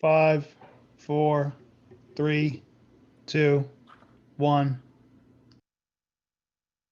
5, 4, 3, 2, 1.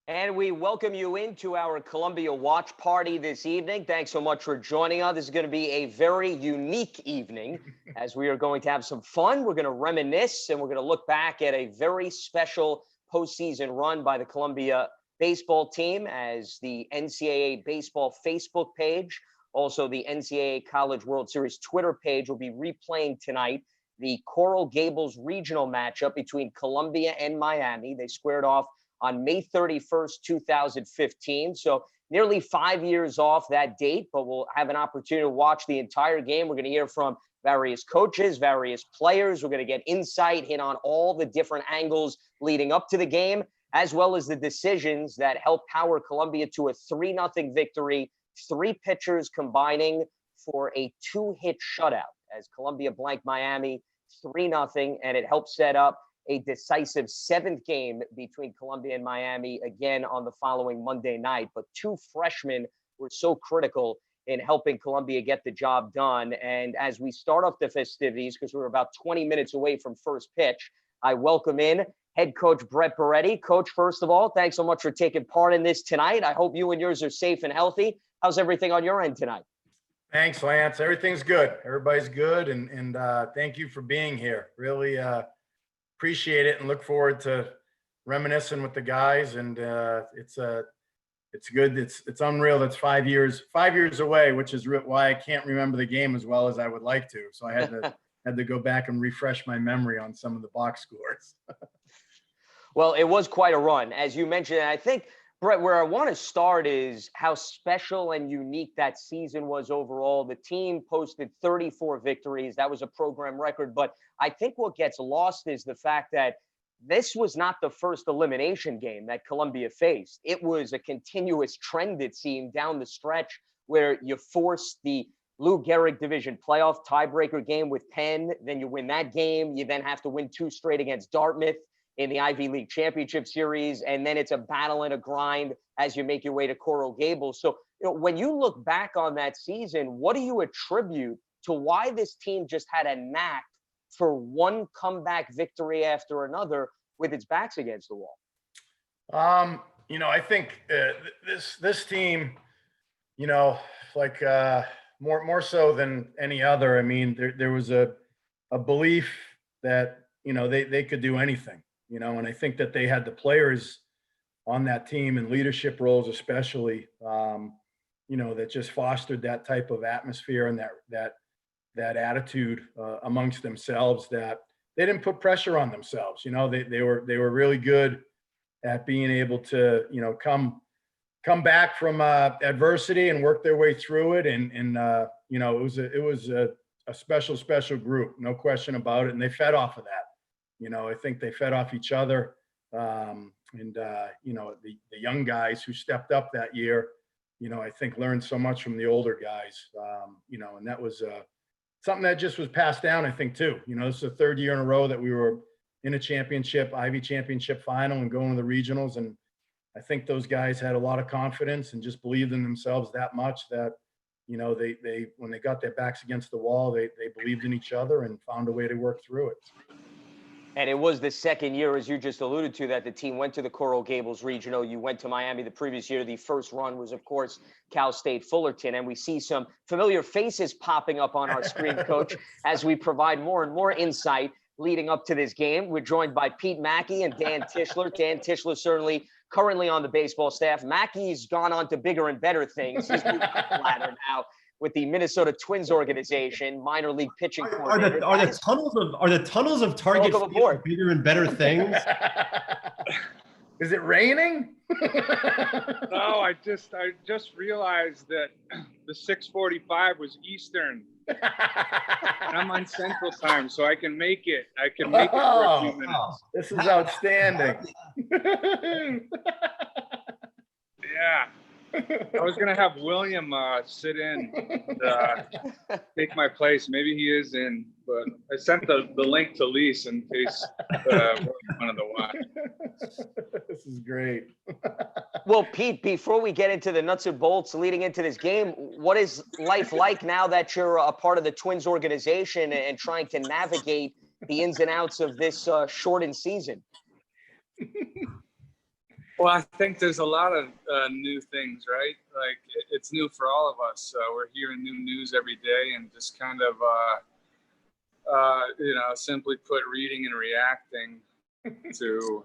And we welcome you into our Columbia watch party this evening. Thanks so much for joining us. This is going to be a very unique evening as we are going to have some fun. We're going to reminisce and we're going to look back at a very special postseason run by the Columbia baseball team as the NCAA baseball Facebook page, also the NCAA College World Series Twitter page will be replaying tonight the Coral Gables regional matchup between Columbia and Miami. They squared off on May 31st, 2015. So nearly 5 years off that date, but we'll have an opportunity to watch the entire game. We're going to hear from various coaches, various players. We're going to get insight, hit on all the different angles leading up to the game, as well as the decisions that helped power Columbia to a 3-0 victory, 3 pitchers combining for a 2-hit shutout as Columbia blanked Miami 3-0, and it helped set up a decisive 7th game between Columbia and Miami again on the following Monday night. But 2 freshmen were so critical in helping Columbia get the job done. And as we start off the festivities, because we're about 20 minutes away from first pitch, I welcome in head coach Brett Beretti. Coach, first of all, thanks so much for taking part in this tonight. I hope you and yours are safe and healthy. How's everything on your end tonight? Thanks, Lance. Everything's good. Everybody's good. And thank you for being here. Really, appreciate it and look forward to reminiscing with the guys. And it's good. It's unreal. That's 5 years away, which is why I can't remember the game as well as I would like to. So I had to go back and refresh my memory on some of the box scores. Well, it was quite a run, as you mentioned. And I think, Brett, where I want to start is how special and unique that season was overall. The team posted 34 victories. That was a program record. But I think what gets lost is the fact that this was not the first elimination game that Columbia faced. It was a continuous trend, it seemed, down the stretch where you forced the Lou Gehrig Division playoff tiebreaker game with Penn. Then you win that game. You then have to win 2 straight against Dartmouth in the Ivy League Championship Series, and then it's a battle and a grind as you make your way to Coral Gables. So, when you look back on that season, what do you attribute to why this team just had a knack for one comeback victory after another with its backs against the wall? I think this team, like more so than any other. I mean, there was a belief that they could do anything. And I think that they had the players on that team and leadership roles, especially, that just fostered that type of atmosphere and that attitude amongst themselves, that they didn't put pressure on themselves. They were really good at being able to, come back from adversity and work their way through it. And it was a special group, no question about it. And they fed off of that. I think they fed off each other. The young guys who stepped up that year, I think learned so much from the older guys, and that was something that just was passed down, I think, too. This is the 3rd year in a row that we were in a championship, Ivy championship final and going to the regionals. And I think those guys had a lot of confidence and just believed in themselves that much that, they when they got their backs against the wall, they believed in each other and found a way to work through it. And it was the 2nd year, as you just alluded to, that the team went to the Coral Gables Regional. You went to Miami the previous year. The first run was, of course, Cal State Fullerton. And we see some familiar faces popping up on our screen, Coach, as we provide more and more insight leading up to this game. We're joined by Pete Mackey and Dan Tischler. Dan Tischler certainly currently on the baseball staff. Mackey's gone on to bigger and better things. He's moved up the ladder now with the Minnesota Twins organization, minor league pitching coordinator. Are the tunnels of Target Field bigger and better things? Is it raining? No, I just realized that the 6:45 was Eastern. And I'm on Central Time, so I can make it. For a few minutes. This is outstanding. Yeah. I was gonna have William sit in, take my place. Maybe he is in, but I sent the link to Lise in case William wanted to watch. This is great. Well, Pete, before we get into the nuts and bolts leading into this game, what is life like now that you're a part of the Twins organization and trying to navigate the ins and outs of this shortened season? Well, I think there's a lot of new things, right? Like it's new for all of us. We're hearing new news every day, and just kind of, simply put, reading and reacting to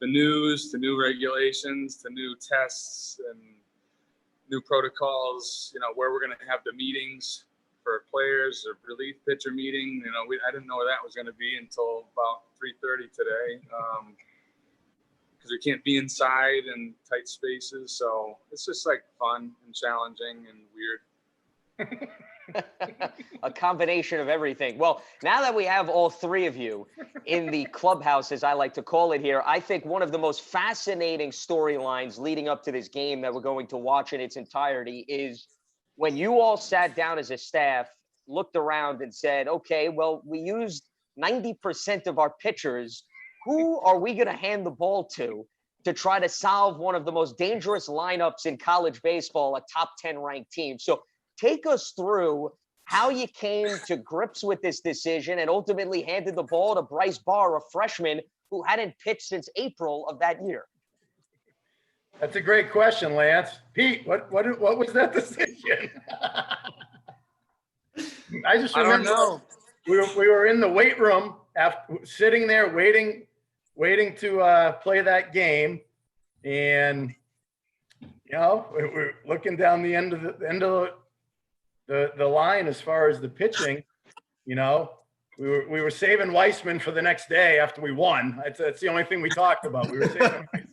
the news, to new regulations, to new tests and new protocols. Where we're going to have the meetings for players, or relief pitcher meeting. I didn't know where that was going to be until about 3:30 today. Because we can't be inside in tight spaces. So it's just like fun and challenging and weird. A combination of everything. Well, now that we have all three of you in the clubhouse, as I like to call it here, I think one of the most fascinating storylines leading up to this game that we're going to watch in its entirety is when you all sat down as a staff, looked around and said, okay, well, we used 90% of our pitchers. Who are we going to hand the ball to try to solve one of the most dangerous lineups in college baseball, a top 10 ranked team? So take us through how you came to grips with this decision and ultimately handed the ball to Bryce Barr, a freshman who hadn't pitched since April of that year. That's a great question, Lance. Pete, what was that decision? I don't know. We were in the weight room sitting there waiting to play that game, and we're looking down the end of the line as far as the pitching. We were saving Weissman for the next day after we won. That's the only thing we talked about. We were saving Weissman.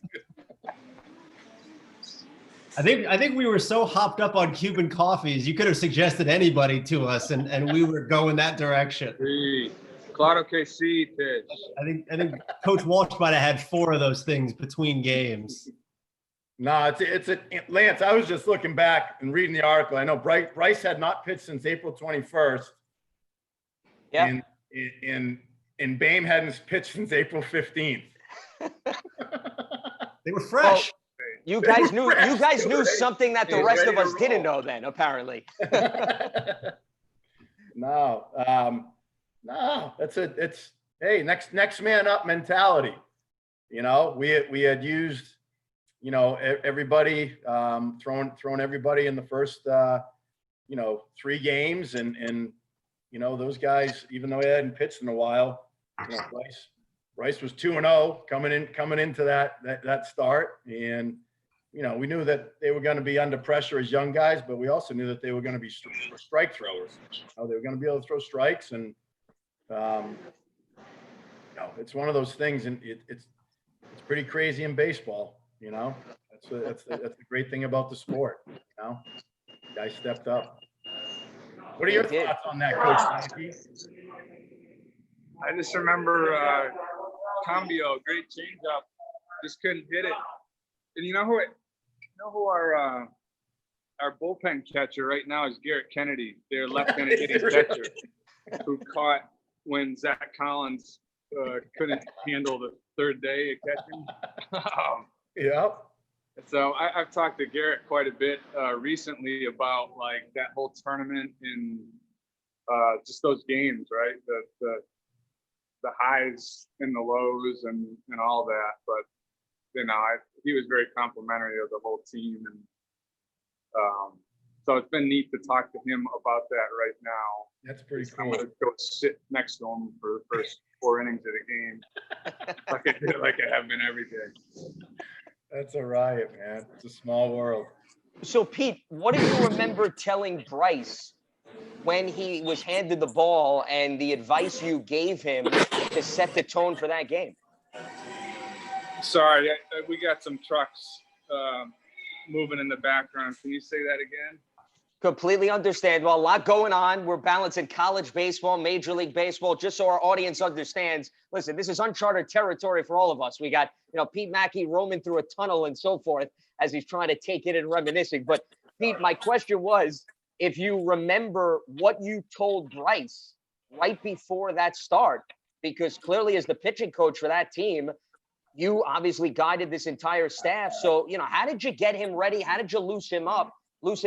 I think we were so hopped up on Cuban coffees, you could have suggested anybody to us, and we were going that direction. Claro que sí, pitch. I think Coach Walsh might have had 4 of those things between games. No, Lance, I was just looking back and reading the article. I know Bryce had not pitched since April 21st. Yeah. And Boehm hadn't pitched since April 15th. They were fresh. Well, you guys knew something that the rest of us didn't know then, apparently. No, that's it. It's, hey, next man up mentality. We had used, everybody, thrown everybody in the first, 3 games, and those guys, even though they hadn't pitched in a while, Bryce was 2-0 coming into that start, and we knew that they were going to be under pressure as young guys, but we also knew that they were going to be strike throwers. They were going to be able to throw strikes, and it's one of those things, and it's pretty crazy in baseball. That's the great thing about the sport. Guys stepped up. What are your thoughts on that, Coach Mackey? I just remember Cambio, great changeup, just couldn't hit it. And you know who our bullpen catcher right now is? Garrett Kennedy, their left-handed hitting catcher, who caught when Zach Collins couldn't handle the third day of catching. Yeah. So I've talked to Garrett quite a bit recently about like that whole tournament and just those games, right? The highs and the lows and all that. But he was very complimentary of the whole team, and so it's been neat to talk to him about that right now. That's pretty cool. I'm gonna go sit next to him for the first 4 innings of the game, like I have been every day. That's a riot, man. It's a small world. So, Pete, what do you remember telling Bryce when he was handed the ball and the advice you gave him to set the tone for that game? Sorry, we got some trucks moving in the background. Can you say that again? Completely understand. Well, a lot going on. We're balancing college baseball, Major League Baseball, just so our audience understands. Listen, this is uncharted territory for all of us. We got, Pete Mackey roaming through a tunnel and so forth. as he's trying to take it and reminiscing. But Pete, my question was, if you remember what you told Bryce right before that start, because clearly as the pitching coach for that team, you obviously guided this entire staff. So, how did you get him ready? How did you loosen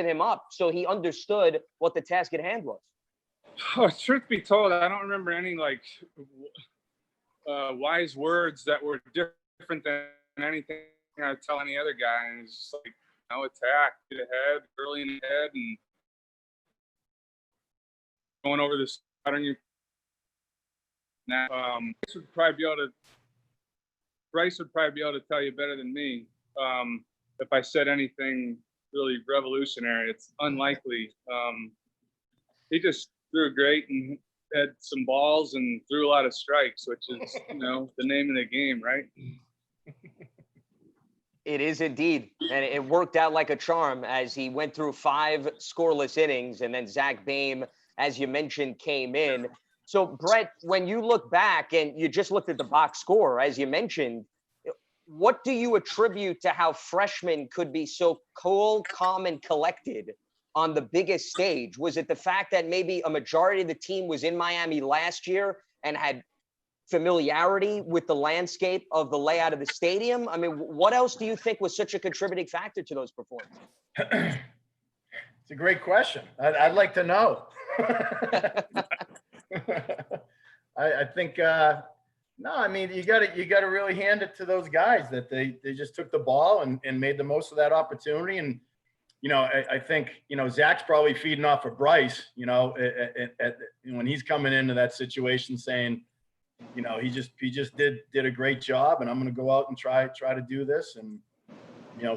him up so he understood what the task at hand was? Oh, truth be told, I don't remember any wise words that were different than anything I would tell any other guy. And it's just like, attack, get ahead, early in the head, and going over this on your. Now, Bryce would probably be able to tell you better than me if I said anything really revolutionary. It's unlikely. He just threw great and had some balls and threw a lot of strikes, which is, the name of the game, right? It is indeed. And it worked out like a charm as he went through 5 scoreless innings, and then Zach Boehm, as you mentioned, came in. So, Brett, when you look back and you just looked at the box score, as you mentioned, what do you attribute to how freshmen could be so cool, calm, and collected on the biggest stage? Was it the fact that maybe a majority of the team was in Miami last year and had familiarity with the landscape of the layout of the stadium? I mean, what else do you think was such a contributing factor to those performances? It's a great question. I'd like to know. I think no, I mean, you got to really hand it to those guys that they just took the ball and made the most of that opportunity. And I think Zach's probably feeding off of Bryce, when he's coming into that situation, saying, he just did a great job, and I'm going to go out and try to do this. And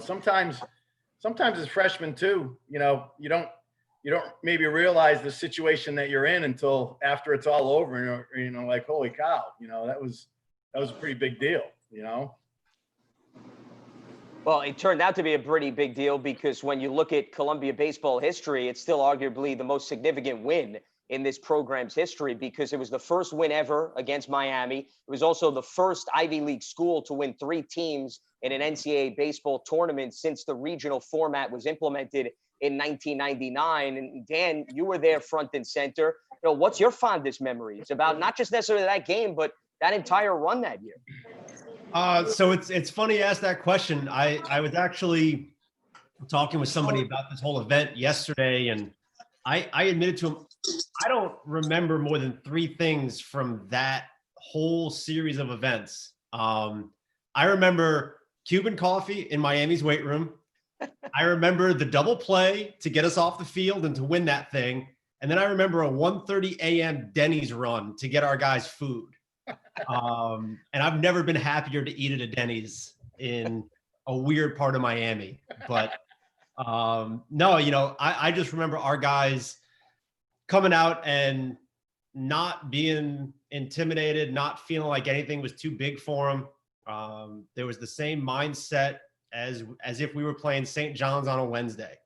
sometimes as freshmen too, you don't maybe realize the situation that you're in until after it's all over, and like, holy cow, that was a pretty big deal, Well, it turned out to be a pretty big deal because when you look at Columbia baseball history, it's still arguably the most significant win in this program's history because it was the first win ever against Miami. It was also the first Ivy League school to win 3 teams in an NCAA baseball tournament since the regional format was implemented in 1999. And Dan, you were there front and center. What's your fondest memories about not just necessarily that game, but that entire run that year? So it's funny you asked that question. I was actually talking with somebody about this whole event yesterday, and I admitted to him, I don't remember more than 3 things from that whole series of events. I remember Cuban coffee in Miami's weight room. I remember the double play to get us off the field and to win that thing. And then I remember a 1:30 a.m. Denny's run to get our guys food. And I've never been happier to eat at a Denny's in a weird part of Miami. But no, I just remember our guys coming out and not being intimidated, not feeling like anything was too big for them. There was the same mindset as if we were playing St. John's on a Wednesday.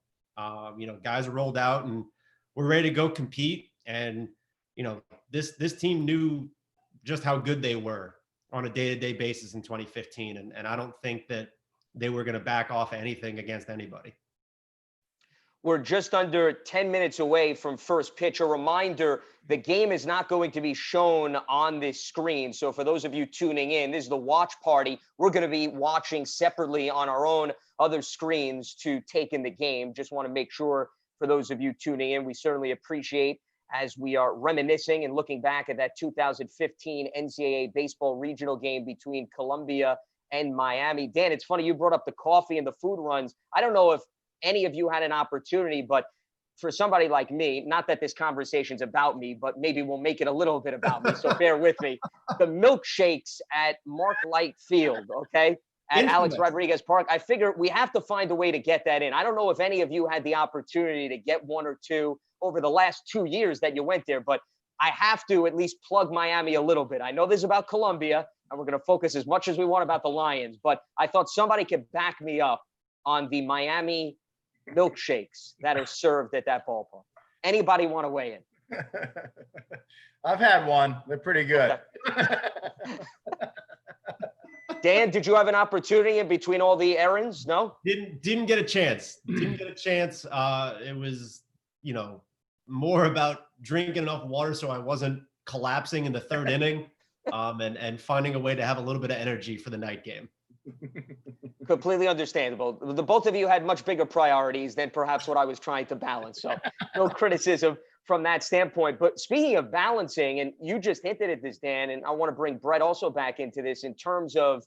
Guys rolled out and were ready to go compete. And, this team knew just how good they were on a day-to-day basis in 2015. And I don't think that they were going to back off anything against anybody. We're just under 10 minutes away from first pitch. A reminder, the game is not going to be shown on this screen. So for those of you tuning in, this is the watch party. We're going to be watching separately on our own other screens to take in the game. Just want to make sure for those of you tuning in, we certainly appreciate as we are reminiscing and looking back at that 2015 NCAA baseball regional game between Columbia and Miami. Dan, it's funny you brought up the coffee and the food runs. I don't know if any of you had an opportunity, but for somebody like me, not that this conversation's about me, but maybe we'll make it a little bit about me, so bear with me. The milkshakes at Mark Light Field, okay, at Alex Rodriguez Park, I figure we have to find a way to get that in. I don't know if any of you had the opportunity to get 1 or 2 over the last 2 years that you went there, but I have to at least plug Miami a little bit. I know this is about Columbia, and we're going to focus as much as we want about the Lions, but I thought somebody could back me up on the Miami milkshakes that are served at that ballpark. Anybody want to weigh in? I've had one. They're pretty good. Okay. Dan, did you have an opportunity in between all the errands? No? Didn't get a chance. Didn't get a chance. It was, more about drinking enough water so I wasn't collapsing in the third inning, and finding a way to have a little bit of energy for the night game. Completely understandable. The both of you had much bigger priorities than perhaps what I was trying to balance. So no criticism from that standpoint. But speaking of balancing, and you just hinted at this, Dan, and I want to bring Brett also back into this in terms of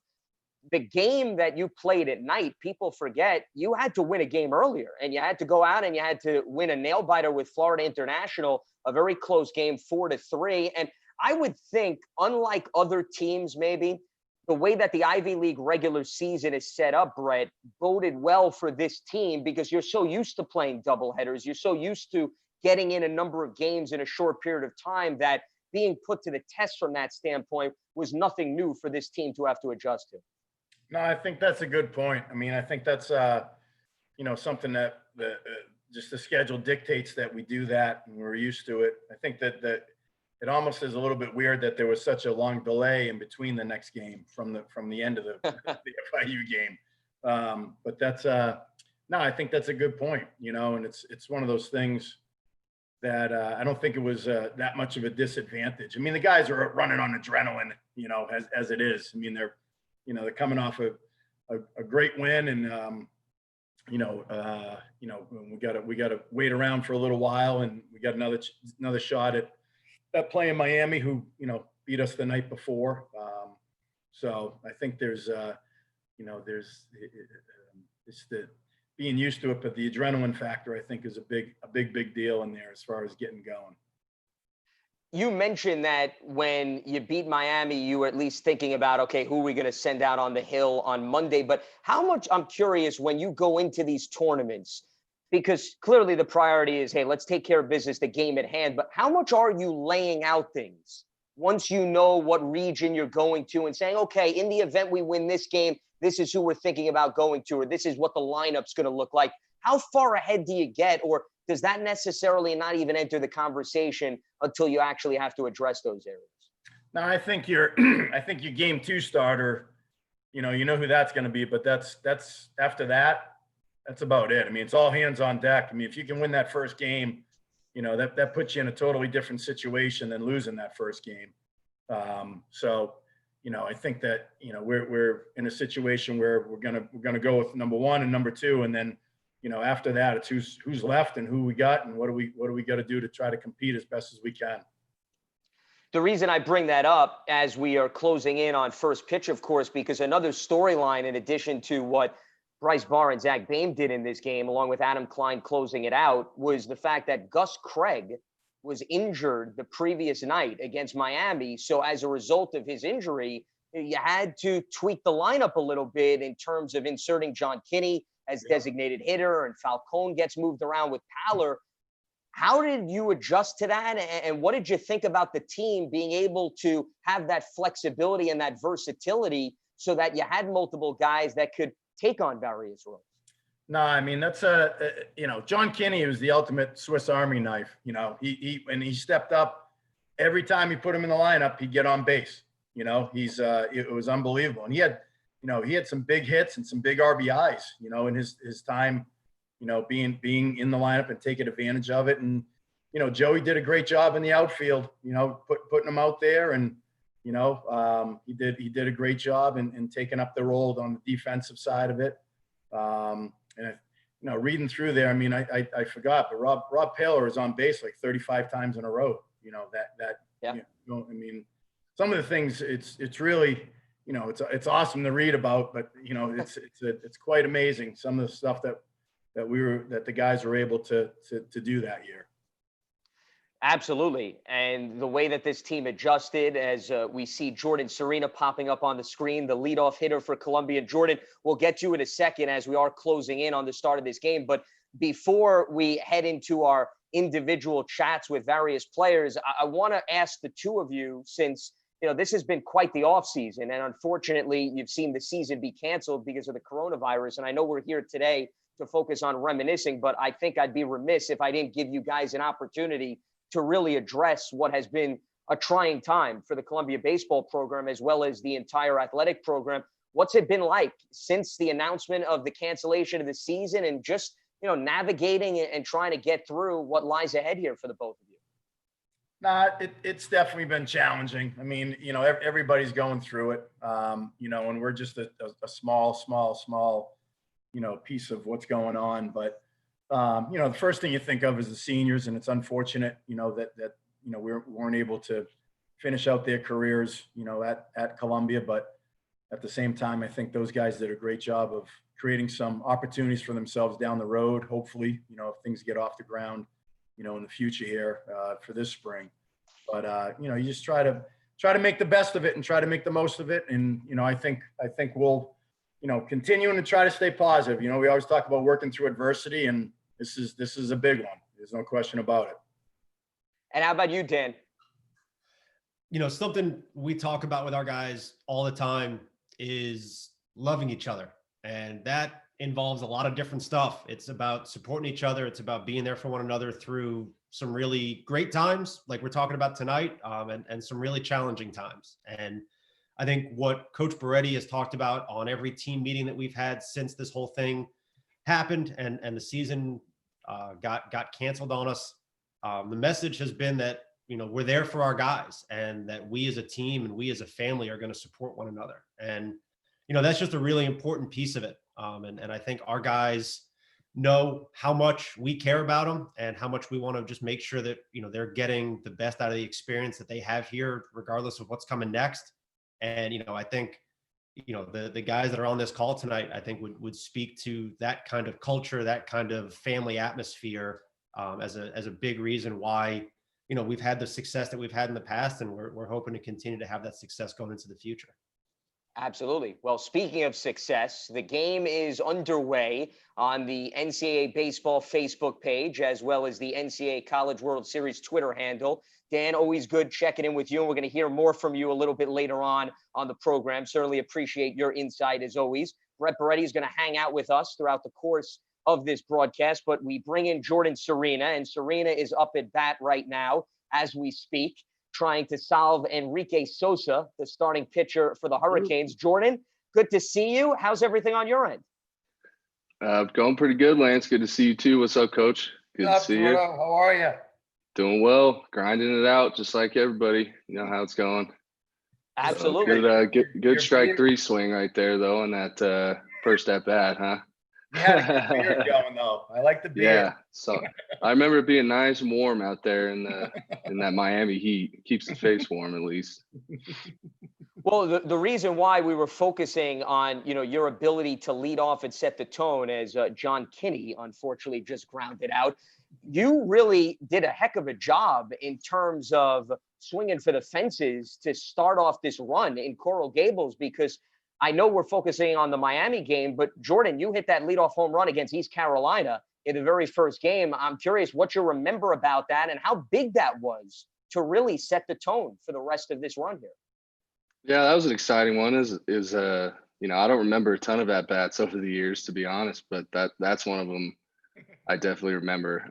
the game that you played at night. People forget you had to win a game earlier, and you had to go out and you had to win a nail biter with Florida International, a very close game, 4-3. And I would think, unlike other teams, maybe the way that the Ivy League regular season is set up, Brett, boded well for this team because you're so used to playing doubleheaders. You're so used to getting in a number of games in a short period of time that being put to the test from that standpoint was nothing new for this team to have to adjust to. No, I think that's a good point. I mean, I think that's, something that just the schedule dictates that we do that and we're used to it. I think that it almost is a little bit weird that there was such a long delay in between the next game from the end of the FIU game. But that's no, I think that's a good point, and it's one of those things that I don't think it was that much of a disadvantage. I mean, the guys are running on adrenaline, as it is. I mean, they're coming off a great win, and we got to wait around for a little while, and we got another shot at play in Miami, who beat us the night before. So I think there's it's the being used to it, but the adrenaline factor I think is a big deal in there as far as getting going. You mentioned that when you beat Miami, you were at least thinking about, okay, who are we going to send out on the hill on Monday? But how much, I'm curious, when you go into these tournaments, because clearly the priority is, hey, let's take care of business, the game at hand. But how much are you laying out things once you know what region you're going to and saying, okay, in the event we win this game, this is who we're thinking about going to, or this is what the lineup's going to look like? How far ahead do you get, or does that necessarily not even enter the conversation until you actually have to address those areas? No, I think your game 2 starter, you know who that's going to be, but that's after that, that's about it. I mean, it's all hands on deck. I mean, if you can win that first game, that puts you in a totally different situation than losing that first game. So, I think that, we're in a situation where we're gonna go with number 1 and number 2, and then, after that, it's who's left and who we got and what do we got to do to try to compete as best as we can. The reason I bring that up as we are closing in on first pitch, of course, because another storyline in addition to what Bryce Barr and Zach Boehm did in this game, along with Adam Klein closing it out, was the fact that Gus Craig was injured the previous night against Miami. So as a result of his injury, you had to tweak the lineup a little bit in terms of inserting John Kinney as designated hitter, and Falcone gets moved around with Paller. How did you adjust to that? And what did you think about the team being able to have that flexibility and that versatility so that you had multiple guys that could take on various roles? No, I mean, that's John Kinney was the ultimate Swiss Army knife. When he stepped up, every time you put him in the lineup, he'd get on base. It was unbelievable. And he had some big hits and some big RBIs, in his time, being in the lineup and taking advantage of it. And, Joey did a great job in the outfield, putting him out there. And, he did a great job in taking up the role on the defensive side of it. And, reading through there, I mean, I forgot, but Rob Paler is on base like 35 times in a row, Yeah. I mean, some of the things it's really, it's awesome to read about, but it's quite amazing. Some of the stuff that the guys were able to do that year. Absolutely. And the way that this team adjusted, as we see Jordan Serena popping up on the screen, the leadoff hitter for Columbia. Jordan, we'll get to in a second as we are closing in on the start of this game. But before we head into our individual chats with various players, I want to ask the two of you, since this has been quite the offseason, and unfortunately you've seen the season be canceled because of the coronavirus. And I know we're here today to focus on reminiscing, but I think I'd be remiss if I didn't give you guys an opportunity to really address what has been a trying time for the Columbia baseball program, as well as the entire athletic program. What's it been like since the announcement of the cancellation of the season, and just, navigating and trying to get through what lies ahead here for the both of you? Nah, it's definitely been challenging. I mean, everybody's going through it, and we're just a small, piece of what's going on. But, the first thing you think of is the seniors, and it's unfortunate, that we weren't able to finish out their careers, at Columbia. But at the same time, I think those guys did a great job of creating some opportunities for themselves down the road. Hopefully, if things get off the ground, in the future here for this spring. But you just try to make the best of it and try to make the most of it. And I think we'll continuing to try to stay positive. We always talk about working through adversity, and this is a big one. There's no question about it. And how about you, Dan? Something we talk about with our guys all the time is loving each other. And that involves a lot of different stuff. It's about supporting each other. It's about being there for one another through some really great times, like we're talking about tonight, and some really challenging times. And I think what Coach Beretti has talked about on every team meeting that we've had since this whole thing happened and the season got canceled on us, the message has been that, we're there for our guys, and that we as a team and we as a family are going to support one another. And, that's just a really important piece of it. And I think our guys know how much we care about them and how much we want to just make sure that, they're getting the best out of the experience that they have here, regardless of what's coming next. And, I think, the guys that are on this call tonight, I think would speak to that kind of culture, that kind of family atmosphere as a big reason why, we've had the success that we've had in the past, and we're hoping to continue to have that success going into the future. Absolutely. Well, speaking of success, the game is underway on the NCAA Baseball Facebook page, as well as the NCAA College World Series Twitter handle. Dan, always good checking in with you, and we're going to hear more from you a little bit later on the program. Certainly appreciate your insight as always. Brett Beretti is going to hang out with us throughout the course of this broadcast, but we bring in Jordan Serena, and Serena is up at bat right now as we speak, trying to solve Enrique Sosa, the starting pitcher for the Hurricanes. Jordan, good to see you. How's everything on your end? Going pretty good, Lance. Good to see you too. What's up, Coach? Good to see you. How are you? Doing well, grinding it out, just like everybody. You know how it's going. Absolutely. So good strike three swing right there, though, in that first at bat, huh? You had a good beard going, though. I like the beard. Yeah. So I remember it being nice and warm out there in that Miami heat. It keeps the face warm, at least. Well, the reason why we were focusing on, your ability to lead off and set the tone, as John Kinney unfortunately just grounded out, you really did a heck of a job in terms of swinging for the fences to start off this run in Coral Gables, because I know we're focusing on the Miami game, but Jordan, you hit that leadoff home run against East Carolina in the very first game. I'm curious what you remember about that and how big that was to really set the tone for the rest of this run here. Yeah, that was an exciting one. I don't remember a ton of at bats over the years, to be honest, but that's one of them I definitely remember.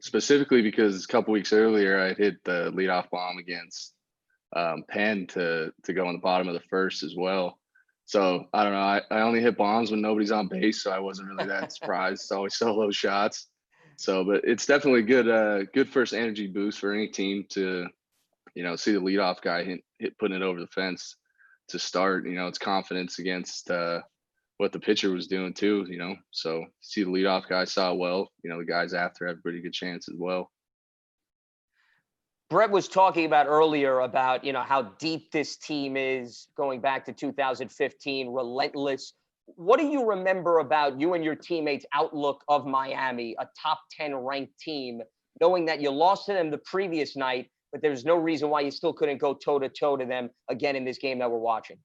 Specifically because a couple weeks earlier I hit the leadoff bomb against Penn to go on the bottom of the first as well. So I don't know. I only hit bombs when nobody's on base, so I wasn't really that surprised. It's always solo shots. So, but it's definitely good first energy boost for any team to, see the leadoff guy hit putting it over the fence to start. It's confidence against what the pitcher was doing too. So see the leadoff guy saw it well. The guys after had a pretty good chance as well. Brett was talking about earlier about, how deep this team is going back to 2015, relentless. What do you remember about you and your teammates' outlook of Miami, a top 10 ranked team, knowing that you lost to them the previous night, but there's no reason why you still couldn't go toe to toe to them again in this game that we're watching?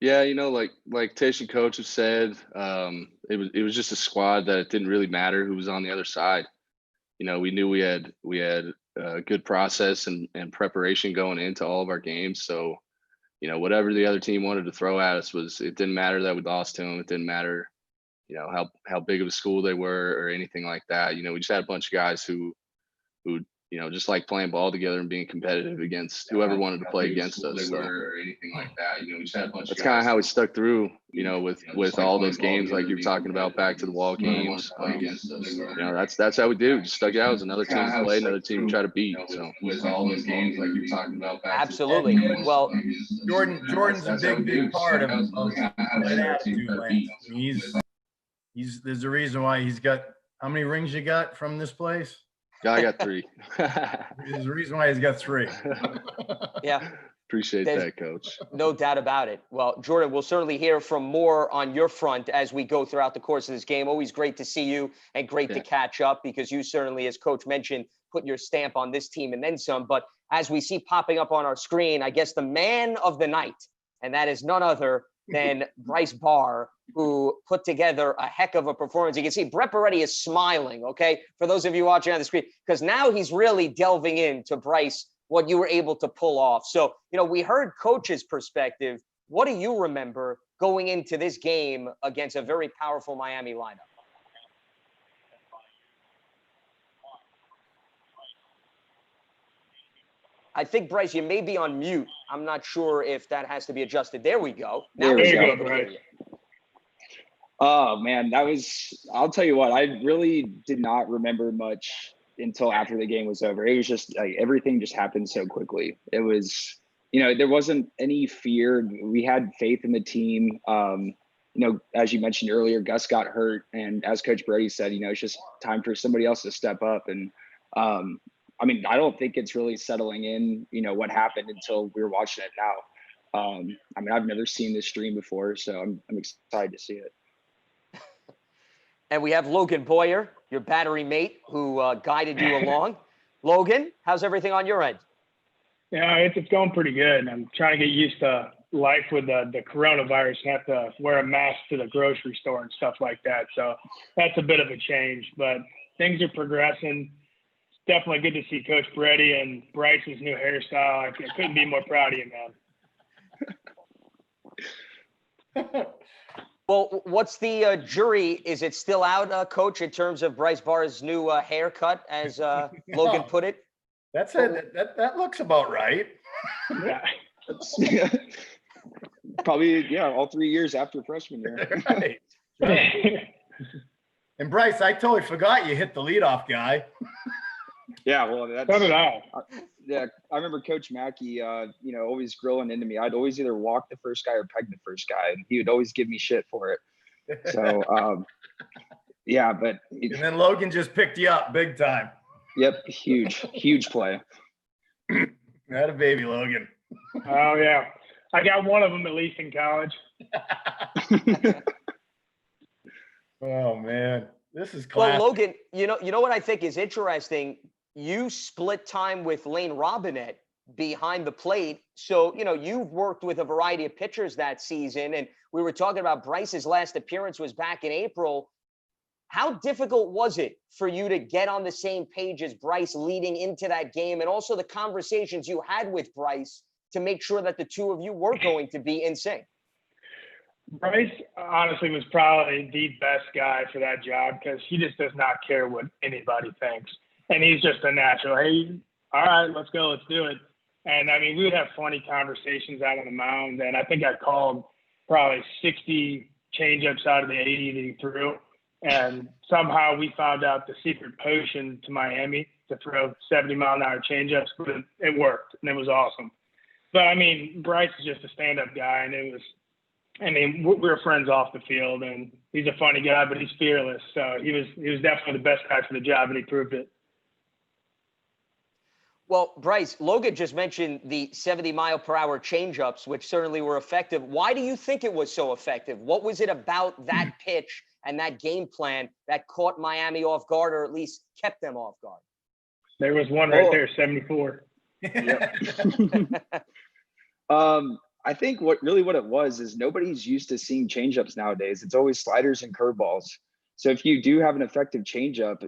Yeah, like Tish and Coach have said, it was just a squad that it didn't really matter who was on the other side. We knew we had a good process and preparation going into all of our games. So, whatever the other team wanted to throw at us it didn't matter that we lost to them. It didn't matter, how big of a school they were or anything like that. We just had a bunch of guys who just like playing ball together and being competitive against whoever wanted to play against us. So or anything like that. We just had a bunch that's of kind of guys how we stuck through, with all those playing games ball like you're together, talking about, back to the wall being games. play against us. That's how we do. Just stuck it out. It was another team Kinda to how we play, stuck another team to try to beat. So with all those games like you're talking about. Back Absolutely. To the Well, Jordan's a that's how we big do. part of That's that how we attitude, start Lance. I mean, there's a reason why he's got, how many rings you got from this place? yeah, I got 3. There's a reason why he's got 3. yeah. Appreciate There's- that, Coach. No doubt about it. Well, Jordan, we'll certainly hear from more on your front as we go throughout the course of this game. Always great to see you and great to catch up, because you certainly, as Coach mentioned, put your stamp on this team and then some. But as we see popping up on our screen, I guess the man of the night, and that is none other than Bryce Barr, who put together a heck of a performance. You can see Brett Baretti is smiling, okay, for those of you watching on the screen, because now he's really delving into, Bryce, what you were able to pull off. So, we heard Coach's perspective. What do you remember going into this game against a very powerful Miami lineup? I think, Bryce, you may be on mute. I'm not sure if that has to be adjusted. There we go. There we go, Bryce. Oh man, I'll tell you what, I really did not remember much until after the game was over. It was just like everything just happened so quickly. It was, there wasn't any fear. We had faith in the team. As you mentioned earlier, Gus got hurt, and as Coach Brady said, it's just time for somebody else to step up. And I don't think it's really settling in, what happened until we were watching it now. I've never seen this stream before, so I'm excited to see it. And we have Logan Boyer, your battery mate, who guided you along. Logan, how's everything on your end? Yeah, it's going pretty good. I'm trying to get used to life with the coronavirus and have to wear a mask to the grocery store and stuff like that. So that's a bit of a change, but things are progressing. It's definitely good to see Coach Brady and Bryce's new hairstyle. I couldn't be more proud of you, man. Well, what's the jury? Is it still out, Coach, in terms of Bryce Barr's new haircut, as Logan put it? That's it. That looks about right. Yeah. Probably, all 3 years after freshman year. Right. And Bryce, I totally forgot you hit the leadoff guy. Yeah, well, So did I. Yeah, I remember Coach Mackey, always grilling into me. I'd always either walk the first guy or peg the first guy, and he would always give me shit for it. So, yeah, but. And then Logan just picked you up big time. Yep, huge play. Not a baby, Logan. Oh, yeah. I got one of them at least in college. Oh, man. This is classic. Well, Logan, you know what I think is interesting? You split time with Lane Robinette behind the plate. So, you've worked with a variety of pitchers that season. And we were talking about Bryce's last appearance was back in April. How difficult was it for you to get on the same page as Bryce leading into that game, and also the conversations you had with Bryce to make sure that the two of you were going to be in sync? Bryce honestly was probably the best guy for that job because he just does not care what anybody thinks. And he's just a natural, hey, all right, let's go, let's do it. And we would have funny conversations out on the mound. And I think I called probably 60 changeups out of the 80 that he threw. And somehow we found out the secret potion to Miami to throw 70-mile-an-hour changeups, but it worked, and it was awesome. But, Bryce is just a stand-up guy, and we were friends off the field, and he's a funny guy, but he's fearless. So he was definitely the best guy for the job, and he proved it. Well, Bryce, Logan just mentioned the 70-mile-per-hour changeups, which certainly were effective. Why do you think it was so effective? What was it about that pitch and that game plan that caught Miami off guard, or at least kept them off guard? There was one right there, 74. Yep. I think what it was is nobody's used to seeing changeups nowadays. It's always sliders and curveballs. So if you do have an effective changeup,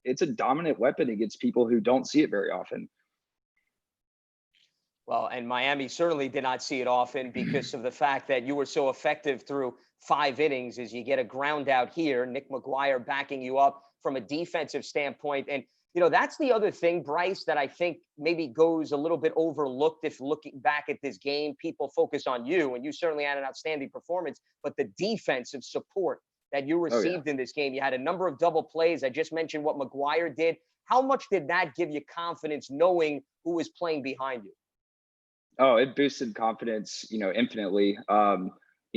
it's a dominant weapon against people who don't see it very often. Well, and Miami certainly did not see it often because of the fact that you were so effective through 5 innings. As you get a ground out here, Nick McGuire backing you up from a defensive standpoint. And, you know, that's the other thing, Bryce, that I think maybe goes a little bit overlooked if looking back at this game. People focus on you, and you certainly had an outstanding performance, but the defensive support that you received in this game. You had a number of double plays. I just mentioned what McGuire did. How much did that give you confidence knowing who was playing behind you? Oh, it boosted confidence, infinitely.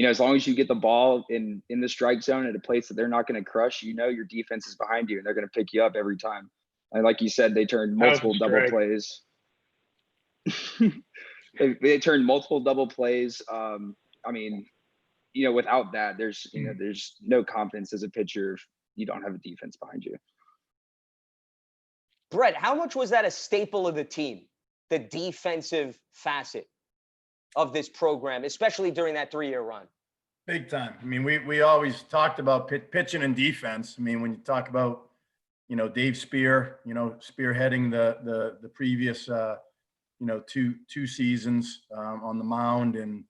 As long as you get the ball in the strike zone at a place that they're not going to crush, your defense is behind you and they're going to pick you up every time. And like you said, they turned multiple double plays. they turned multiple double plays. Without that, there's no confidence as a pitcher if you don't have a defense behind you. Brett, how much was that a staple of the team, the defensive facet of this program, especially during that 3-year run? Big time. I mean, we always talked about pitching and defense. I mean, when you talk about, Dave Spear, spearheading the previous, two seasons on the mound, and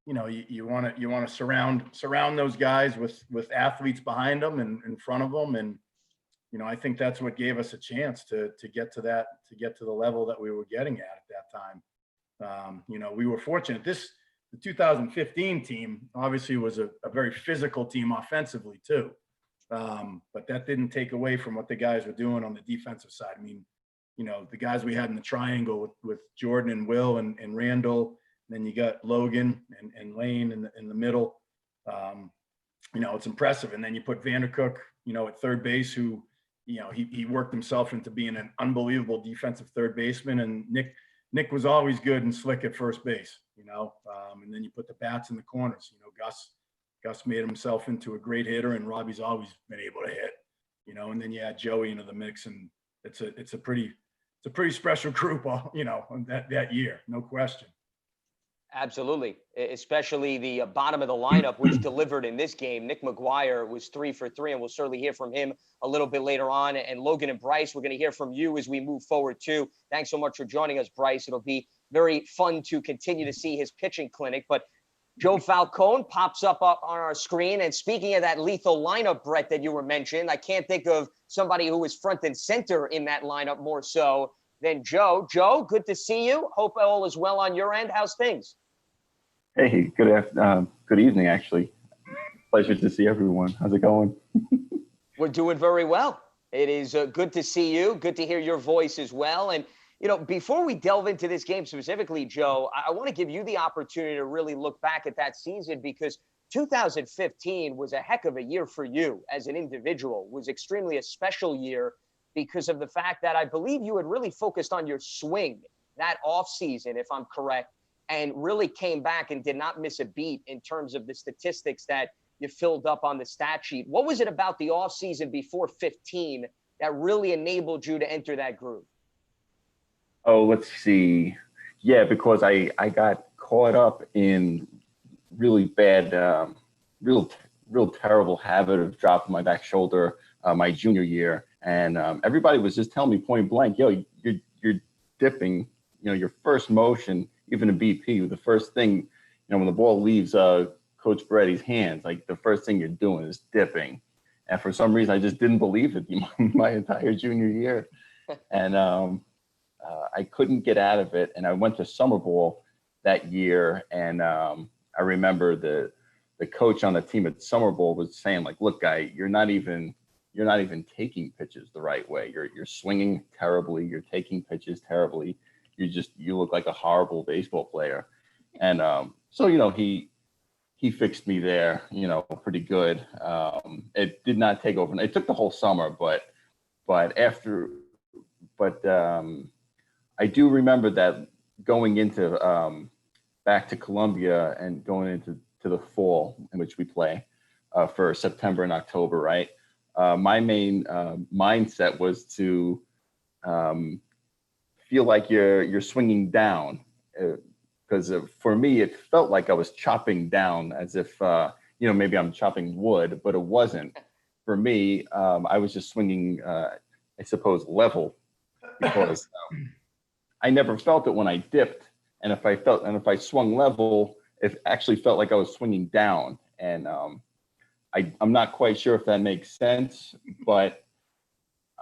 you want to surround those guys with athletes behind them and in front of them, and I think that's what gave us a chance to get to the level that we were getting at that time. We were fortunate. The 2015 team obviously was a very physical team offensively too. But that didn't take away from what the guys were doing on the defensive side. I mean, the guys we had in the triangle with Jordan and Will and Randall, and then you got Logan and Lane in the middle. It's impressive. And then you put Vandercook, at third base, who, he worked himself into being an unbelievable defensive third baseman. And Nick was always good and slick at first base, and then you put the bats in the corners. Gus made himself into a great hitter, and Robbie's always been able to hit, and then you add Joey into the mix, and it's a pretty special group, that year, no question. Absolutely, especially the bottom of the lineup, which delivered in this game. Nick McGuire was 3 for 3, and we'll certainly hear from him a little bit later on. And Logan and Bryce, we're going to hear from you as we move forward too. Thanks so much for joining us, Bryce. It'll be very fun to continue to see his pitching clinic. But Joe Falcone pops up on our screen. And speaking of that lethal lineup, Brett, that you were mentioning, I can't think of somebody who was front and center in that lineup more so than Joe. Joe, good to see you. Hope all is well on your end. How's things? Hey, good evening, actually. Pleasure to see everyone. How's it going? We're doing very well. It is good to see you. Good to hear your voice as well. And, before we delve into this game specifically, Joe, I want to give you the opportunity to really look back at that season, because 2015 was a heck of a year for you as an individual. It was extremely a special year because of the fact that I believe you had really focused on your swing that offseason, if I'm correct, and really came back and did not miss a beat in terms of the statistics that you filled up on the stat sheet. What was it about the offseason before 15 that really enabled you to enter that groove? Oh, let's see. Yeah, because I got caught up in really bad, real terrible habit of dropping my back shoulder my junior year. And everybody was just telling me point blank, yo, you're dipping, your first motion, even a BP, the first thing, when the ball leaves Coach Brady's hands, like the first thing you're doing is dipping. And for some reason, I just didn't believe it my entire junior year. And I couldn't get out of it. And I went to summer ball that year. And I remember the coach on the team at summer ball was saying, like, look, guy, you're not even taking pitches the right way. You're swinging terribly. You're taking pitches terribly. You look like a horrible baseball player. And so, he fixed me there, pretty good. It did not take over. It took the whole summer, but I do remember that going into back to Columbia and going into the fall in which we play for September and October, right? My main mindset was to feel like you're swinging down, because for me it felt like I was chopping down, as if maybe I'm chopping wood, but it wasn't. For me, I was just swinging, I suppose, level, because I never felt it when I dipped, and if I swung level, it actually felt like I was swinging down. And I'm not quite sure if that makes sense, but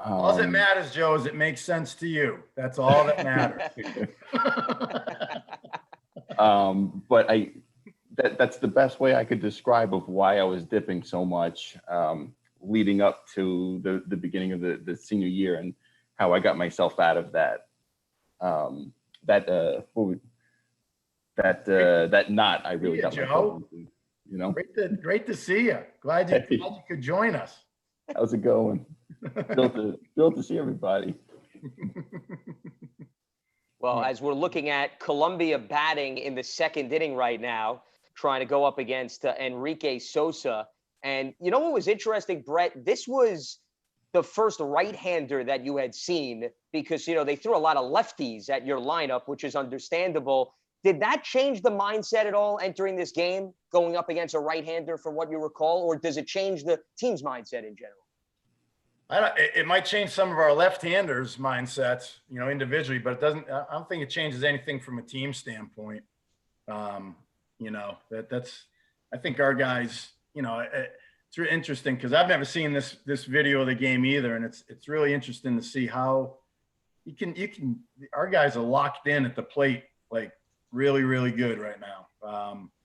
All that matters, Joe, is it makes sense to you. That's all that matters. But that's the best way I could describe of why I was dipping so much leading up to the beginning of the senior year, and how I got myself out of that that knot I really got myself into, you know. Great to see you. Glad you could join us. How's it going? Thrilled to see everybody. Well, as we're looking at Columbia batting in the second inning right now, trying to go up against Enrique Sosa. And you know what was interesting, Brett? This was the first right-hander that you had seen, because, you know, they threw a lot of lefties at your lineup, which is understandable. Did that change the mindset at all entering this game, going up against a right-hander from what you recall, or does it change the team's mindset in general? It might change some of our left-handers' mindsets, you know, individually, but it doesn't. I don't think it changes anything from a team standpoint. You know, that's. I think our guys, you know, it's really interesting because I've never seen this video of the game either, and it's really interesting to see how you can. Our guys are locked in at the plate, like really, really good right now.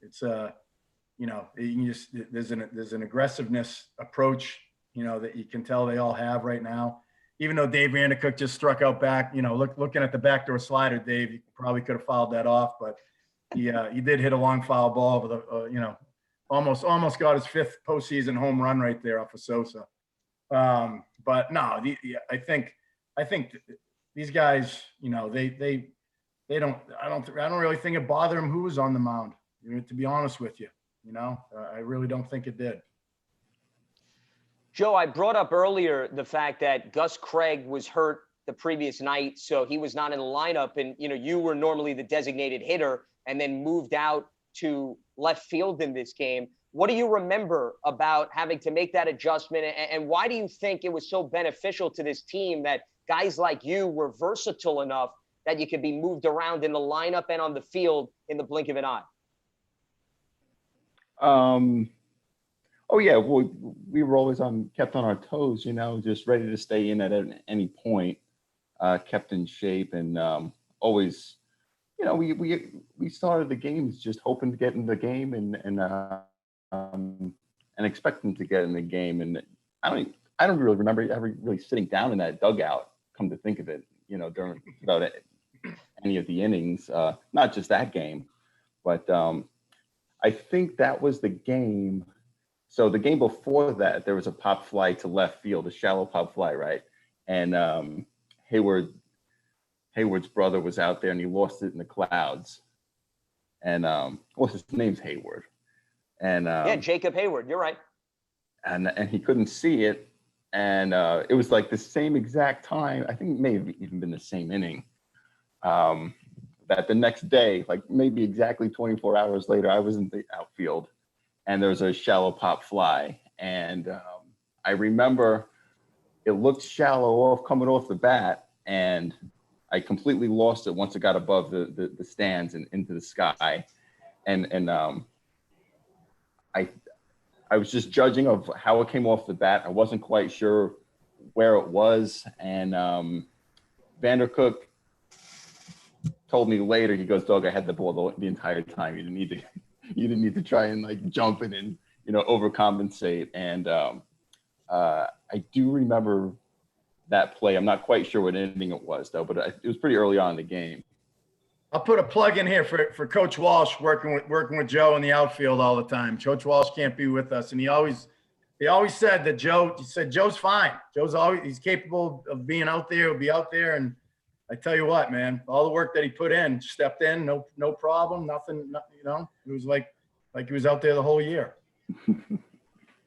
It's you know, you can just there's an aggressiveness approach, you know, that you can tell they all have right now. Even though Dave Vandercook just struck out back, you know, looking at the backdoor slider, Dave, you probably could have fouled that off, but he did hit a long foul ball with a, you know, almost got his 5th postseason home run right there off of Sosa. But no, I think these guys, you know, they don't. I don't really think it bothered them who was on the mound. You know, to be honest with you, you know, I really don't think it did. Joe, I brought up earlier the fact that Gus Craig was hurt the previous night, so he was not in the lineup. And, you know, you were normally the designated hitter and then moved out to left field in this game. What do you remember about having to make that adjustment? And why do you think it was so beneficial to this team that guys like you were versatile enough that you could be moved around in the lineup and on the field in the blink of an eye? Oh yeah, well, we were always kept on our toes, you know, just ready to stay in at any point, kept in shape, and always, you know, we started the games just hoping to get in the game and expecting to get in the game. And I don't really remember ever really sitting down in that dugout, come to think of it, you know, during about any of the innings, not just that game, but I think that was the game. So the game before that, there was a pop fly to left field, a shallow pop fly, right? And Hayward's brother was out there and he lost it in the clouds. And well, his name's Hayward. And yeah, Jacob Hayward, you're right. And he couldn't see it. And it was like the same exact time, I think it may have even been the same inning, that the next day, like maybe exactly 24 hours later, I was in the outfield. And there was a shallow pop fly. And I remember it looked shallow coming off the bat. And I completely lost it once it got above the stands and into the sky. And I was just judging of how it came off the bat. I wasn't quite sure where it was. And Vandercook told me later, he goes, "Doug, I had the ball the entire time. You didn't need to try and like jump it and, you know, overcompensate." And I do remember that play. I'm not quite sure what inning it was though, but it was pretty early on in the game. I'll put a plug in here for Coach Walsh, working with Joe in the outfield all the time. Coach Walsh can't be with us, and he always said that Joe's fine. He's capable of being out there. He'll be out there, and I tell you what, man, all the work that he put in, stepped in, no problem, nothing, you know, it was like he was out there the whole year.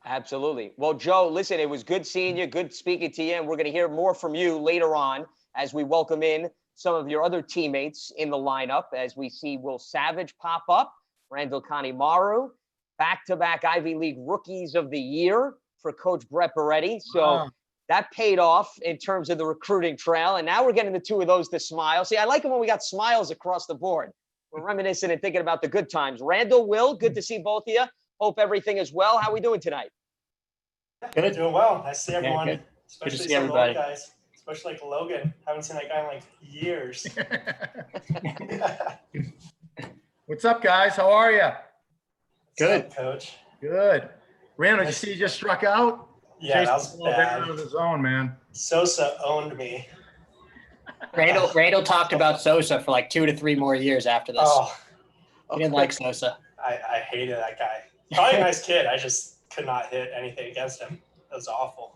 Absolutely. Well, Joe, listen, it was good seeing you, good speaking to you, and we're going to hear more from you later on as we welcome in some of your other teammates in the lineup, as we see Will Savage pop up, Randall Kanemaru, back-to-back Ivy League Rookies of the Year for Coach Brett Beretti. So that paid off in terms of the recruiting trail. And now we're getting the two of those to smile. See, I like it when we got smiles across the board. We're reminiscing and thinking about the good times. Randall, Will, good to see both of you. Hope everything is well. How are we doing tonight? Good, doing well. Nice to see everyone. Especially to see some everybody. old guys, especially like Logan. Haven't seen that guy in like years. What's up, guys? How are you? Good. What's up, Coach. Good. Randall, did you see you just struck out? Yeah, that was Chased the ball down bad. out of the zone, man. Sosa owned me. Randall talked about Sosa for like 2 to 3 more years after this. Oh, He didn't like Sosa. I hated that guy. Probably a nice kid. I just could not hit anything against him. It was awful.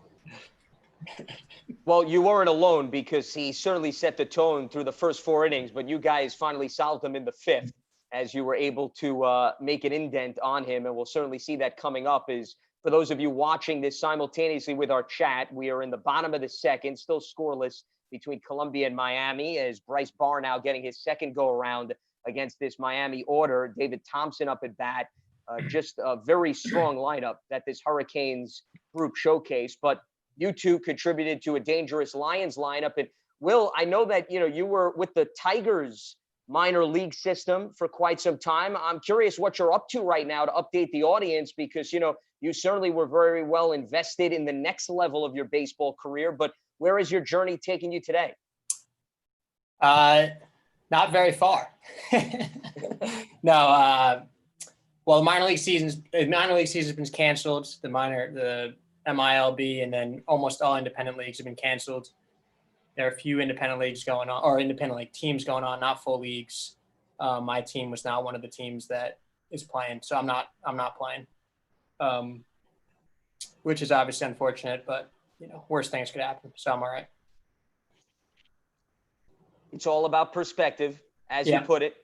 Well, you weren't alone because he certainly set the tone through the first 4 innings, but you guys finally solved him in the 5th as you were able to make an indent on him. And we'll certainly see that coming up. Is for those of you watching this simultaneously with our chat, we are in the bottom of the 2nd, still scoreless between Columbia and Miami, as Bryce Barr now getting his second go around against this Miami order. David Thompson up at bat. Just a very strong lineup that this Hurricanes group showcased. But you two contributed to a dangerous Lions lineup. And Will, I know that you were with the Tigers minor league system for quite some time. I'm curious what you're up to right now to update the audience, because you certainly were very well invested in the next level of your baseball career. But where is your journey taking you today? Not very far. No. Well, the minor league season's been canceled. The MILB, and then almost all independent leagues have been canceled. There are a few independent leagues going on, or independent league teams going on, not full leagues. My team was not one of the teams that is playing, so I'm not playing, which is obviously unfortunate. But worst things could happen, so I'm all right. It's all about perspective, as you put it.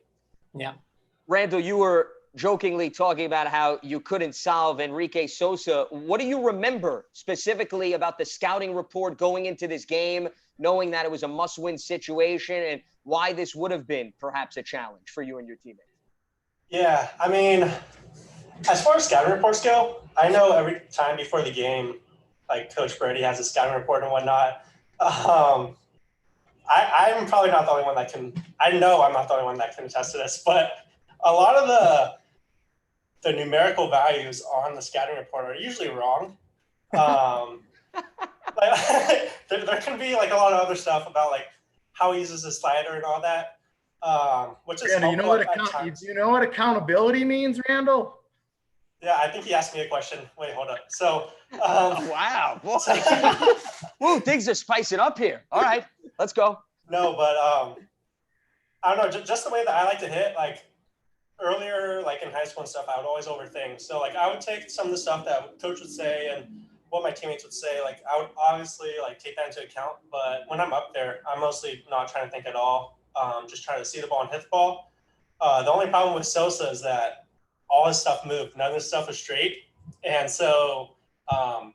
Yeah. Randall, you were jokingly talking about how you couldn't solve Enrique Sosa. What do you remember specifically about the scouting report going into this game, knowing that it was a must-win situation, and why this would have been perhaps a challenge for you and your teammates? Yeah, I mean, as far as scouting reports go, I know every time before the game, like Coach Brady has a scouting report and whatnot. I'm probably not the only one that can. I know I'm not the only one that can attest to this, but a lot of the numerical values on the scouting report are usually wrong. There can be like a lot of other stuff about like how he uses his slider and all that, which is Randall, you know what accountability means, Randall? Yeah, I think he asked me a question. Wait, hold up. So, wow. Woo, things are spicing up here. All right, let's go. No, but I don't know, just the way that I like to hit, like earlier, like in high school and stuff, I would always overthink. So like I would take some of the stuff that coach would say and what my teammates would say, like I would obviously like take that into account. But when I'm up there, I'm mostly not trying to think at all. Just trying to see the ball and hit the ball. The only problem with Sosa is that all his stuff moved. None of his stuff was straight. And so I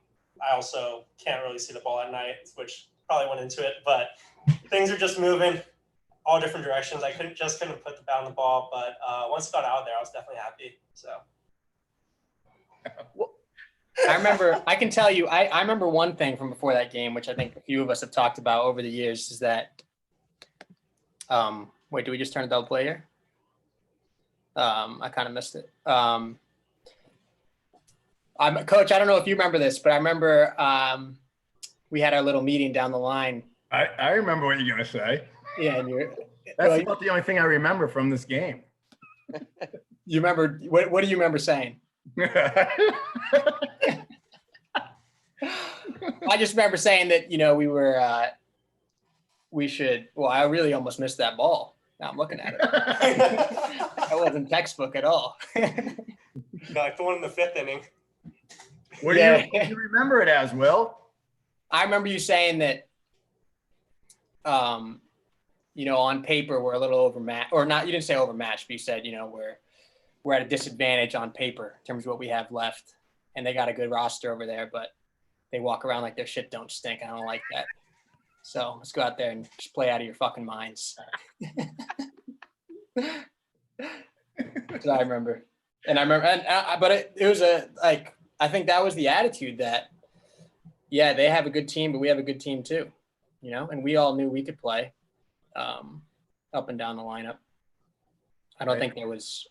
also can't really see the ball at night, which probably went into it. But things are just moving all different directions. I couldn't put the bat on the ball, but once it got out there, I was definitely happy. So I can tell you, I remember one thing from before that game, which I think a few of us have talked about over the years, is that, wait, did we just turn a double play here? I kind of missed it. Coach, I don't know if you remember this, but I remember we had our little meeting down the line. I remember what you're going to say. Yeah, and that's about the only thing I remember from this game. You remember, what do you remember saying? I just remember saying that, I really almost missed that ball. Now I'm looking at it. That wasn't textbook at all. Like the one in the 5th inning. What do you remember it as, Will? I remember you saying that, on paper we're a little overmatched, or not. You didn't say overmatched, but you said, we're at a disadvantage on paper in terms of what we have left, and they got a good roster over there, but they walk around like their shit don't stink. I don't like that. So let's go out there and just play out of your fucking minds. That's what I remember. And I remember, but it was I think that was the attitude that, yeah, they have a good team, but we have a good team too, and we all knew we could play up and down the lineup. I don't think there was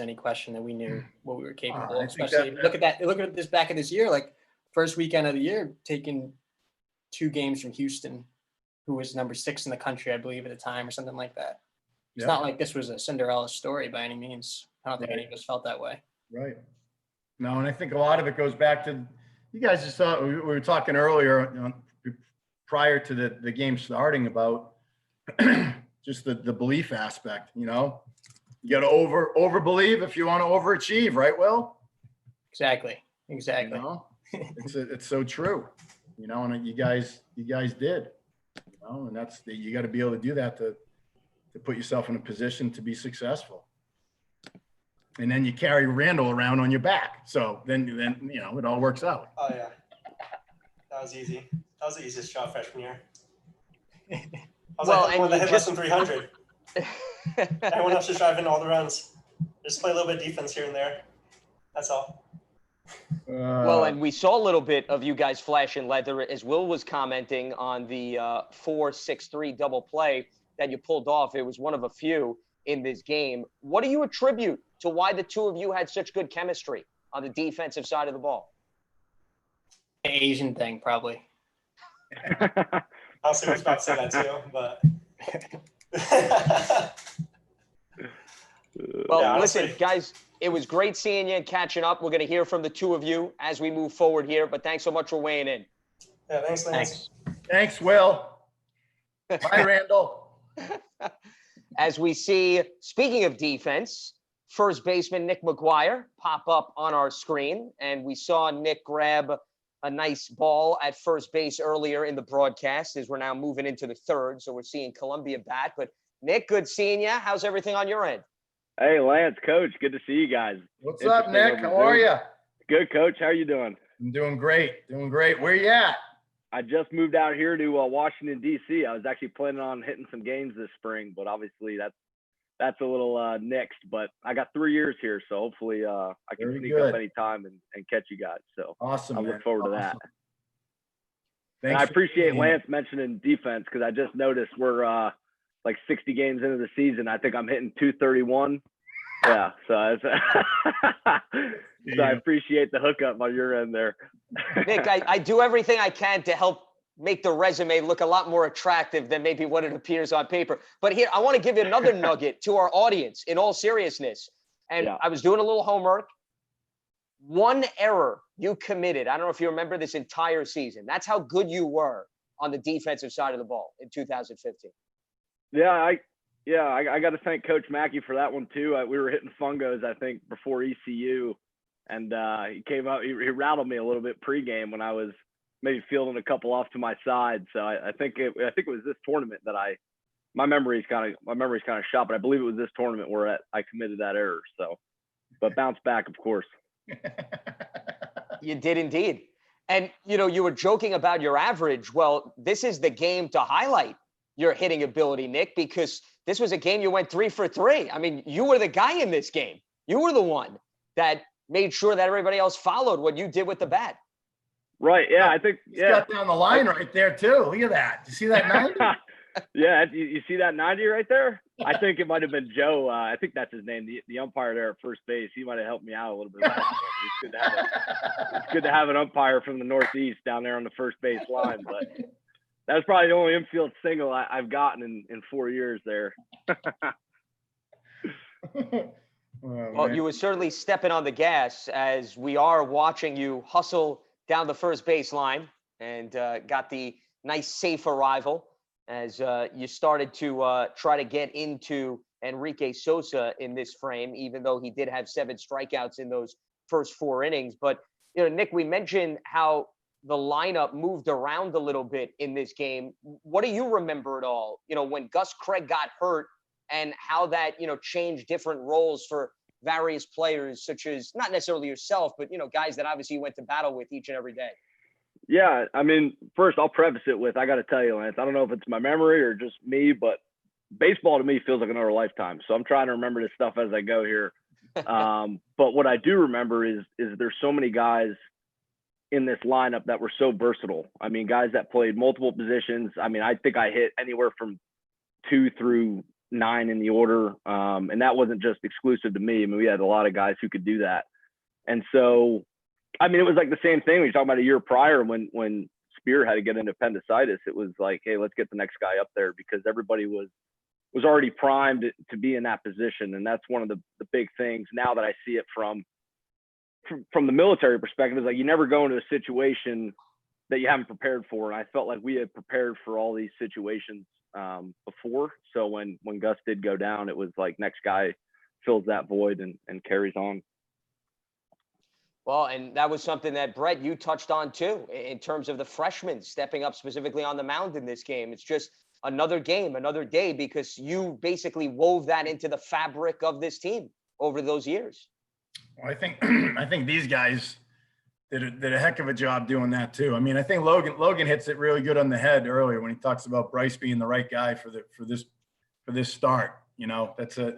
any question that we knew what we were capable of, especially look at this back of this year, like first weekend of the year, taking 2 games from Houston, who was number 6 in the country, I believe, at the time, or something like that. It's not like this was a Cinderella story by any means. I don't think any of us felt that way. Right. No, and I think a lot of it goes back to, you guys just saw, we were talking earlier, prior to the game starting, about just the belief aspect, you know? You got to over believe if you want to overachieve, right, Will? Exactly. You know? It's so true, you know, and you guys did, you know, and you got to be able to do that to put yourself in a position to be successful. And then you carry Randall around on your back. So then, you know, it all works out. Oh yeah. That was easy. That was the easiest job freshman year. I was like, I hit less than 300. Everyone else just driving all the runs. Just play a little bit of defense here and there. That's all. Well, and we saw a little bit of you guys flash in leather as Will was commenting on the 4-6-3 double play that you pulled off. It was one of a few in this game. What do you attribute to why the two of you had such good chemistry on the defensive side of the ball? The Asian thing, probably. Honestly, I was about to say that too, but. Well, yeah, listen, guys, it was great seeing you and catching up. We're going to hear from the two of you as we move forward here, but thanks so much for weighing in. Yeah, thanks, Lance. Thanks, Will. Bye, Randall. As we see, speaking of defense, first baseman Nick McGuire pop up on our screen, and we saw Nick grab a nice ball at first base earlier in the broadcast as we're now moving into the third, so we're seeing Columbia bat. But Nick, good seeing you. How's everything on your end? Hey, Lance, Coach, good to see you guys. What's up, Nick? How are you? Good, Coach. How are you doing? I'm doing great. Doing great. Where you at? I just moved out here to Washington, D.C. I was actually planning on hitting some games this spring, but obviously that's a little nixed. But I got 3 years here, so hopefully I can Very sneak good. up anytime and catch you guys. So Awesome, I man. look forward to that. Awesome. And Thanks I for appreciate being here. Lance mentioning defense because I just noticed we're like 60 games into the season. I think I'm hitting 231. Yeah, so I appreciate the hookup on your end there. Nick, I do everything I can to help make the resume look a lot more attractive than maybe what it appears on paper. But here, I want to give you another nugget to our audience in all seriousness. And I was doing a little homework. One error you committed, I don't know if you remember this entire season. That's how good you were on the defensive side of the ball in 2015. I got to thank Coach Mackey for that one too. We were hitting fungos, I think, before ECU, and he came out. He rattled me a little bit pregame when I was maybe fielding a couple off to my side. So I think it was this tournament that my memory's kind of shot, but I believe it was this tournament where I committed that error. So, but bounce back, of course. You did indeed. And, you know, you were joking about your average. Well, this is the game to highlight your hitting ability, Nick, because this was a game you went 3 for 3. I mean, you were the guy in this game. You were the one that made sure that everybody else followed what you did with the bat. Right. Yeah, I think. He's got down the line right there, too. Look at that. You see that 90? Yeah, you see that 90 right there? I think it might have been Joe. I think that's his name, the umpire there at first base. He might have helped me out a little bit. It's good to have an umpire from the Northeast down there on the first base line. But that was probably the only infield single I've gotten in 4 years there. Well, you were certainly stepping on the gas as we are watching you hustle down the first base line and got the nice safe arrival as you started to try to get into Enrique Sosa in this frame, even though he did have 7 strikeouts in those first 4 innings. But, you know, Nick, we mentioned how the lineup moved around a little bit in this game. What do you remember at all, you know, when Gus Craig got hurt and how that, you know, changed different roles for various players, such as not necessarily yourself, but, you know, guys that obviously you went to battle with each and every day? Yeah, I mean, first I'll preface it with, I got to tell you, Lance, I don't know if it's my memory or just me, but baseball to me feels like another lifetime. So I'm trying to remember this stuff as I go here. But what I do remember is there's so many guys in this lineup that were so versatile. I mean, guys that played multiple positions. I mean, I think I hit anywhere from 2 through 9 in the order. And that wasn't just exclusive to me. I mean, we had a lot of guys who could do that. And so, I mean, it was like the same thing when you're talking about a year prior when spearheaded getting appendicitis, it was like, hey, let's get the next guy up there, because everybody was already primed to be in that position. And that's one of the big things now that I see it from the military perspective, is like, you never go into a situation that you haven't prepared for. And I felt like we had prepared for all these situations before. So when Gus did go down, it was like, next guy fills that void and carries on. Well, and that was something that, Brett, you touched on too, in terms of the freshmen stepping up specifically on the mound in this game. It's just another game, another day, because you basically wove that into the fabric of this team over those years. Well, I think these guys did a heck of a job doing that too. I mean, I think Logan hits it really good on the head earlier when he talks about Bryce being the right guy for this start. You know, that's you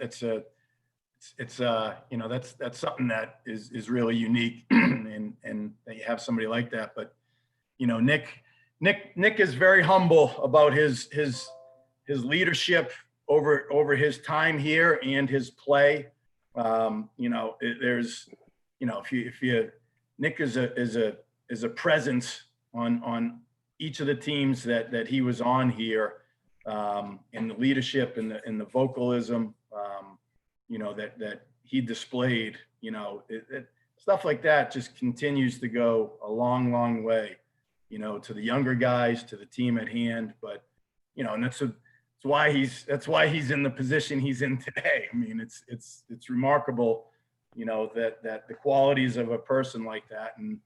know, that's something that is really unique, and that you have somebody like that. But you know, Nick is very humble about his leadership over his time here and his play. You know, there's, you know, if you Nick is a presence on each of the teams that he was on here, in the leadership and the vocalism, you know, that he displayed. You know, stuff like that just continues to go a long way, you know, to the younger guys, to the team at hand. But you know, and that's why he's in the position he's in today. I mean, it's remarkable, you know, that the qualities of a person like that, and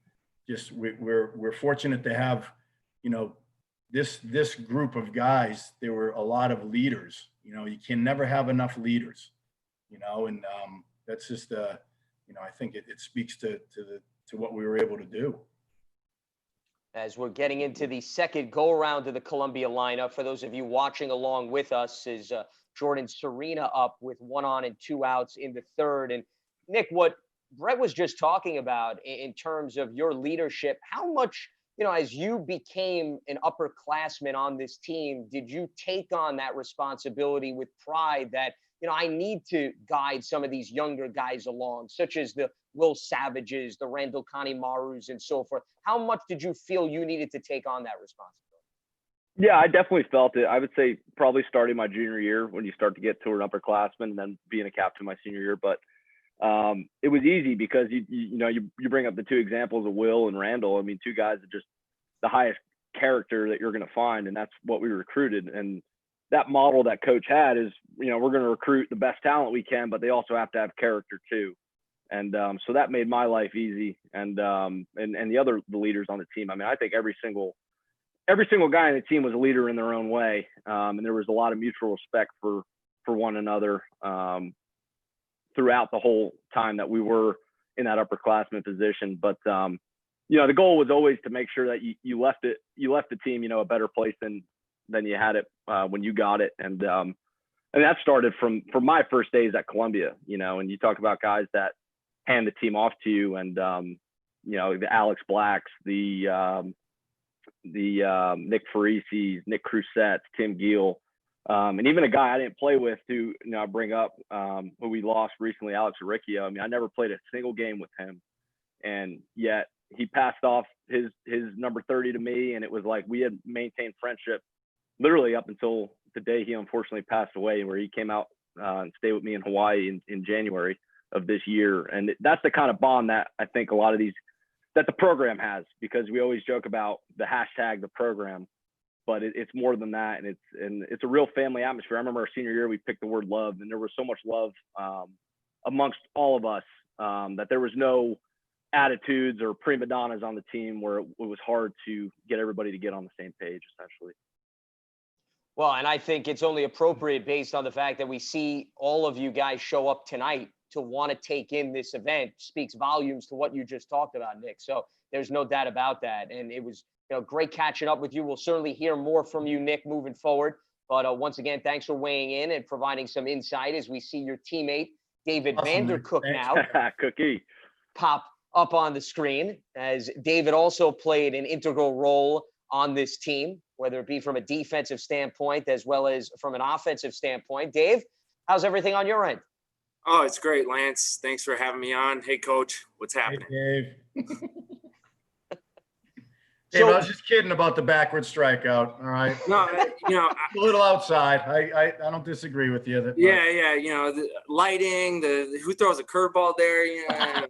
just we're fortunate to have, you know, this group of guys. There were a lot of leaders. You know, you can never have enough leaders, you know, and that's just you know, I think it speaks to what we were able to do. As we're getting into the second go-around of the Columbia lineup, for those of you watching along with us, is Jordan Serena up with 1 on and 2 outs in the third. And Nick, what Brett was just talking about in terms of your leadership, how much, you know, as you became an upperclassman on this team, did you take on that responsibility with pride that, you know, I need to guide some of these younger guys along, such as the Will Savages, the Randall Marus, and so forth? How much did you feel you needed to take on that responsibility? Yeah, I definitely felt it. I would say probably starting my junior year, when you start to get to an upperclassman, and then being a captain my senior year. But it was easy because you know, you bring up the 2 examples of Will and Randall. I mean, 2 guys that just the highest character that you're going to find, and that's what we recruited. And that model that coach had is, you know, we're going to recruit the best talent we can, but they also have to have character too. And so that made my life easy. And the leaders on the team. I mean, I think every single guy on the team was a leader in their own way. And there was a lot of mutual respect for one another throughout the whole time that we were in that upperclassman position. But you know, the goal was always to make sure that you left the team, you know, a better place than you had it when you got it. And that started from my first days at Columbia, you know. And you talk about guys that hand the team off to you, and you know, the Alex Blacks, the Nick Farisis, Nick Crusette, Tim Giel, and even a guy I didn't play with, who, you know, I bring up, who we lost recently, Alex Aricchio. I mean, I never played a single game with him, and yet he passed off his number 30 to me, and it was like we had maintained friendship literally up until the day he unfortunately passed away, where he came out and stayed with me in Hawaii in January of this year. And that's the kind of bond that I think a lot of these, that the program has, because we always joke about the hashtag, the program, but it's more than that. And it's a real family atmosphere. I remember our senior year, we picked the word love, and there was so much love amongst all of us that there was no attitudes or prima donnas on the team where it was hard to get everybody to get on the same page, essentially. Well, and I think it's only appropriate based on the fact that we see all of you guys show up tonight to want to take in this event. Speaks volumes to what you just talked about, Nick. So there's no doubt about that. And it was, you know, great catching up with you. We'll certainly hear more from you, Nick, moving forward. But once again, thanks for weighing in and providing some insight as we see your teammate, David Vandercook, now Cookie pop up on the screen, as David also played an integral role on this team, whether it be from a defensive standpoint as well as from an offensive standpoint. Dave, how's everything on your end? Oh, it's great, Lance. Thanks for having me on. Hey, Coach, what's happening? Hey, Dave. Dave, I was just kidding about the backward strikeout. All right. No, a little outside. I don't disagree with you. Yeah. The lighting, who throws a curveball there, whatever.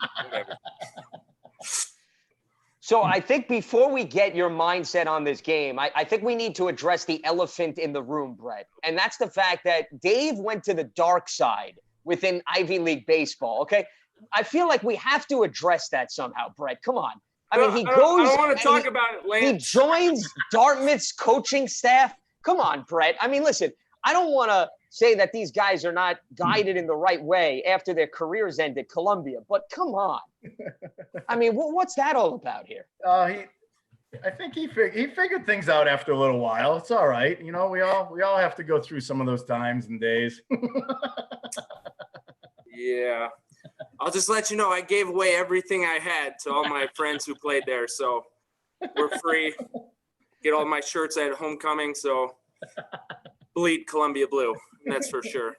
So I think before we get your mindset on this game, I think we need to address the elephant in the room, Brett. And that's the fact that Dave went to the dark side within Ivy League baseball, okay? I feel like we have to address that somehow, Brett. Come on. I mean, he goes. I don't want to talk about it, Lance. He joins Dartmouth's coaching staff. Come on, Brett. I mean, listen, I don't want to say that these guys are not guided in the right way after their careers end at Columbia, but come on. I mean, what's that all about here? I think he figured things out after a little while. It's all right. We all have to go through some of those times and days. Yeah. I'll just let you know I gave away everything I had to all my friends who played there. So we're free. Get all my shirts at homecoming. So bleed Columbia blue. That's for sure.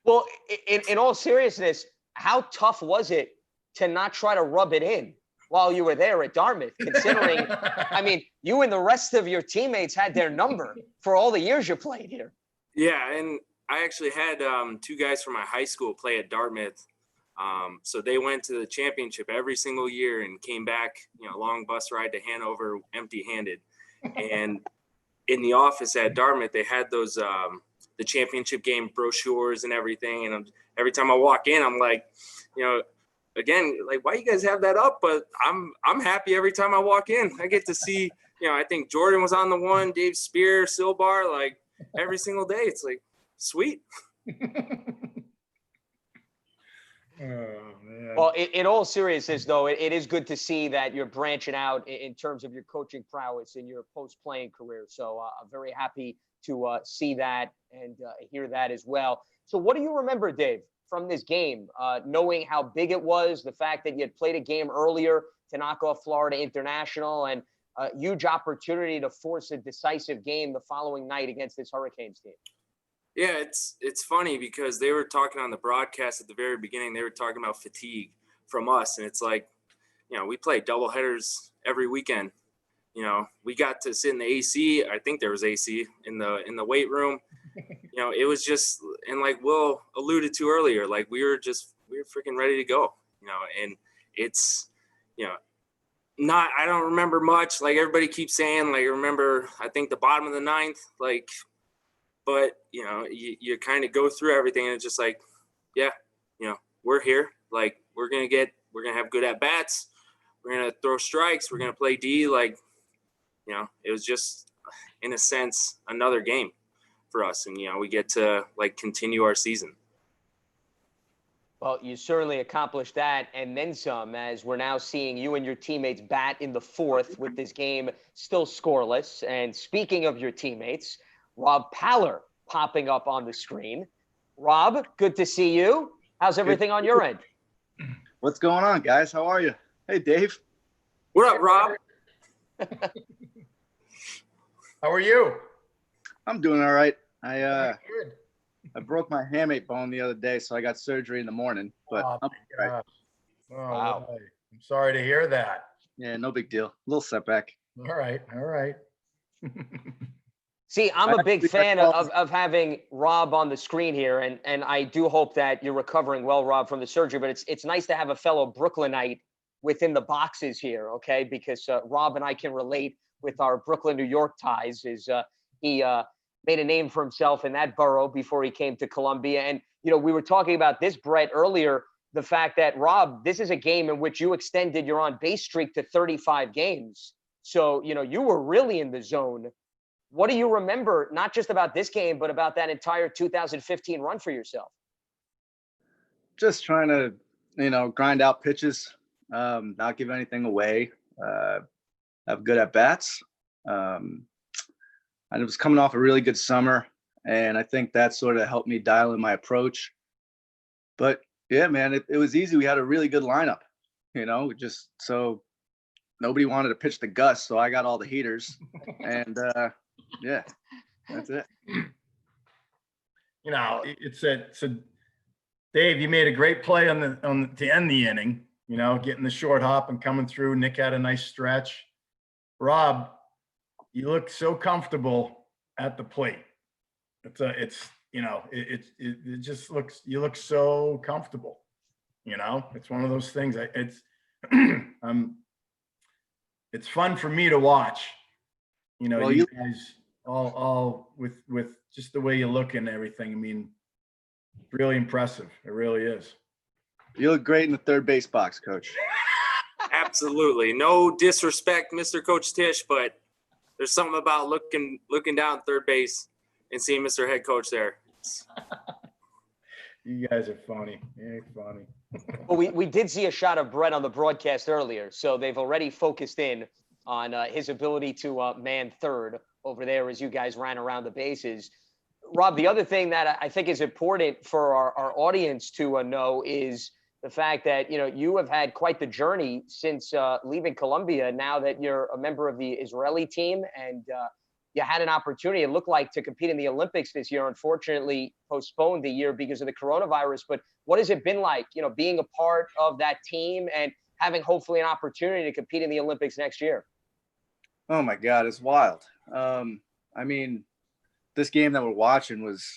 Well, in all seriousness, how tough was it to not try to rub it in while you were there at Dartmouth, considering, I mean, you and the rest of your teammates had their number for all the years you played here. Yeah, and I actually had two guys from my high school play at Dartmouth. So they went to the championship every single year and came back, long bus ride to Hanover empty-handed. And in the office at Dartmouth, they had those the championship game brochures and everything. And every time I walk in, I'm like, again, like, why you guys have that up? But I'm happy every time I walk in. I get to see, I think Jordan was on the one, Dave Spear, Silbar, like every single day. It's like, sweet. Oh, man. Well, in all seriousness, though, it is good to see that you're branching out in terms of your coaching prowess in your post-playing career. So I'm very happy to see that and hear that as well. So what do you remember, Dave, from this game, knowing how big it was, the fact that you had played a game earlier to knock off Florida International, and a huge opportunity to force a decisive game the following night against this Hurricanes team? Yeah, it's funny because they were talking on the broadcast at the very beginning. They were talking about fatigue from us, and it's like, we play doubleheaders every weekend. We got to sit in the AC. I think there was AC in the weight room. It was just, and like Will alluded to earlier, like we were freaking ready to go. And it's, not, I don't remember much. Like everybody keeps saying, like, remember, I think the bottom of the ninth, like. But, you kind of go through everything and it's just like, yeah, we're here. Like, we're going to have good at bats. We're going to throw strikes. We're going to play D. Like, it was just, in a sense, another game for us. And, we get to, like, continue our season. Well, you certainly accomplished that and then some, as we're now seeing you and your teammates bat in the fourth with this game still scoreless. And speaking of your teammates, Rob Paller popping up on the screen. Rob, good to see you. How's everything on your end? What's going on, guys? How are you? Hey, Dave. What up, Rob? How are you? I'm doing all right. I broke my hamate bone the other day, so I got surgery in the morning. But I'm all right. Wow. I'm sorry to hear that. Yeah, no big deal. A little setback. All right. See, I'm a big fan of having Rob on the screen here, and I do hope that you're recovering well, Rob, from the surgery. But it's nice to have a fellow Brooklynite within the boxes here, okay? Because Rob and I can relate with our Brooklyn, New York ties. He made a name for himself in that borough before he came to Columbia. And, we were talking about this, Brett, earlier, the fact that, Rob, this is a game in which you extended your on-base streak to 35 games. So, you were really in the zone. What do you remember, not just about this game, but about that entire 2015 run for yourself? Just trying to, grind out pitches, not give anything away, have good at bats. And it was coming off a really good summer, and I think that sort of helped me dial in my approach. But yeah, man, it was easy. We had a really good lineup, just so nobody wanted to pitch to Gus, so I got all the heaters, and yeah, that's it. It's a Dave, you made a great play to end the inning, getting the short hop and coming through. Nick had a nice stretch. Rob, you look so comfortable at the plate. It just looks, you look so comfortable. It's one of those things. It's fun for me to watch. Well, you guys all with just the way you look and everything. I mean, really impressive. It really is. You look great in the third base box, Coach. Absolutely. No disrespect, Mr. Coach Tisch, but there's something about looking down third base and seeing Mr. Head Coach there. You guys are funny. You're funny. Well, we did see a shot of Brett on the broadcast earlier, so they've already focused in on his ability to man third over there as you guys ran around the bases. Rob, the other thing that I think is important for our audience to know is the fact that, you have had quite the journey since leaving Columbia, now that you're a member of the Israeli team, and you had an opportunity, it looked like, to compete in the Olympics this year, unfortunately postponed the year because of the coronavirus. But what has it been like, being a part of that team and having hopefully an opportunity to compete in the Olympics next year? Oh my God, it's wild. I mean, this game that we're watching was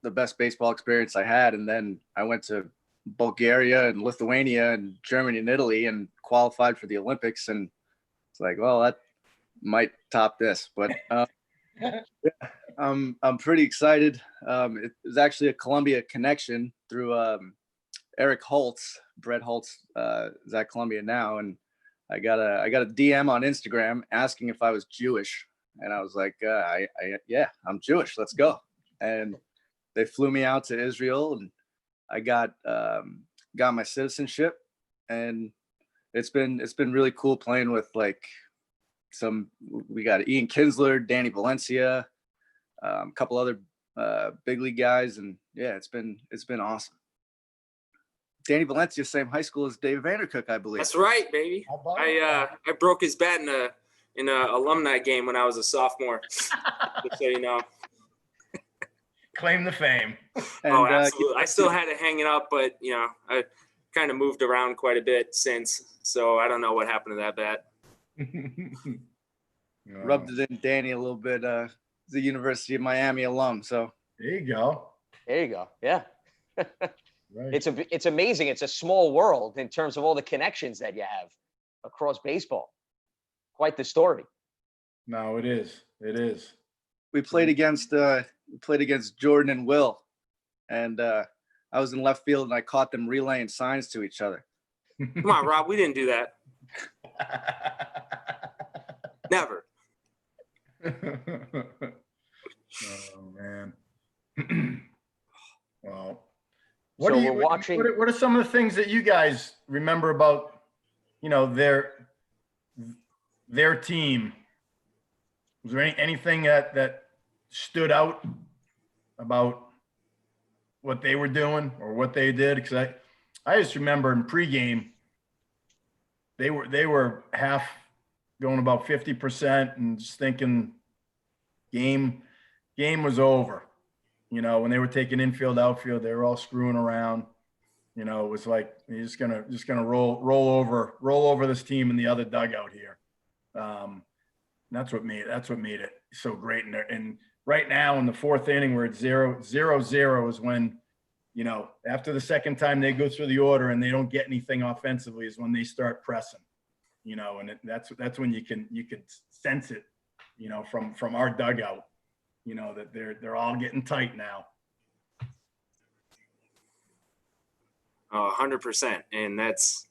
the best baseball experience I had. And then I went to Bulgaria and Lithuania and Germany and Italy and qualified for the Olympics. And it's like, well, that might top this, but I'm pretty excited. It was actually a Columbia connection through Eric Holtz. Brett Holtz is at Columbia now, and I got a DM on Instagram asking if I was Jewish, and I was like, yeah, I'm Jewish. Let's go. And they flew me out to Israel, and I got my citizenship, and it's been really cool playing with we got Ian Kinsler, Danny Valencia, a couple other big league guys, and yeah, it's been awesome. Danny Valencia, same high school as Dave Vandercook, I believe. That's right, baby. I broke his bat in a alumni game when I was a sophomore. Just so you know. Claim the fame. And, absolutely. I still had it hanging up, but I kind of moved around quite a bit since, so I don't know what happened to that bat. Rubbed it in Danny a little bit. The University of Miami alum. So there you go. Yeah. Right. It's amazing. It's a small world in terms of all the connections that you have across baseball. Quite the story. No, it is. We played against Jordan and Will, and I was in left field and I caught them relaying signs to each other. Come on, Rob. We didn't do that. Never. Oh man. Well, what are some of the things that you guys remember about, their team? Was there anything that stood out about what they were doing or what they did? Because I just remember in pregame, they were half going about 50% and just thinking game was over. When they were taking infield, outfield, they were all screwing around. It was like, you're just gonna roll over this team in the other dugout here. That's what made it so great. And right now in the fourth inning, we're at 0-0 is when, after the second time they go through the order and they don't get anything offensively is when they start pressing. And that's when you can sense it, from our dugout, that they're all getting tight now. 100%. And that's,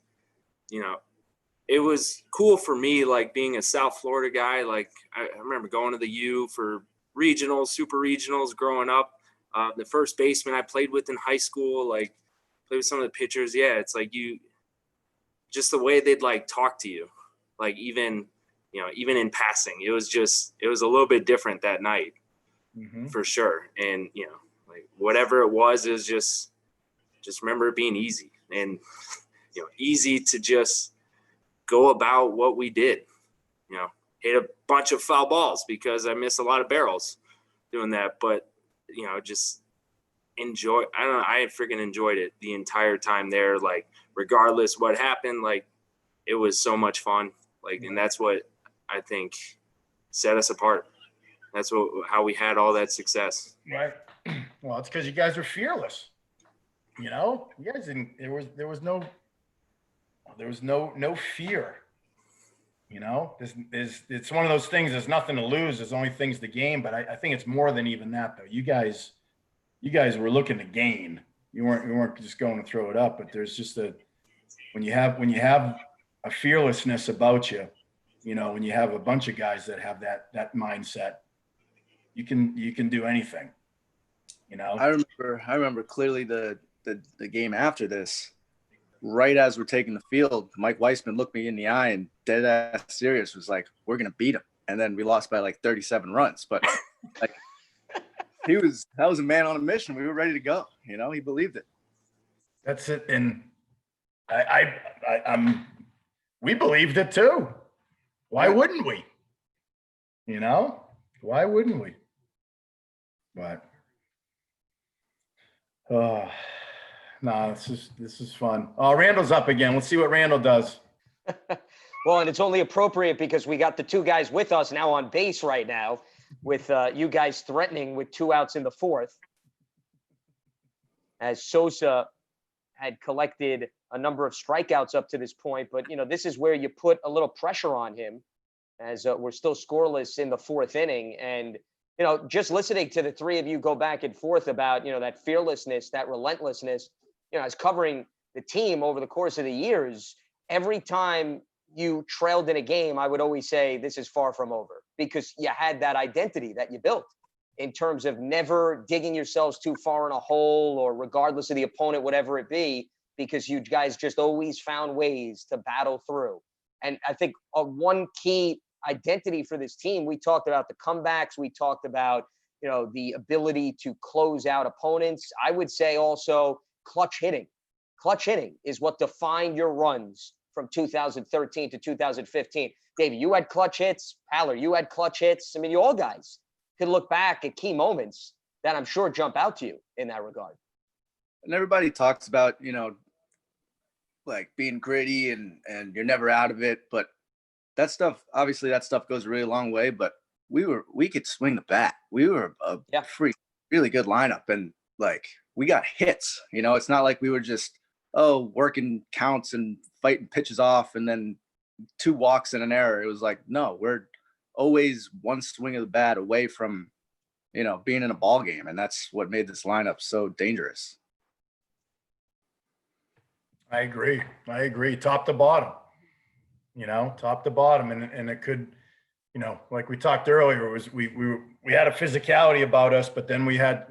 it was cool for me, like being a South Florida guy. Like I remember going to the U for regionals, super regionals growing up. The first baseman I played with in high school, like played with some of the pitchers. Yeah. It's like just the way they'd like talk to you, like even in passing, it was a little bit different that night. Mm-hmm. For sure. And, like whatever it was just remember it being easy and, easy to just go about what we did, hit a bunch of foul balls because I missed a lot of barrels doing that. But, just enjoy. I don't know. I freaking enjoyed it the entire time there. Like, regardless what happened, like it was so much fun. Like, and that's what I think, set us apart. That's how we had all that success. Right. Well, it's because you guys are fearless. You know, you guys didn't. There was no fear. You know, it's one of those things. There's nothing to lose. There's only things to gain. But I think it's more than even that, though. You guys were looking to gain. You weren't just going to throw it up. But there's just when you have a fearlessness about you, you know, when you have a bunch of guys that have that mindset, you can do anything. You know, I remember clearly the game after this. Right as we're taking the field, Mike Weissman looked me in the eye and dead ass serious was like, "We're gonna beat him." And then we lost by like 37 runs. But like, that was a man on a mission. We were ready to go. You know, he believed it. That's it. And we believed it too. Why wouldn't we? You know, why wouldn't we? But no, this is fun. Oh, Randall's up again. Let's see what Randall does. Well, and it's only appropriate because we got the two guys with us now on base right now, with you guys threatening with 2 outs in the 4th, as Sosa had collected a number of strikeouts up to this point. But, you know, this is where you put a little pressure on him, as we're still scoreless in the 4th inning. And, you know, just listening to the three of you go back and forth about, you know, that fearlessness, that relentlessness, you know, as covering the team over the course of the years, every time you trailed in a game, I would always say this is far from over, because you had that identity that you built in terms of never digging yourselves too far in a hole, or regardless of the opponent, whatever it be, because you guys just always found ways to battle through. And I think one key identity for this team, we talked about the comebacks, we talked about, you know, the ability to close out opponents. I would say also clutch hitting. Clutch hitting is what defined your runs from 2013 to 2015. David, you had clutch hits. Haller, you had clutch hits. I mean, you all guys could look back at key moments that I'm sure jump out to you in that regard. And everybody talks about, you know, like being gritty and you're never out of it. But that stuff, obviously that stuff goes a really long way, but we could swing the bat. We were a really good lineup, and like we got hits, you know. It's not like we were just working counts and fighting pitches off and then 2 walks and an error. It was like, no, we're always one swing of the bat away from, you know, being in a ball game, and that's what made this lineup so dangerous. I agree. Top to bottom, you know, top to bottom. And it could, you know, like we talked earlier, was we had a physicality about us, but then we had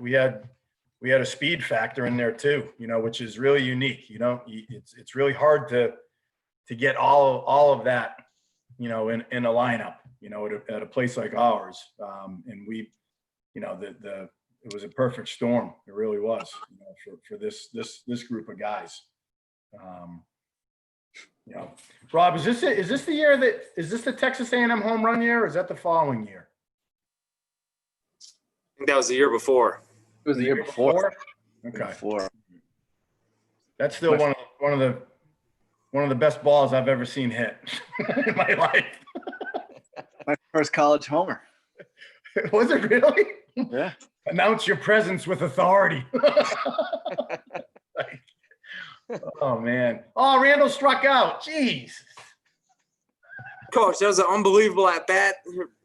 a speed factor in there too, you know, which is really unique. You know, it's really hard to get all of that, you know, in a lineup, you know, at a place like ours. And we, you know, it was a perfect storm. It really was, you know, for this group of guys. You know, Rob, is this the year is this the Texas A&M home run year, or is that the following year? I think that was the year before. It was the year before. Okay. Before. That's still one of the best balls I've ever seen hit in my life. My first college homer. Was it really? Yeah. Announce your presence with authority. Oh man. Oh, Randall struck out. Jeez. Coach, that was an unbelievable at bat.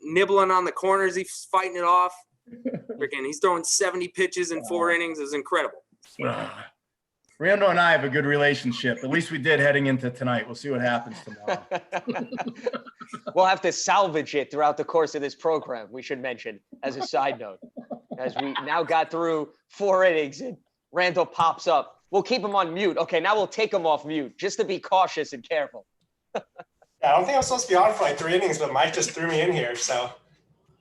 Nibbling on the corners, he's fighting it off. Freaking, he's throwing 70 pitches in 4 innings. It was incredible. Randall and I have a good relationship. At least we did heading into tonight. We'll see what happens tomorrow. We'll have to salvage it throughout the course of this program, we should mention, as a side note, as we now got through 4 innings and Randall pops up. We'll keep him on mute. Okay, now we'll take him off mute just to be cautious and careful. Yeah, I don't think I'm supposed to be on for like 3 innings, but Mike just threw me in here, so.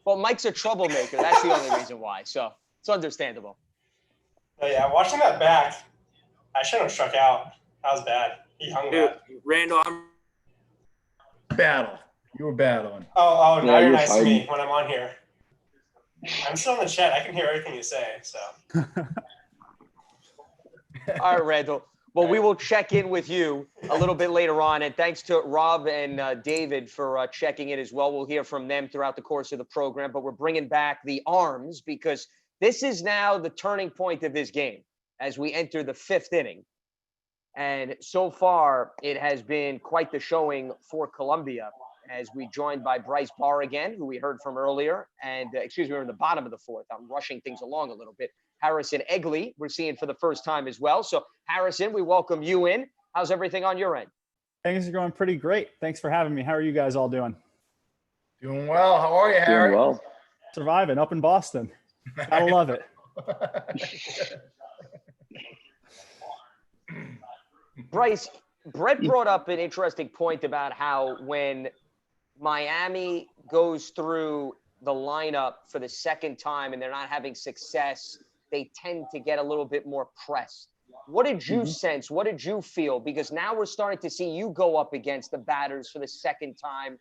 Well, Mike's a troublemaker. That's the only reason why. So it's understandable. Oh, yeah, watching that back, I shouldn't have struck out. That was bad. He hung that. Randall, Battle. You were battling. Oh, now Yeah, you're you're nice to me fighting. when I'm on here. I'm still in the chat. I can hear everything you say, so. All right, Randall. Well, we will check in with you a little bit later on. And thanks to Rob and David for checking in as well. We'll hear from them throughout the course of the program. But we're bringing back the arms because this is now the turning point of this game as we enter the 5th inning. And so far, it has been quite the showing for Columbia as we joined by Bryce Barr again, who we heard from earlier. And we're in the bottom of the 4th. I'm rushing things along a little bit. Harrison Egley, we're seeing for the first time as well. So, Harrison, we welcome you in. How's everything on your end? Things are going pretty great. Thanks for having me. How are you guys all doing? Doing well. How are you, Harry? Doing well. Surviving up in Boston. I love it. Bryce, Brett brought up an interesting point about how when Miami goes through the lineup for the second time and they're not having success, they tend to get a little bit more pressed. What did you sense? What did you feel? Because now we're starting to see you go up against the batters for the second time.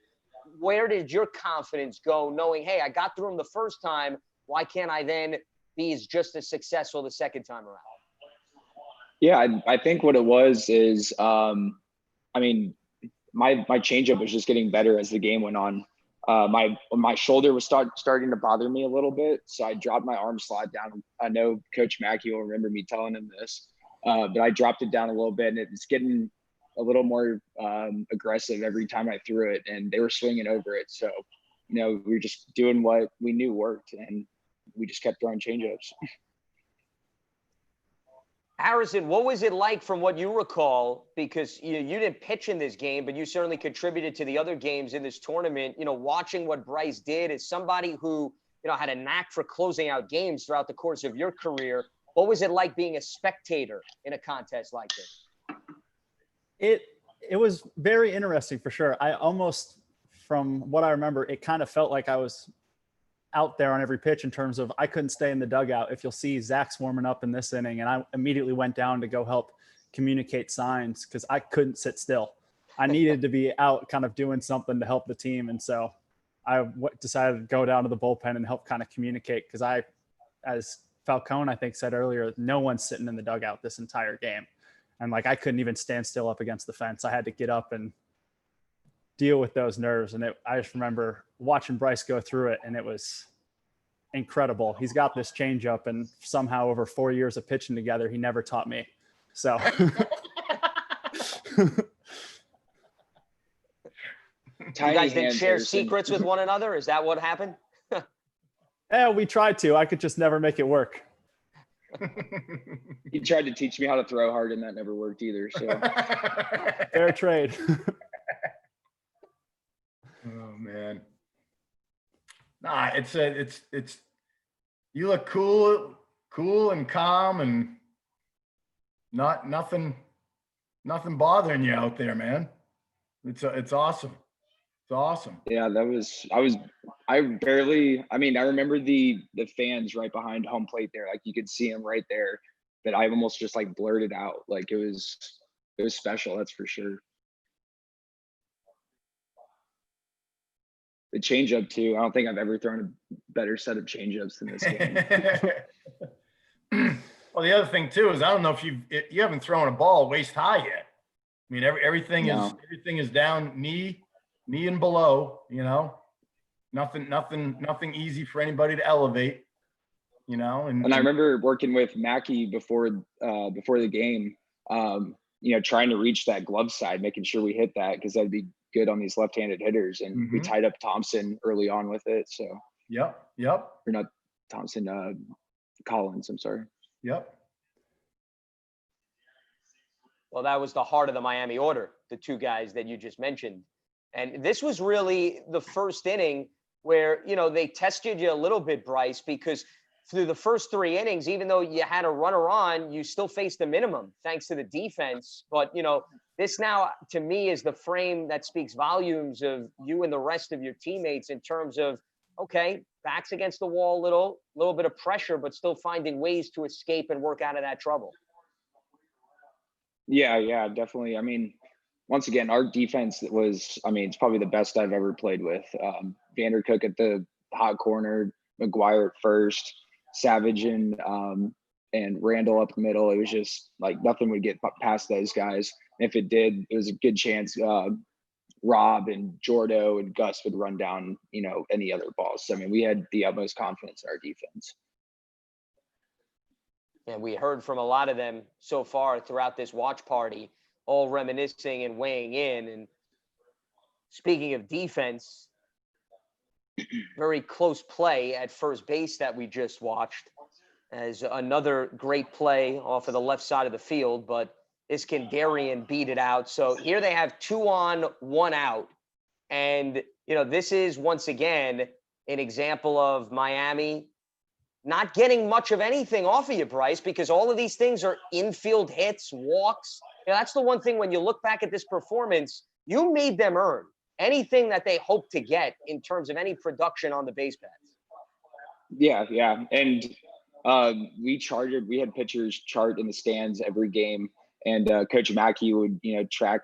Where did your confidence go knowing, hey, I got through them the first time. Why can't I then be just as successful the second time around? Yeah, I think what it was is, my changeup was just getting better as the game went on. My shoulder was starting to bother me a little bit, so I dropped my arm slot down. I know Coach Mackey will remember me telling him this, but I dropped it down a little bit, and it's getting a little more aggressive every time I threw it, and they were swinging over it. So, we were just doing what we knew worked, and we just kept throwing changeups. Harrison, what was it like from what you recall? Because you didn't pitch in this game, but you certainly contributed to the other games in this tournament. Watching what Bryce did as somebody who, had a knack for closing out games throughout the course of your career. What was it like being a spectator in a contest like this? It was very interesting for sure. I almost, from what I remember, it kind of felt like I was out there on every pitch in terms of I couldn't stay in the dugout. If you'll see, Zach's warming up in this inning, and I immediately went down to go help communicate signs because I couldn't sit still. I needed to be out kind of doing something to help the team. And so I decided to go down to the bullpen and help kind of communicate because as Falcone, I think, said earlier, no one's sitting in the dugout this entire game. And I couldn't even stand still up against the fence. I had to get up and deal with those nerves. And I just remember watching Bryce go through it, and it was incredible. He's got this changeup, and somehow over 4 years of pitching together, he never taught me. So you guys didn't share secrets with one another? Is that what happened? Yeah, we tried to. I could just never make it work. He tried to teach me how to throw hard, and that never worked either. So fair trade. Oh man. Nah, it's you look cool and calm and nothing bothering you out there, man. It's awesome. It's awesome. Yeah, I remember the fans right behind home plate there. You could see them right there, but I almost just blurted out. It was special. That's for sure. The changeup too. I don't think I've ever thrown a better set of changeups than this game. Well, the other thing too is I don't know if you haven't thrown a ball waist high yet. I mean, everything is down knee and below. Nothing easy for anybody to elevate. And I remember working with Mackey before the game. Trying to reach that glove side, making sure we hit that because that'd be good on these left-handed hitters, and we tied up Thompson early on with it. So yep. Or not Thompson, Collins. I'm sorry. Yep. Well, that was the heart of the Miami order, the two guys that you just mentioned. And this was really the first inning where, they tested you a little bit, Bryce, because through the first 3 innings, even though you had a runner on, you still faced the minimum thanks to the defense. But, this now, to me, is the frame that speaks volumes of you and the rest of your teammates in terms of, okay, backs against the wall, little bit of pressure, but still finding ways to escape and work out of that trouble. Yeah, definitely. Once again, our defense was, it's probably the best I've ever played with. Vandercook at the hot corner, McGuire at first, Savage and and Randall up the middle. It was just like nothing would get past those guys. If it did, it was a good chance Rob and Jordo and Gus would run down, any other balls. So, I mean, we had the utmost confidence in our defense. And we heard from a lot of them so far throughout this watch party, all reminiscing and weighing in. And speaking of defense, very close play at first base that we just watched, as another great play off of the left side of the field, but Iskandarian beat it out. So here they have 2 on, 1 out. And, this is once again an example of Miami not getting much of anything off of you, Bryce, because all of these things are infield hits, walks. That's the one thing when you look back at this performance, you made them earn anything that they hope to get in terms of any production on the base paths. Yeah. And we had pitchers chart in the stands every game. And Coach Mackey would, track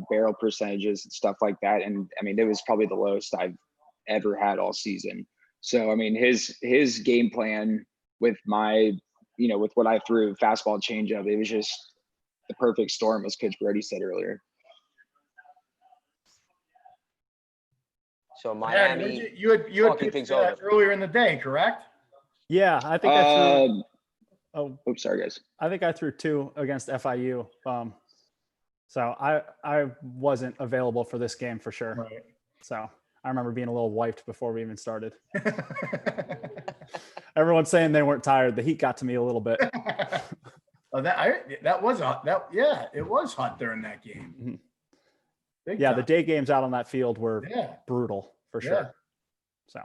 barrel percentages and stuff like that. And I mean, it was probably the lowest I've ever had all season. So, I mean, his game plan with with what I threw, fastball, changeup, it was just the perfect storm, as Coach Brody said earlier. So Miami, you had pitched earlier in the day, correct? Yeah, I think I threw. Oops, sorry guys. I think I threw 2 against FIU. So I wasn't available for this game for sure. Right. So I remember being a little wiped before we even started. Everyone's saying they weren't tired. The heat got to me a little bit. That was hot. It was hot during that game. Mm-hmm. Yeah, the day games out on that field were brutal for sure. So.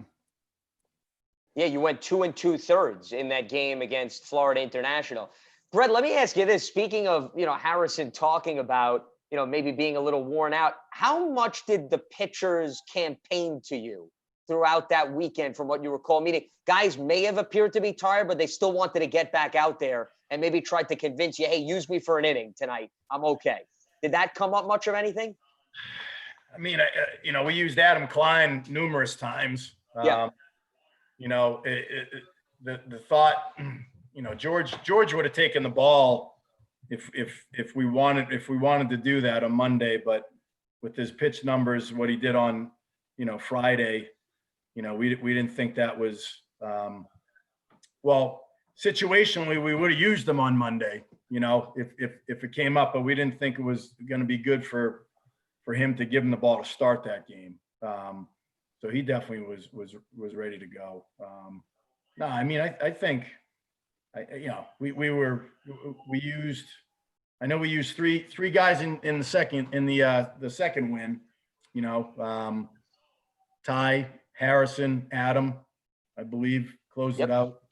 Yeah, you went 2 2/3 in that game against Florida International. Brett, let me ask you this. Speaking of, Harrison talking about, maybe being a little worn out, how much did the pitchers campaign to you throughout that weekend from what you recall? Meaning guys may have appeared to be tired, but they still wanted to get back out there and maybe tried to convince you, hey, use me for an inning tonight. I'm okay. Did that come up much of anything? I mean, we used Adam Klein numerous times. Yeah. The thought, George would have taken the ball if we wanted to do that on Monday, but with his pitch numbers, what he did on, Friday, we didn't think that was, situationally, we would have used him on Monday, if it came up, but we didn't think it was going to be good for him to give him the ball to start that game. So he definitely was ready to go. No, I mean, I think, we used, I know we used three guys in the second win, Ty, Harrison, Adam, I believe, closed it out.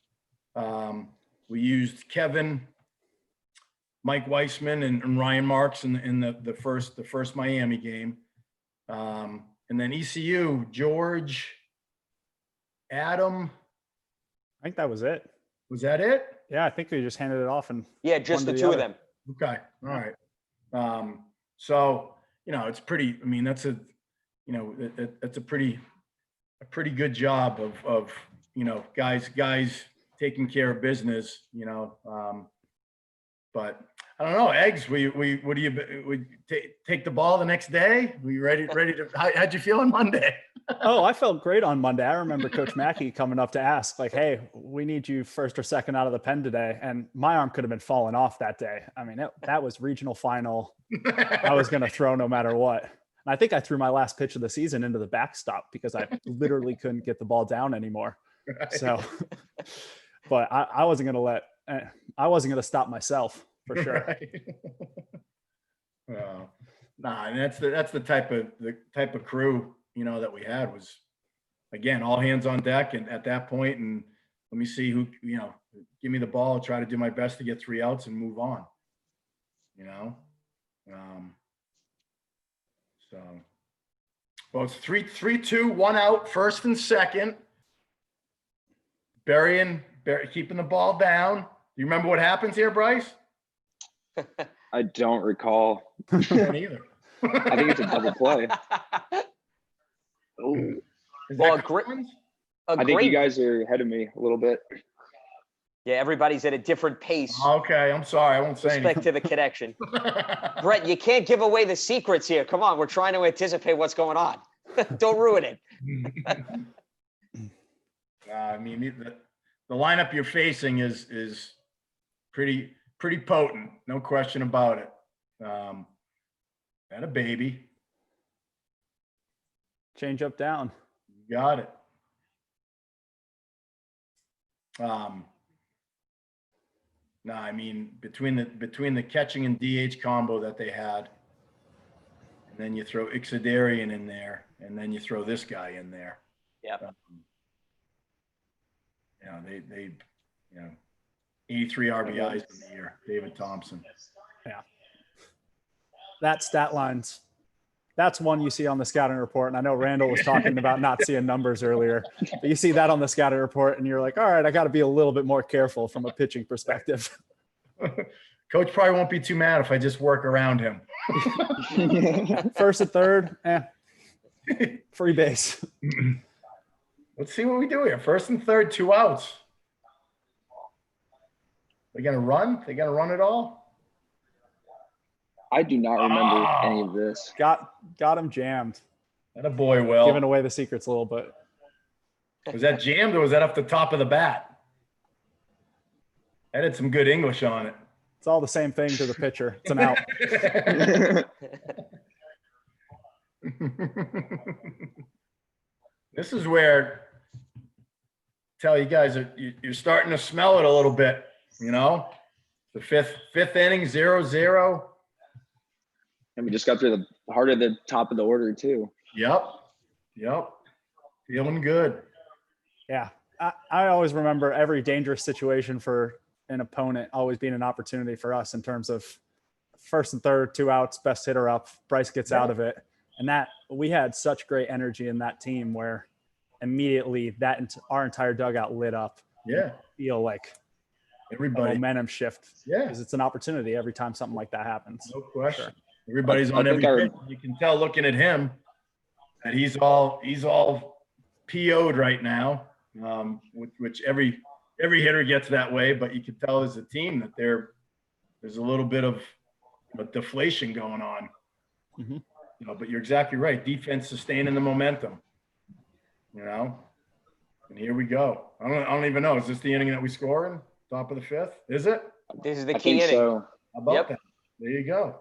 We used Kevin, Mike Weissman, and Ryan Marks in the first Miami game. And then ECU, George, Adam. I think that was it. Was that it? Yeah, I think we just handed it off. And yeah, just the 2 of them. Okay. All right. So, it's pretty, I mean, that's that's a pretty good job of guys taking care of business, but I don't know, Eggs, what do you take the ball the next day? Were you ready to, how'd you feel on Monday? Oh, I felt great on Monday. I remember Coach Mackey coming up to ask, like, hey, we need you first or second out of the pen today. And my arm could have been falling off that day. I mean, that was regional final. I was going to throw no matter what. And I think I threw my last pitch of the season into the backstop because I literally couldn't get the ball down anymore. Right. So, but I wasn't going to stop myself. For sure. Right. And that's the type of crew, that we had was, again, all hands on deck. And at that point, and let me see who, give me the ball, try to do my best to get 3 outs and move on, so, well, it's 3-2, 1 out, first and second, keeping the ball down. Do you remember what happens here, Bryce? I don't recall. I don't either. I think it's a double play. Well, I think you guys are ahead of me a little bit. Yeah, everybody's at a different pace. Okay, I'm sorry. I won't say Respect anything. to the connection. Brett, you can't give away the secrets here. Come on, we're trying to anticipate what's going on. Don't ruin it. I mean, the lineup you're facing is pretty potent, no question about it. And a baby. Change up down. You got it. No, I mean, between the catching and DH combo that they had, and then you throw Ixadarian in there, and then you throw this guy in there. Yeah. They 83 RBIs in the year, David Thompson. Yeah. That stat lines, that's one you see on the scouting report. And I know Randall was talking about not seeing numbers earlier, but you see that on the scouting report and you're like, all right, I got to be a little bit more careful from a pitching perspective. Coach probably won't be too mad if I just work around him. First and third, free base. Let's see what we do here. First and third, 2 outs. They're going to run? They're going to run it all? I do not remember any of this. Got him jammed. That a boy, Will. Giving away the secrets a little bit. Was that jammed or was that off the top of the bat? That had some good English on it. It's all the same thing to the pitcher. It's an out. This is where tell you guys you're starting to smell it a little bit, you know? The fifth inning, 0-0. And we just got through the heart of the top of the order too. Yep. Feeling good. Yeah. I always remember every dangerous situation for an opponent always being an opportunity for us in terms of first and third, 2 outs, best hitter up, Bryce gets out of it. And that we had such great energy in that team where immediately our entire dugout lit up. Yeah. Feel like everybody a momentum shift. Yeah. Because it's an opportunity every time something like that happens. No question. Sure. Everybody's on every pitch. You can tell looking at him that he's all PO'd right now, which every hitter gets that way, but you can tell as a team that there's a little bit of a deflation going on. Mm-hmm. But you're exactly right. Defense sustaining the momentum, and here we go. I don't even know. Is this the inning that we score in? Top of the 5th? Is it? This is the key inning. So. How about that? There you go.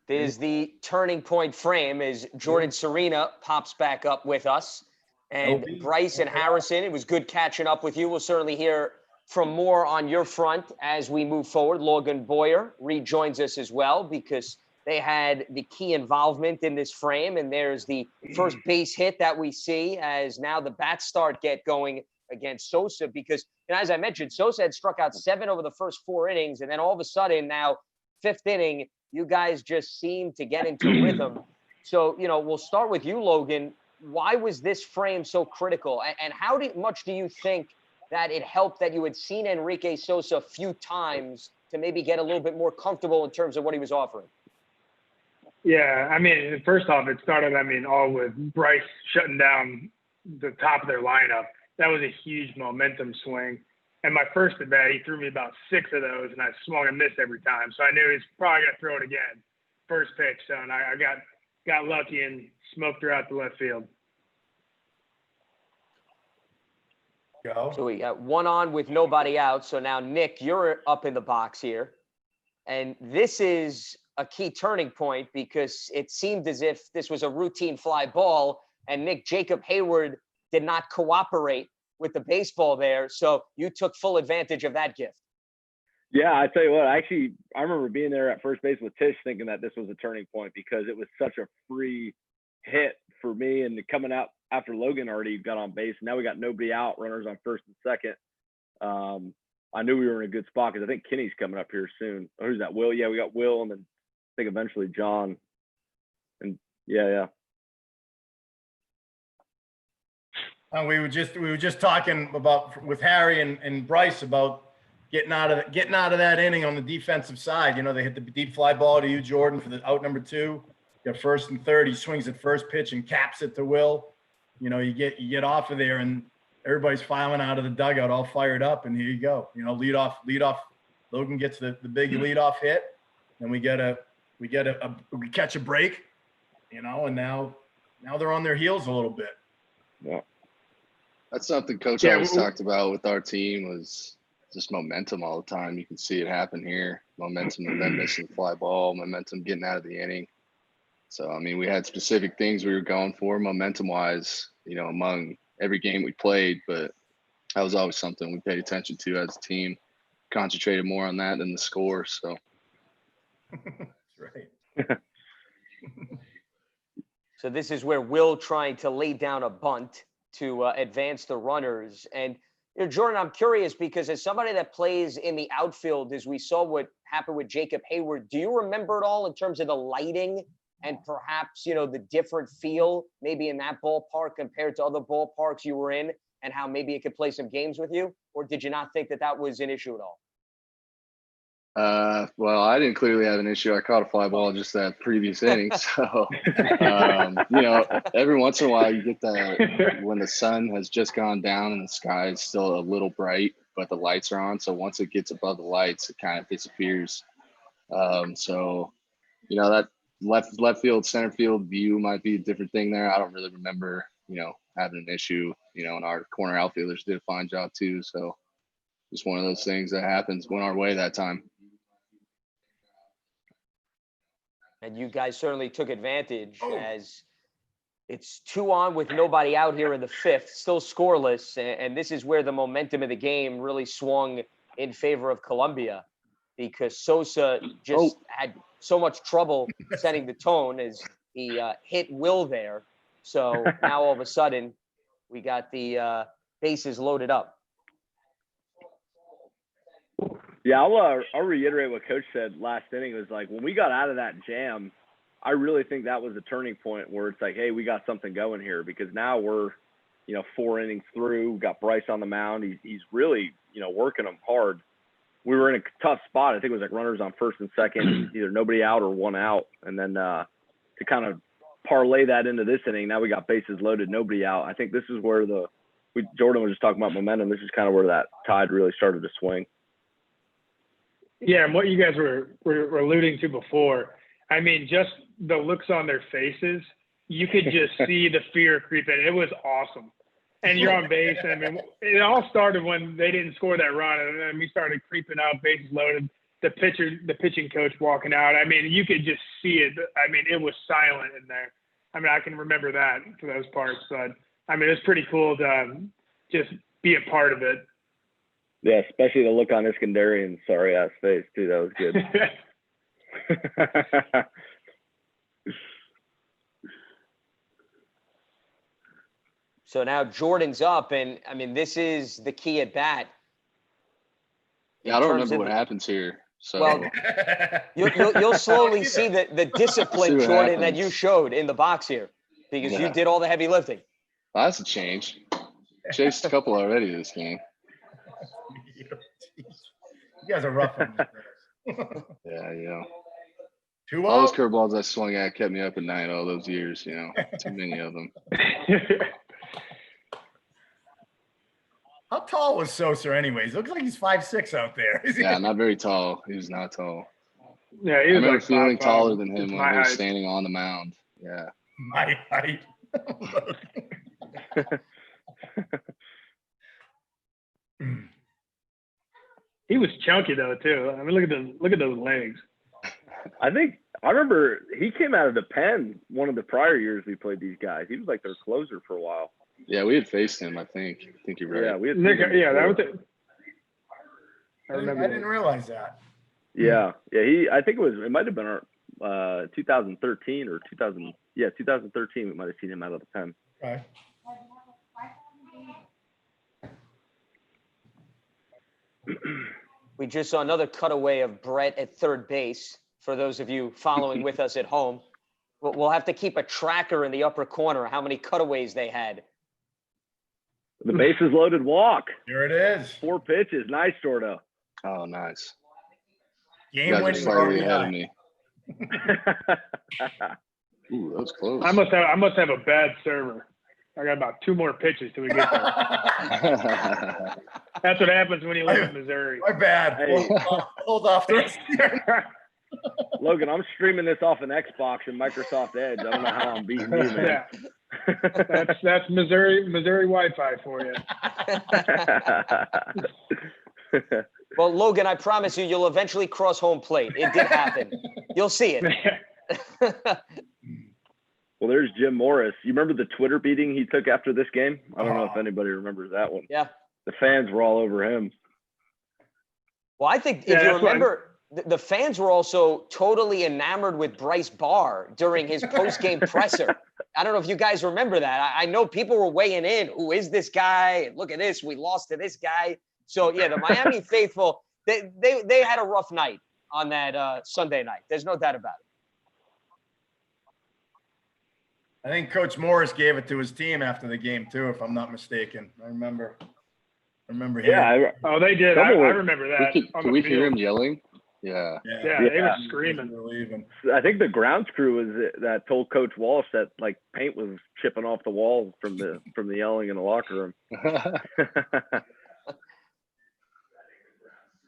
This is the turning point frame as Jordan Serena pops back up with us. And Bryce and Harrison, it was good catching up with you. We'll certainly hear from more on your front as we move forward. Logan Boyer rejoins us as well because they had the key involvement in this frame. And there's the first base hit that we see as now the bats start get going against Sosa because, as I mentioned, Sosa had struck out 7 over the first 4 innings. And then all of a sudden now, 5th inning, you guys just seem to get into rhythm. So, we'll start with you, Logan. Why was this frame so critical? And how much do you think that it helped that you had seen Enrique Sosa a few times to maybe get a little bit more comfortable in terms of what he was offering? Yeah, I mean, first off, it started, all with Bryce shutting down the top of their lineup. That was a huge momentum swing. And my first at bat, he threw me about 6 of those, and I swung and missed every time. So I knew he's probably going to throw it again. First pitch, so and I got lucky and smoked her out to left field. Go. So we got 1 on with nobody out. So now, Nick, you're up in the box here. And this is a key turning point because it seemed as if this was a routine fly ball, and Nick Jacob Hayward did not cooperate with the baseball there. So you took full advantage of that gift. Yeah, I tell you what, I remember being there at first base with Tish thinking that this was a turning point because it was such a free hit for me, and coming out after Logan already got on base. Now we got nobody out, runners on first and second. I knew we were in a good spot because I think Kenny's coming up here soon. Oh, who's that? Will? Yeah, we got Will, and then I think eventually John. And yeah. We were just talking about with Harry and Bryce about getting out of that inning on the defensive side. They hit the deep fly ball to you, Jordan, for the out number 2. You got first and third. He swings at first pitch and caps it to Will. You get off of there, and everybody's filing out of the dugout, all fired up, and here you go. You know, lead off. Logan gets the big leadoff hit, and we catch a break, you know, and now they're on their heels a little bit. Yeah. That's something Coach always talked about with our team was just momentum all the time. You can see it happen here. Momentum and then missing the fly ball, momentum getting out of the inning. So, I mean, we had specific things we were going for momentum-wise, you know, among every game we played, but that was always something we paid attention to as a team, concentrated more on that than the score. So. That's right. So this is where Will trying to lay down a bunt to advance the runners. And, you know, Jordan, I'm curious because as somebody that plays in the outfield, as we saw what happened with Jacob Hayward, do you remember it all in terms of the lighting and perhaps, you know, the different feel maybe in that ballpark compared to other ballparks you were in and how maybe it could play some games with you? Or did you not think that that was an issue at all? Well, I didn't clearly have an issue. I caught a fly ball just that previous inning. So, you know, every once in a while you get that when the sun has just gone down and the sky is still a little bright, but the lights are on. So once it gets above the lights, it kind of disappears. So, you know, that left field, center field view might be a different thing there. I don't really remember, you know, having an issue, you know, and our corner outfielders did a fine job too. So just one of those things that happens, went our way that time. And you guys certainly took advantage as it's 2 on with nobody out here in the 5th, still scoreless. And this is where the momentum of the game really swung in favor of Columbia because Sosa just had so much trouble setting the tone as he hit Will there. So now all of a sudden we got the bases loaded up. Yeah, I'll reiterate what Coach said last inning. It was like when we got out of that jam, I really think that was a turning point where it's like, hey, we got something going here because now we're, you know, 4 innings through. We've got Bryce on the mound. He's really, you know, working them hard. We were in a tough spot. I think it was like runners on first and second, either nobody out or 1 out. And then to kind of parlay that into this inning, now we got bases loaded, nobody out. I think this is where Jordan was just talking about momentum. This is kind of where that tide really started to swing. Yeah, and what you guys were alluding to before, I mean, just the looks on their faces, you could just see the fear creep in. It was awesome. And you're on base. And I mean, it all started when they didn't score that run, and then we started creeping up, bases loaded, the pitching coach walking out. I mean, you could just see it. I mean, it was silent in there. I mean, I can remember that for those parts. But, I mean, it's pretty cool to just be a part of it. Yeah, especially the look on Iskandarian's sorry ass face too. That was good. So now Jordan's up, and I mean, this is the key at bat. Yeah, I don't remember what happens here. So well, you'll slowly see the discipline, Jordan, that you showed in the box here because you did all the heavy lifting. Well, that's a change. Chased a couple already this game. You guys are rough on this. Yeah, you know. 2-0. All those curveballs I swung at kept me up at night all those years, you know. Too many of them. How tall was Sosa anyways? Looks like he's 5'6" out there. Yeah, not very tall. He was not tall. Yeah, I remember feeling taller than him when he was standing on the mound. Yeah. My height. He was chunky though too. I mean, look at those legs. I remember he came out of the pen one of the prior years we played these guys. He was like their closer for a while. Yeah, we had faced him. I think you're right. Yeah, we had. That was it. I didn't realize that. Yeah. I think it might have been our 2013 or 2000. Yeah, 2013. We might have seen him out of the pen. Okay. We just saw another cutaway of Brett at third base. For those of you following with us at home, we'll have to keep a tracker in the upper corner how many cutaways they had. The bases loaded walk. Here it is. 4 pitches. Nice, Sordo. Oh, nice. Game winning slightly ahead of me. Ooh, that was close. I must have a bad server. I got about 2 more pitches till we get there. That's what happens when you live in Missouri. My bad. Hey. Hold off the rest of the year. Logan, I'm streaming this off an Xbox and Microsoft Edge. I don't know how I'm beating you, man. Yeah. That's Missouri Wi-Fi for you. Well, Logan, I promise you'll eventually cross home plate. It did happen. You'll see it. Well, there's Jim Morris. You remember the Twitter beating he took after this game? I don't know if anybody remembers that one. Yeah. The fans were all over him. Well, I think if you remember, the fans were also totally enamored with Bryce Barr during his post-game presser. I don't know if you guys remember that. I know people were weighing in. Who is this guy? Look at this. We lost to this guy. So, yeah, the Miami faithful, they had a rough night on that Sunday night. There's no doubt about it. I think Coach Morris gave it to his team after the game too, if I'm not mistaken. I remember hearing. Yeah. Oh, they did. I remember that. Can we hear him yelling? Yeah. Yeah, they were screaming. I think the grounds crew was that told Coach Walsh that like paint was chipping off the walls from the yelling in the locker room.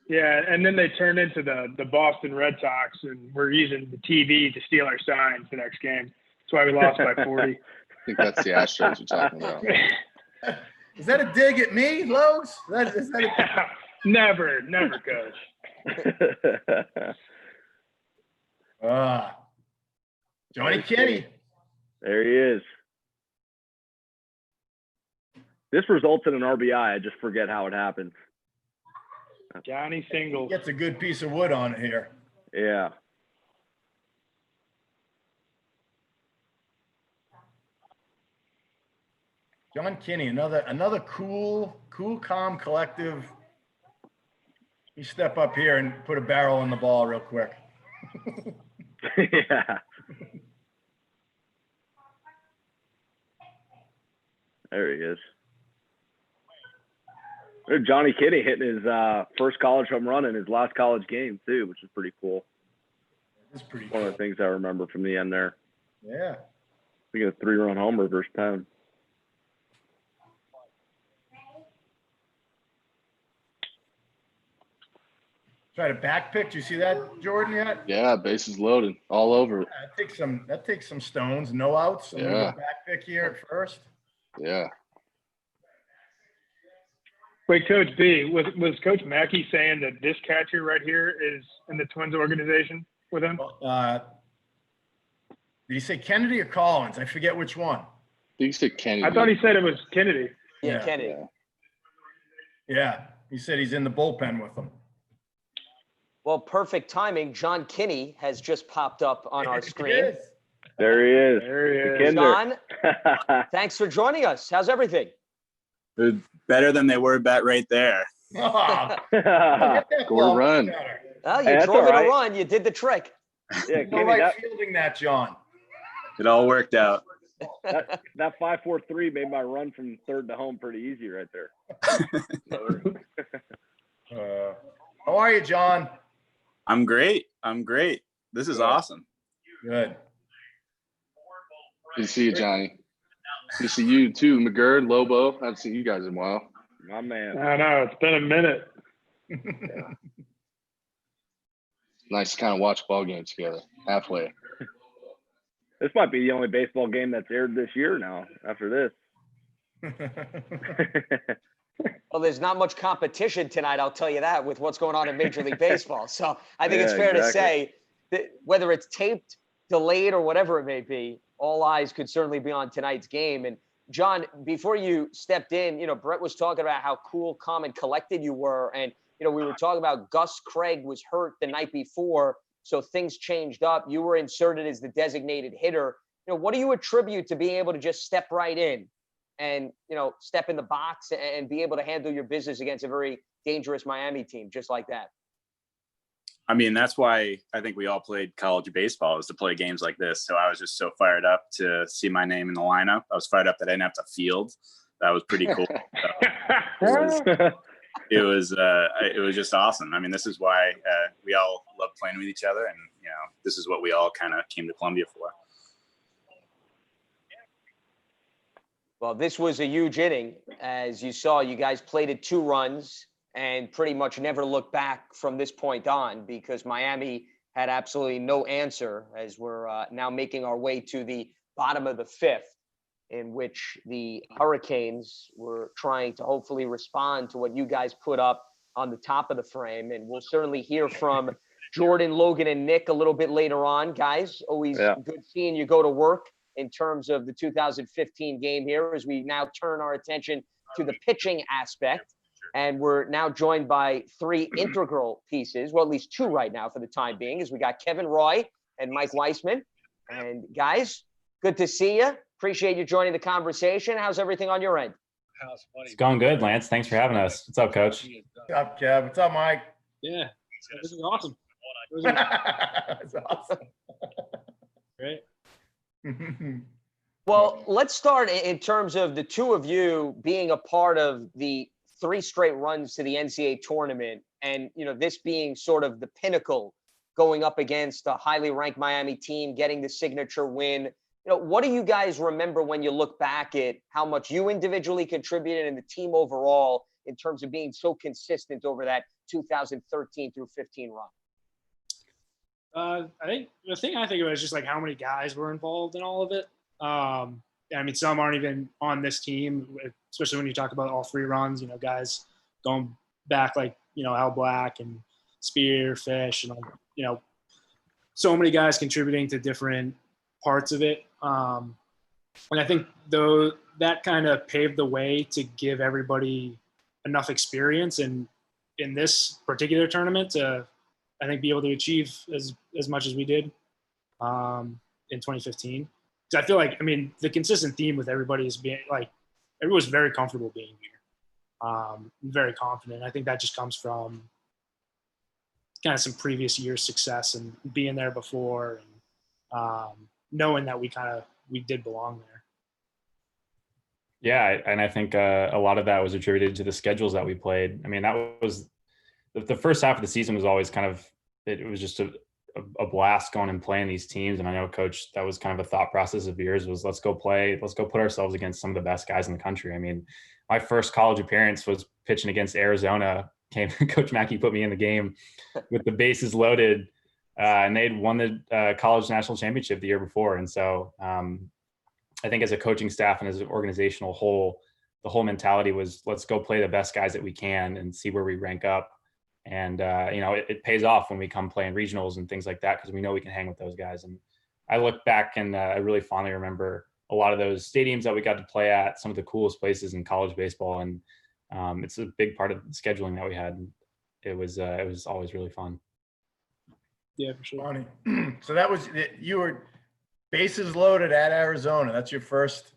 Yeah, and then they turned into the Boston Red Sox, and we're using the TV to steal our signs the next game. That's why we lost by 40. I think that's the Astros you're talking about. Is that a dig at me, Logs? Is that a... Never, Coach. Johnny Kenny. There he is. This results in an RBI. I just forget how it happens. Johnny Singles. Gets a good piece of wood on it here. Yeah. John Kinney, another cool, calm, collective. You step up here and put a barrel on the ball real quick. Yeah. There he is. There's Johnny Kinney hitting his first college home run in his last college game too, which is pretty cool. It's pretty One of the things I remember from the end there. Yeah. We got a 3-run homer versus Penn. Try to back pick. Do you see that, Jordan, yet? Yeah, bases loaded, all over it. That takes some stones, no outs. I'm gonna go back pick here at first. Yeah. Wait, Coach B, was Coach Mackey saying that this catcher right here is in the Twins organization with him? Did he say Kennedy or Collins? I forget which one. I think he said Kennedy. I thought he said it was Kennedy. Yeah, Kennedy. Yeah, he said he's in the bullpen with them. Well, perfect timing. John Kinney has just popped up on our screen. There he is. There he is. John, thanks for joining us. How's everything? They're better than they were bet right there. Oh, Score a run. Well, you drove it a run. You did the trick. Yeah, no right fielding that, John. It all worked out. That 5-4-3 made my run from third to home pretty easy right there. How are you, John? I'm great. This is awesome. Good. Good to see you, Johnny. Good to see you too, McGurd, Lobo. I haven't seen you guys in a while. My man. I know, it's been a minute. Nice to kind of watch ball games together, halfway. This might be the only baseball game that's aired this year now after this. Well, there's not much competition tonight, I'll tell you that, with what's going on in Major League Baseball. So I think it's fair to say that whether it's taped, delayed, or whatever it may be, all eyes could certainly be on tonight's game. And John, before you stepped in, Brett was talking about how cool, calm, and collected you were. And, we were talking about Gus Craig was hurt the night before, so things changed up. You were inserted as the designated hitter. What do you attribute to being able to just step right in and, step in the box and be able to handle your business against a very dangerous Miami team just like that? I mean, that's why I think we all played college baseball, is to play games like this. So I was just so fired up to see my name in the lineup. I was fired up that I didn't have to field. That was pretty cool. It was just awesome. I mean, this is why we all love playing with each other, and this is what we all kind of came to Columbia for. Well, this was a huge inning. As you saw, you guys played it 2 runs and pretty much never looked back from this point on because Miami had absolutely no answer as we're now making our way to the bottom of the 5th, in which the Hurricanes were trying to hopefully respond to what you guys put up on the top of the frame. And we'll certainly hear from Jordan, Logan, and Nick a little bit later on. Guys, always good seeing you go to work in terms of the 2015 game here as we now turn our attention to the pitching aspect. And we're now joined by 3 integral pieces, well, at least 2 right now for the time being, as we got Kevin Roy and Mike Weissman. And guys, good to see you. Appreciate you joining the conversation. How's everything on your end? It's going good, Lance. Thanks for having us. What's up, Coach? What's up, Kev? What's up, Mike? Yeah, this is awesome. That's awesome. Great. Well, let's start in terms of the 2 of you being a part of the 3 straight runs to the NCAA tournament, and this being sort of the pinnacle, going up against a highly ranked Miami team, getting the signature win. What do you guys remember when you look back at how much you individually contributed and the team overall in terms of being so consistent over that 2013 through 15 run? I think the thing I think of is just like how many guys were involved in all of it. I mean, some aren't even on this team, especially when you talk about all 3 runs, guys going back like, Al Black and Spear, Fish, and, so many guys contributing to different parts of it. And I think though that kind of paved the way to give everybody enough experience in this particular tournament to, I think, be able to achieve as much as we did in 2015. Because I feel like, the consistent theme with everybody is being like, everyone's very comfortable being here, very confident. I think that just comes from kind of some previous year's success and being there before and knowing that we did belong there. Yeah, and I think a lot of that was attributed to the schedules that we played. That was the first half of the season was always kind of, it was just a blast going and playing these teams. And I know, Coach, that was kind of a thought process of yours was let's go put ourselves against some of the best guys in the country. My first college appearance was pitching against Arizona. Coach Mackey put me in the game with the bases loaded, and they'd won the college national championship the year before. And so I think as a coaching staff and as an organizational whole, the whole mentality was let's go play the best guys that we can and see where we rank up. And, it pays off when we come playing regionals and things like that, because we know we can hang with those guys. And I look back and I really fondly remember a lot of those stadiums that we got to play at, some of the coolest places in college baseball. And it's a big part of the scheduling that we had. It was always really fun. Yeah, for sure. Funny. So you were bases loaded at Arizona. That's your first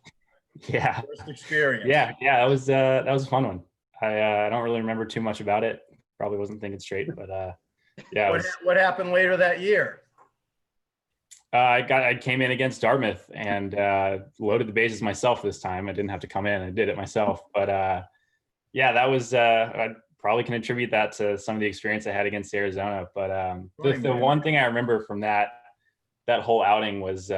experience. Yeah. That was a fun one. I don't really remember too much about it. Probably wasn't thinking straight, but yeah. What happened later that year? I came in against Dartmouth and loaded the bases myself this time. I didn't have to come in. I did it myself. But that was I probably can attribute that to some of the experience I had against Arizona. But the one thing I remember from that whole outing was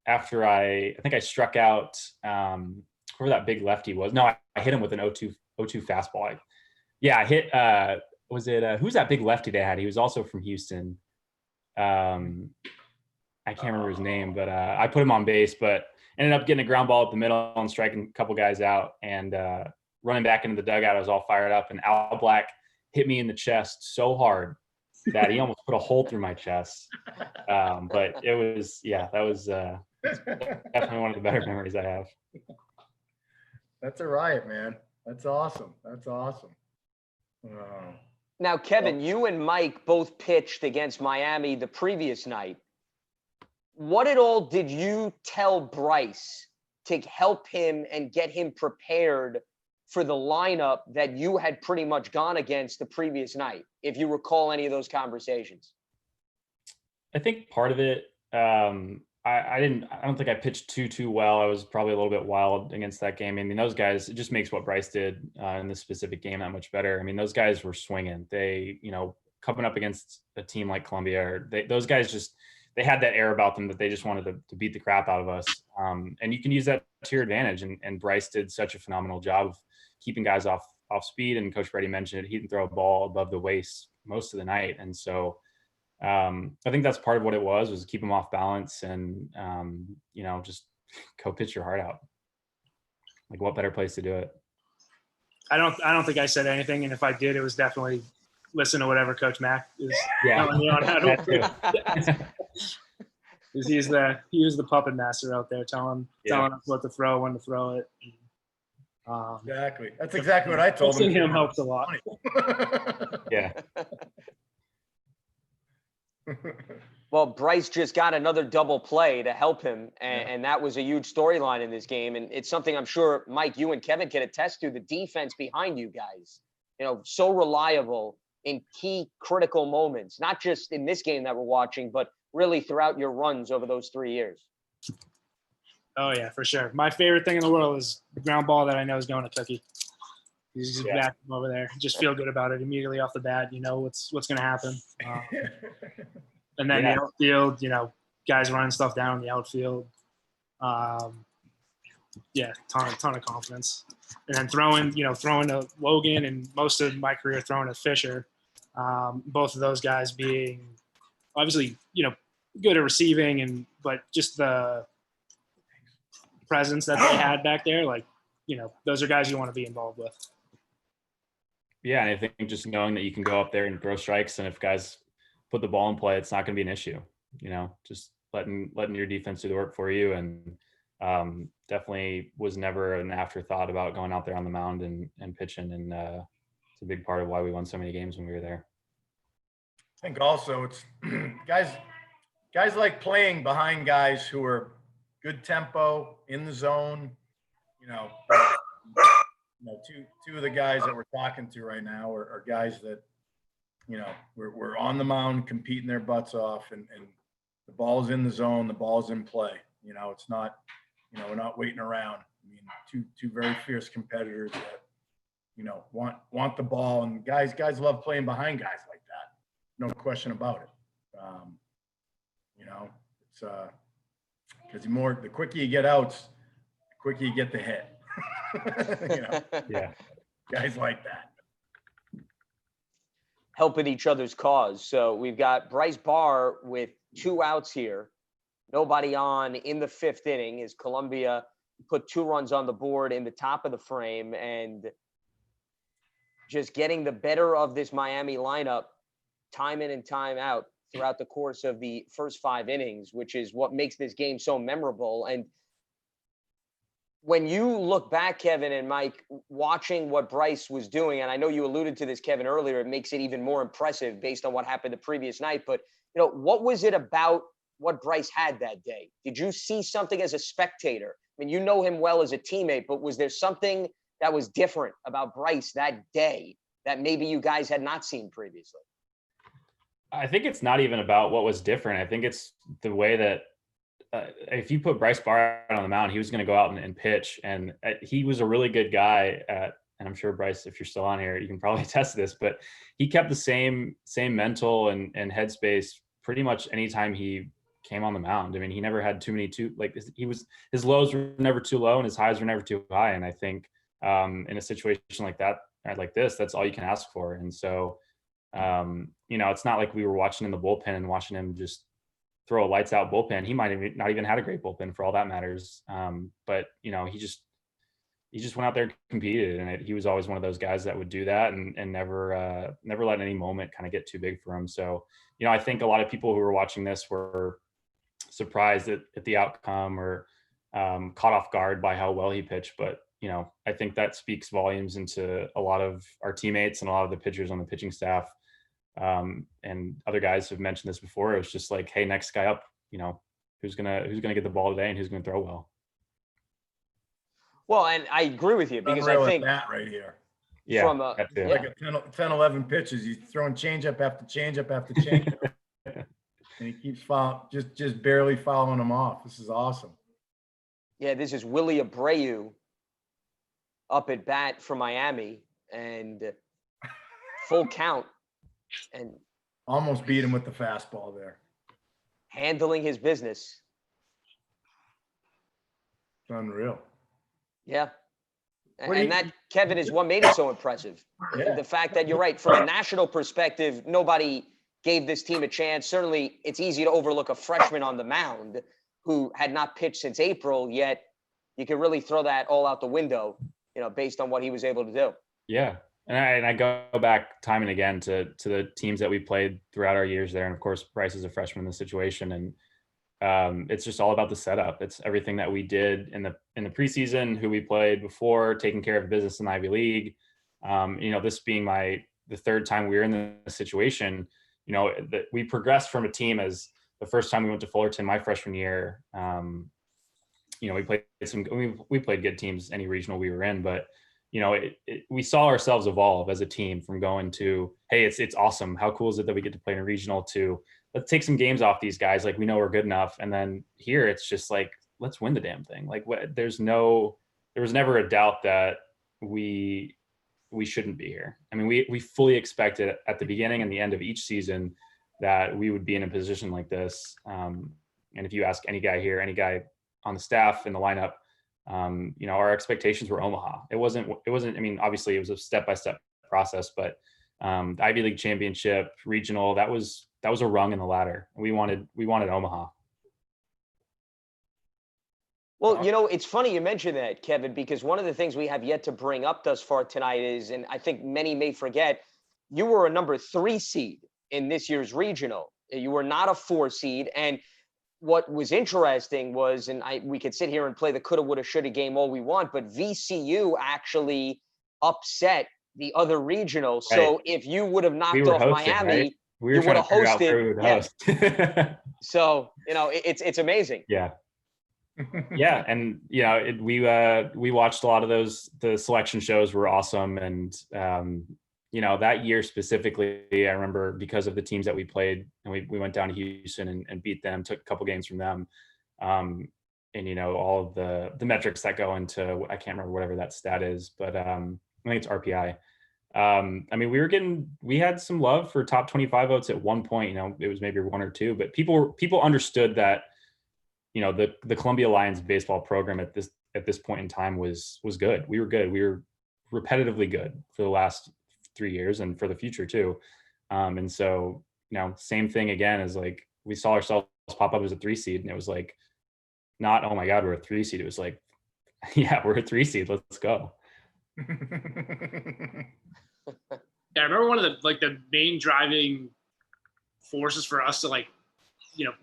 after I think I struck out whoever that big lefty was. No, I hit him with an 0-2 fastball. I hit was it who's that big lefty they had? He was also from Houston. I can't remember his name, but I put him on base, but ended up getting a ground ball up the middle and striking a couple guys out, and running back into the dugout. I was all fired up, and Al Black hit me in the chest so hard that he almost put a hole through my chest. But it was, that was definitely one of the better memories I have. That's a riot, man. That's awesome. Now, Kevin, you and Mike both pitched against Miami the previous night. What at all did you tell Bryce to help him and get him prepared for the lineup that you had pretty much gone against the previous night, if you recall any of those conversations? I think part of it, I don't think I pitched too well. I was probably a little bit wild against that game. Those guys, it just makes what Bryce did in this specific game that much better. Those guys were swinging. They, coming up against a team like Columbia, those guys they had that air about them that they just wanted to beat the crap out of us. And you can use that to your advantage. And Bryce did such a phenomenal job of keeping guys off speed. And Coach Brady mentioned it. He didn't throw a ball above the waist most of the night. And so I think that's part of what it was keep them off balance and, just go pitch your heart out. Like, what better place to do it? I don't think I said anything. And if I did, it was definitely listen to whatever Coach Mack is telling me on how to. He was the puppet master out there telling us what to throw, when to throw it. Exactly. That's exactly what I told him. Him helps a lot. Yeah. Well, Bryce just got another double play to help him, and that was a huge storyline in this game. And it's something I'm sure, Mike, you and Kevin can attest to, the defense behind you guys, so reliable in key critical moments, not just in this game that we're watching, but really throughout your runs over those 3 years. Oh, yeah, for sure. My favorite thing in the world is the ground ball that I know is going to Cookie. He's just back over there. Just feel good about it immediately off the bat. You know what's going to happen. And then the outfield, guys running stuff down in the outfield. Ton of confidence. And then throwing to Logan and most of my career throwing to Fisher. Both of those guys being obviously, good at receiving but just the presence that they had back there, those are guys you want to be involved with. Yeah, and I think just knowing that you can go up there and throw strikes, and if guys put the ball in play, it's not going to be an issue. Just letting your defense do the work for you, and definitely was never an afterthought about going out there on the mound and pitching, and it's a big part of why we won so many games when we were there. I think also it's guys like playing behind guys who are good tempo in the zone. Two of the guys that we're talking to right now are guys that, we're on the mound competing their butts off, and the ball's in the zone, the ball's in play. It's not, we're not waiting around. I mean, two very fierce competitors that, want the ball, and guys love playing behind guys like that. No question about it. It's because the quicker you get outs, the quicker you get the hit. Yeah, guys like that. Helping each other's cause. So we've got Bryce Barr with 2 outs here. Nobody on in the 5th inning as Columbia put 2 runs on the board in the top of the frame, and just getting the better of this Miami lineup time in and time out throughout the course of the first 5 innings, which is what makes this game so memorable. And when you look back, Kevin and Mike, watching what Bryce was doing, and I know you alluded to this, Kevin, earlier, it makes it even more impressive based on what happened the previous night. But, what was it about what Bryce had that day? Did you see something as a spectator? I mean, you know him well as a teammate, but was there something that was different about Bryce that day that maybe you guys had not seen previously? I think it's not even about what was different. I think it's the way that if you put Bryce Barr on the mound, he was going to go out and pitch. And he was a really good guy and I'm sure Bryce, if you're still on here, you can probably attest to this, but he kept the same mental and headspace pretty much anytime he came on the mound. I mean, he never had his lows were never too low and his highs were never too high. And I think in a situation like that, like this, that's all you can ask for. And so, it's not like we were watching in the bullpen and watching him just throw a lights out bullpen. He might have not even had a great bullpen for all that matters. But he just went out there and competed, and he was always one of those guys that would do that and never let any moment kind of get too big for him. So, I think a lot of people who were watching this were surprised at the outcome or caught off guard by how well he pitched. But, I think that speaks volumes into a lot of our teammates and a lot of the pitchers on the pitching staff. And other guys have mentioned this before. It was just like, hey, next guy up, who's gonna get the ball today and who's gonna throw well. Well, and I agree with you because I think that right here. Yeah, from like a 10, 11 pitches, he's throwing changeup after changeup after changeup, and he keeps just barely following him off. This is awesome. Yeah, this is Willie Abreu up at bat for Miami, and full count, and almost beat him with the fastball there. handling his business. It's unreal. Yeah. What do And you- that, Kevin, is what made it so impressive. Yeah. The fact that you're right, from a national perspective, nobody gave this team a chance. Certainly, it's easy to overlook a freshman on the mound who had not pitched since April, yet you can really throw that all out the window, based on what he was able to do. Yeah. And I go back time and again to the teams that we played throughout our years there. And of course, Bryce is a freshman in the situation. And it's just all about the setup. It's everything that we did in the preseason, who we played before, taking care of business in the Ivy League. This being the third time we were in this situation, that we progressed from a team as the first time we went to Fullerton my freshman year. We played good teams any regional we were in, but we saw ourselves evolve as a team from going to, hey, it's awesome. How cool is it that we get to play in a regional, to let's take some games off these guys. Like, we know we're good enough. And then here it's just like, let's win the damn thing. Like, there was never a doubt that we shouldn't be here. I mean, we fully expected at the beginning and the end of each season that we would be in a position like this. And if you ask any guy here, any guy on the staff in the lineup, our expectations were Omaha. It wasn't, I mean, obviously it was a step-by-step process, but the Ivy League championship, regional, that was a rung in the ladder. We wanted Omaha. Well, it's funny you mentioned that, Kevin, because one of the things we have yet to bring up thus far tonight is, and I think many may forget, you were a number 3 seed in this year's regional. You were not a 4 seed. And what was interesting was, and we could sit here and play the coulda, woulda, shoulda game all we want, but VCU actually upset the other regional. Right. So if you would have knocked We were off hosting, Miami, right? We were you would trying have to figure out where we hosted. would Yeah. host. So, it's amazing. Yeah. Yeah. And, we watched a lot of those. The selection shows were awesome. And, that year specifically, I remember, because of the teams that we played, and we went down to Houston and beat them, took a couple games from them. And, all of the metrics that go into, I can't remember whatever that stat is, but I think it's RPI. I mean, we had some love for top 25 votes at one point. It was maybe 1 or 2, but people understood that, the Columbia Lions baseball program at this point in time was good. We were good. We were repetitively good for the last 3 years and for the future too. And so, same thing again, is like, we saw ourselves pop up as a 3 seed, and it was like, not, oh my God, we're a 3 seed. It was like, yeah, we're a 3 seed. Let's go. Yeah, I remember one of the main driving forces for us to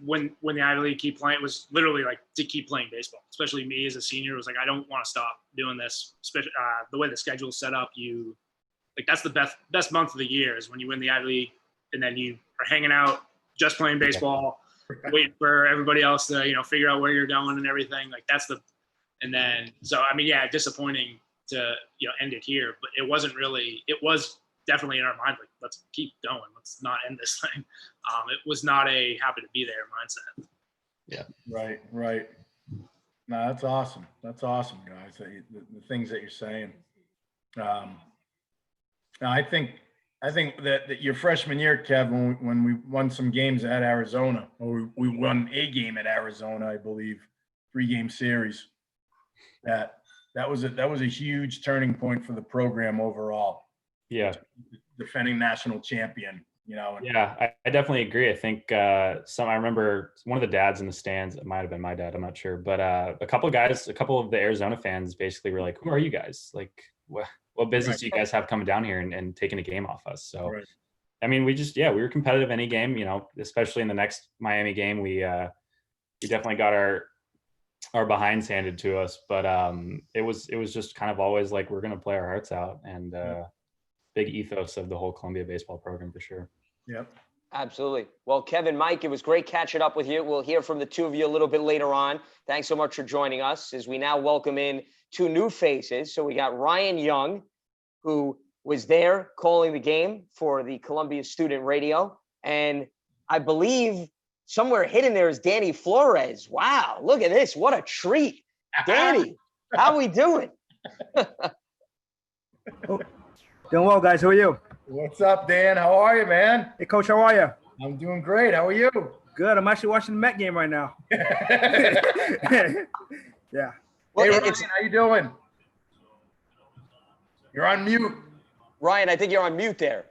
when the Ivy League keep playing, it was literally to keep playing baseball. Especially me as a senior, it was like, I don't want to stop doing this. Especially the way the schedule is set up, that's the best month of the year is when you win the Ivy League, and then you are hanging out, just playing baseball, waiting for everybody else to figure out where you're going and everything. And then disappointing to end it here, but it wasn't really. It was definitely in our mind, let's keep going, let's not end this thing. It was not a happy to be there mindset. Yeah. Right. No, that's awesome. That's awesome, guys. The things that you're saying. Now, I think that your freshman year, Kev, when we won some games at Arizona, or we won a game at Arizona, I believe, 3-game series. That was a huge turning point for the program overall. Yeah. Defending national champion, Yeah, I definitely agree. I think I remember one of the dads in the stands, it might have been my dad, I'm not sure, but a couple of the Arizona fans basically were like, who are you guys? Like, what business do you guys have coming down here and taking a game off us? So, right. I mean, we were competitive any game, especially in the next Miami game. We definitely got our behinds handed to us, but it was just kind of always like, we're going to play our hearts out, and big ethos of the whole Columbia baseball program for sure. Yep. Absolutely. Well, Kevin, Mike, it was great catching up with you. We'll hear from the two of you a little bit later on. Thanks so much for joining us as we now welcome in 2 new faces. So we got Ryan Young, who was there calling the game for the Columbia Student Radio. And I believe somewhere hidden there is Danny Flores. Wow, look at this. What a treat. Danny, how we doing? Doing well, guys. How are you? What's up, Dan? How are you, man? Hey, Coach. How are you? I'm doing great. How are you? Good. I'm actually watching the Met game right now. Yeah. Well, Hey, Ryan, how you doing? You're on mute. Ryan, I think you're on mute there.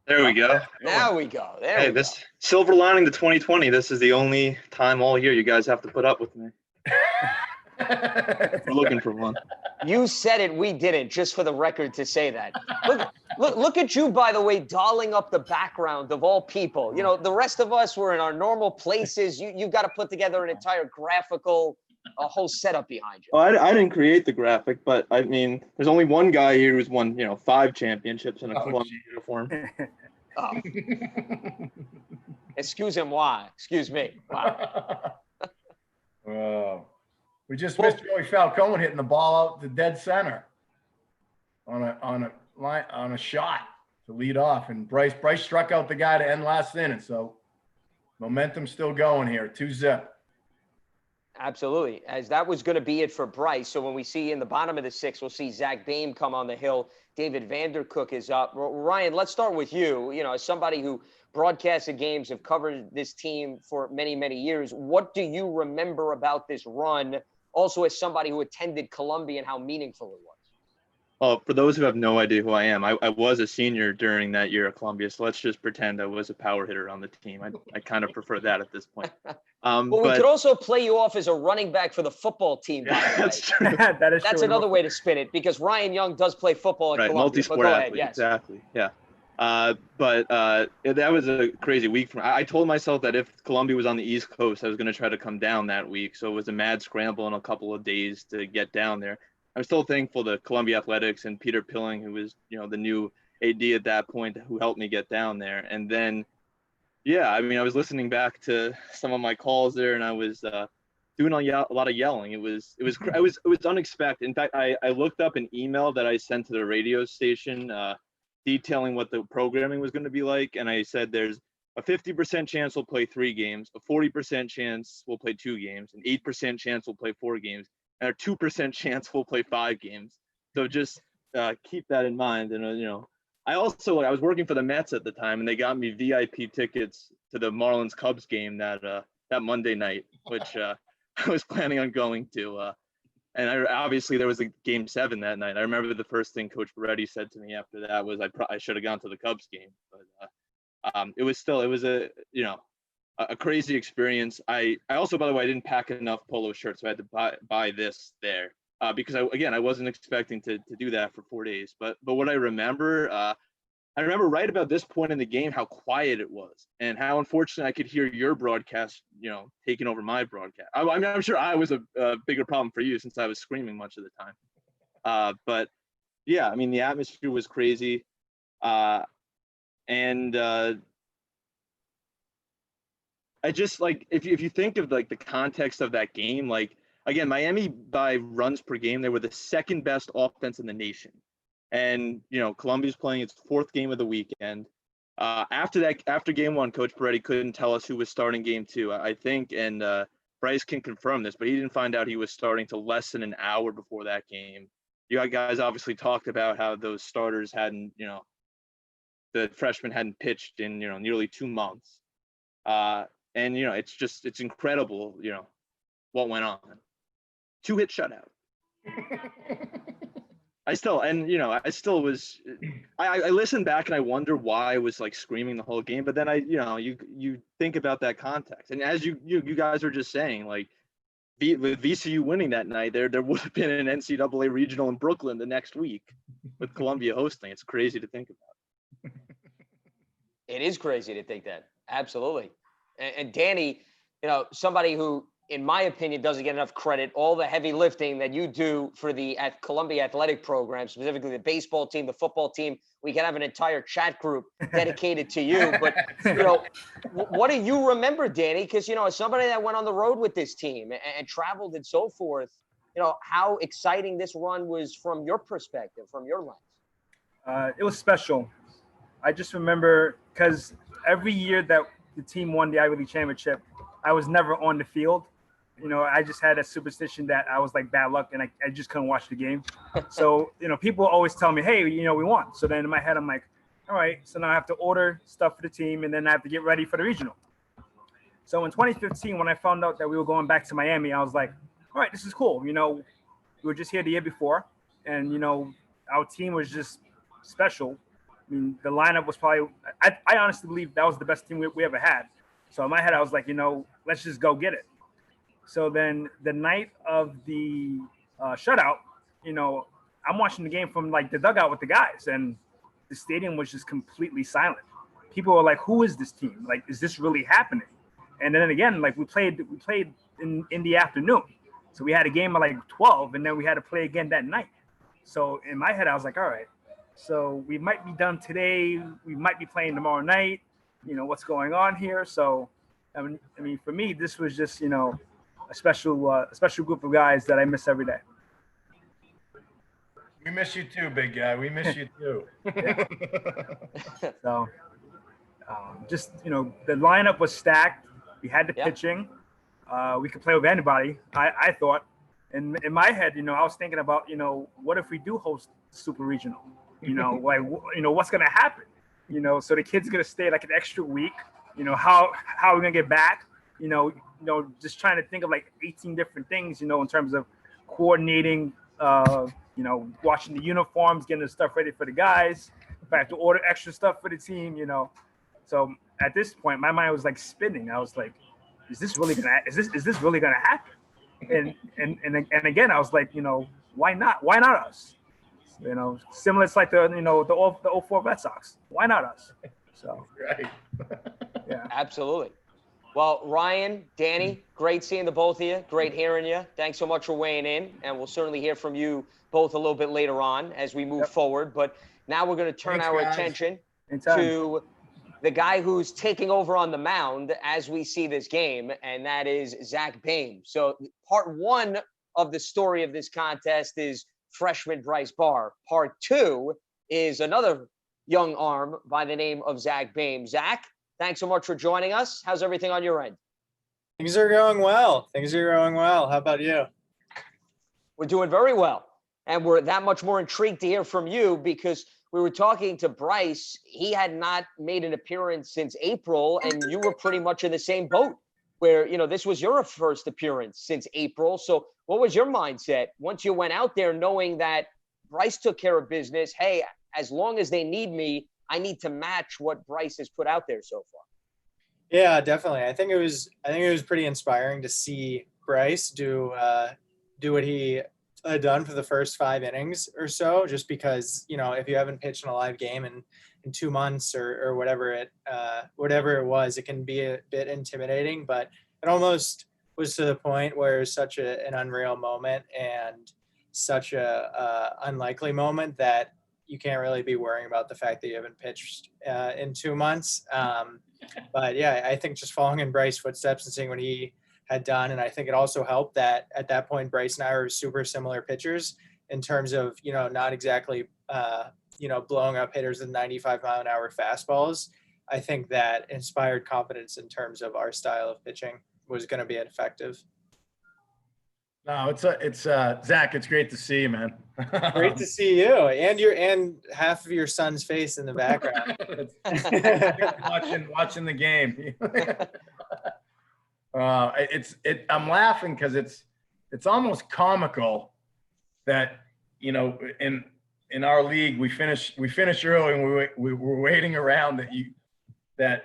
There we go. Now we go. There Hey, we go. this silver lining to 2020. This is the only time all year you guys have to put up with me. We're looking for one. You said it, we didn't, just for the record to say that. Look at you, by the way, dolling up the background of all people. You know, the rest of us were in our normal places. You've got to put together an entire graphical, a whole setup behind you. Well, I didn't create the graphic, but I mean, there's only one guy here who's won, 5 championships in a Columbia uniform. Oh. Excusez-moi. Excuse me. Wow. Oh. We just missed Joey Falcone hitting the ball out to dead center on a shot to lead off, and Bryce struck out the guy to end last inning. So momentum still going here, 2-0. Absolutely, as that was going to be it for Bryce. So when we see in the bottom of the 6th, we'll see Zach Boehm come on the hill. David Vandercook is up. Ryan, let's start with you. You know, as somebody who broadcasted games, have covered this team for many, many years, what do you remember about this run? Also, as somebody who attended Columbia and how meaningful it was. Well, for those who have no idea who I am, I was a senior during that year at Columbia, so let's just pretend I was a power hitter on the team. I kind of prefer that at this point. Well, we could also play you off as a running back for the football team. By the way. That's true. That's another way to spin it, because Ryan Young does play football at Right, Columbia. multi-sport But go athlete, ahead, yes. exactly, yeah. That was a crazy week for me. I told myself that if Columbia was on the East Coast, I was going to try to come down that week. So it was a mad scramble in a couple of days to get down there. I'm still thankful to Columbia Athletics and Peter Pilling, who was, the new AD at that point, who helped me get down there. And then, yeah, I mean, I was listening back to some of my calls there, and I was doing a lot of yelling. It was unexpected. In fact, I looked up an email that I sent to the radio station detailing what the programming was going to be like, and I said there's a 50% chance we'll play 3 games, a 40% chance we'll play 2 games, an 8% chance we'll play 4 games, and a 2% chance we'll play 5 games. So just keep that in mind. And I was working for the Mets at the time, and they got me VIP tickets to the Marlins Cubs game that Monday night, which I was planning on going to. And obviously there was a game 7 that night. I remember the first thing Coach Peretti said to me after that was I should have gone to the Cubs game. But it was a crazy experience. I also, by the way, I didn't pack enough polo shirts, so I had to buy this there because I wasn't expecting to do that for 4 days. But what I remember right about this point in the game how quiet it was, and how unfortunately I could hear your broadcast, taking over my broadcast. I'm sure I was a bigger problem for you since I was screaming much of the time. But yeah, I mean, the atmosphere was crazy. I just if you think of the context of that game, again, Miami by runs per game, they were the 2nd best offense in the nation. And, Columbia's playing its 4th game of the weekend. After game 1, Coach Peretti couldn't tell us who was starting game 2, I think, and Bryce can confirm this, but he didn't find out he was starting till less than an hour before that game. You guys obviously talked about how those starters hadn't, the freshmen hadn't pitched in, nearly 2 months. And, it's incredible, what went on. 2-hit shutout. I listened back and I wonder why I was screaming the whole game. But then you think about that context. And as you guys were just saying, with VCU winning that night, there would have been an NCAA regional in Brooklyn the next week with Columbia hosting. It's crazy to think about. It is crazy to think that. Absolutely. And Danny, somebody who, in my opinion, doesn't get enough credit, all the heavy lifting that you do for the Columbia athletic program, specifically the baseball team, the football team. We can have an entire chat group dedicated to you. But, what do you remember, Danny? Because, as somebody that went on the road with this team and traveled and so forth, how exciting this run was from your perspective, from your lens. It was special. I just remember because every year that the team won the Ivy League championship, I was never on the field. I just had a superstition that I was bad luck and I just couldn't watch the game. So, people always tell me, hey, we won. So then in my head, I'm like, all right, so now I have to order stuff for the team, and then I have to get ready for the regional. So in 2015, when I found out that we were going back to Miami, I was like, all right, this is cool. We were just here the year before, and our team was just special. I mean, the lineup was probably, I honestly believe that was the best team we ever had. So in my head, I was like, let's just go get it. So then the night of the shutout, I'm watching the game from like the dugout with the guys, and the stadium was just completely silent. People were like, who is this team? Like, is this really happening? And then again, like we played in the afternoon. So we had a game at like 12, and then we had to play again that night. So in my head, I was like, all right, so we might be done today. We might be playing tomorrow night. What's going on here? So, I mean, for me, this was just, a special group of guys that I miss every day. We miss you too, big guy. We miss you too. So, just, the lineup was stacked. We had the pitching. We could play with anybody, I thought. And in my head, I was thinking about, what if we do host Super Regional? What's going to happen? So the kid's going to stay like an extra week. How are we going to get back? Just trying to think of like 18 different things, in terms of coordinating, watching the uniforms, getting the stuff ready for the guys. If I have to order extra stuff for the team, So at this point, my mind was like spinning. I was like, is this really gonna happen? And again, I was like, why not? Why not us? Similar to like the 04 Red Sox. Why not us? So right. Yeah. Absolutely. Well, Ryan, Danny, great seeing the both of you. Great hearing you. Thanks so much for weighing in, and we'll certainly hear from you both a little bit later on as we move forward. But now we're going to turn our attention to the guy who's taking over on the mound as we see this game, and that is Zach Bain. So part one of the story of this contest is freshman Bryce Barr. Part two is another young arm by the name of Zach Bain. Zach, thanks so much for joining us. How's everything on your end? Things are going well. How about you? We're doing very well. And we're that much more intrigued to hear from you because we were talking to Bryce. He had not made an appearance since April, and you were pretty much in the same boat where, this was your first appearance since April. So what was your mindset once you went out there knowing that Bryce took care of business? Hey, as long as they need me, I need to match what Bryce has put out there so far. Yeah, definitely. I think it was pretty inspiring to see Bryce do what he had done for the first 5 innings or so, just because, if you haven't pitched in a live game in 2 months or whatever it was, it can be a bit intimidating, but it almost was to the point where it was such an unreal moment and such a unlikely moment that you can't really be worrying about the fact that you haven't pitched in 2 months. But yeah, I think just following in Bryce's footsteps and seeing what he had done. And I think it also helped that at that point, Bryce and I were super similar pitchers in terms of, not exactly, blowing up hitters with 95-mile-an-hour fastballs. I think that inspired confidence in terms of our style of pitching was going to be effective. No, it's Zach. It's great to see you, man. Great to see you and half of your son's face in the background. watching the game. I'm laughing because it's almost comical that in our league we finish early and we're waiting around that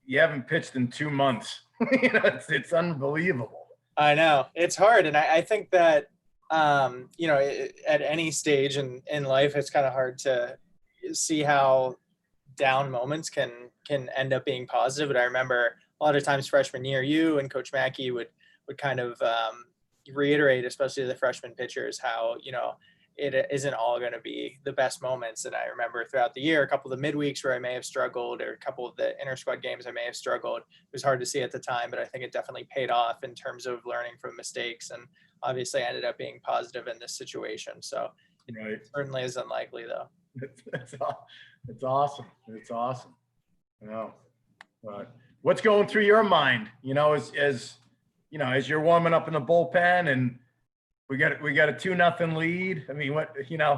you haven't pitched in 2 months. It's unbelievable. I know it's hard, and I think that at any stage in life, it's kind of hard to see how down moments can end up being positive. But I remember a lot of times freshman year, you and Coach Mackey would kind of reiterate, especially the freshman pitchers, how it isn't all going to be the best moments. And I remember throughout the year, a couple of the midweeks where I may have struggled, or a couple of the inter-squad games I may have struggled. It was hard to see at the time, but I think it definitely paid off in terms of learning from mistakes, and obviously ended up being positive in this situation. So it certainly is unlikely, though. It's awesome. It's awesome. But what's going through your mind, as you're warming up in the bullpen and we got a 2-0 lead. I mean, what are some of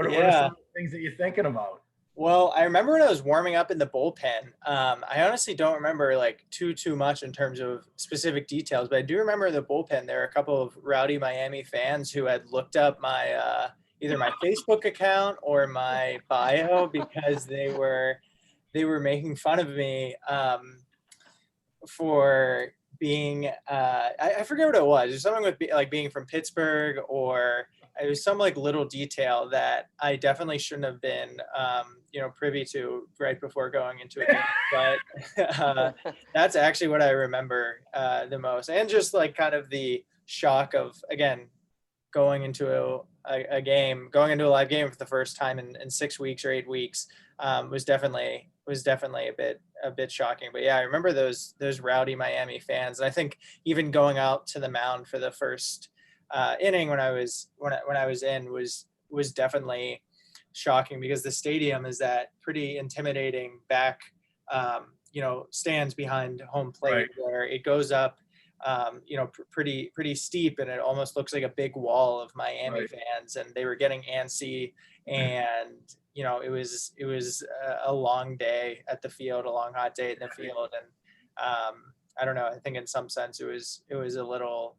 the things that you're thinking about? Well, I remember when I was warming up in the bullpen. I honestly don't remember like too much in terms of specific details, but I do remember in the bullpen there were a couple of rowdy Miami fans who had looked up my either my Facebook account or my bio because they were making fun of me for being I forget what it was. There's something with like being from Pittsburgh, or it was some like little detail that I definitely shouldn't have been privy to right before going into a game. But that's actually what I remember the most, and just like kind of the shock of, again, going into going into a live game for the first time in 6 weeks or 8 weeks was definitely a bit shocking. But yeah, I remember those rowdy Miami fans, and I think even going out to the mound for the first inning when I was in was definitely shocking, because the stadium is that pretty intimidating back stands behind home plate, Right. where it goes up pretty steep, and it almost looks like a big wall of Miami Right. fans, and they were getting antsy, and it was a long day at the field, a long hot day in the field, and I don't know, I think in some sense it was a little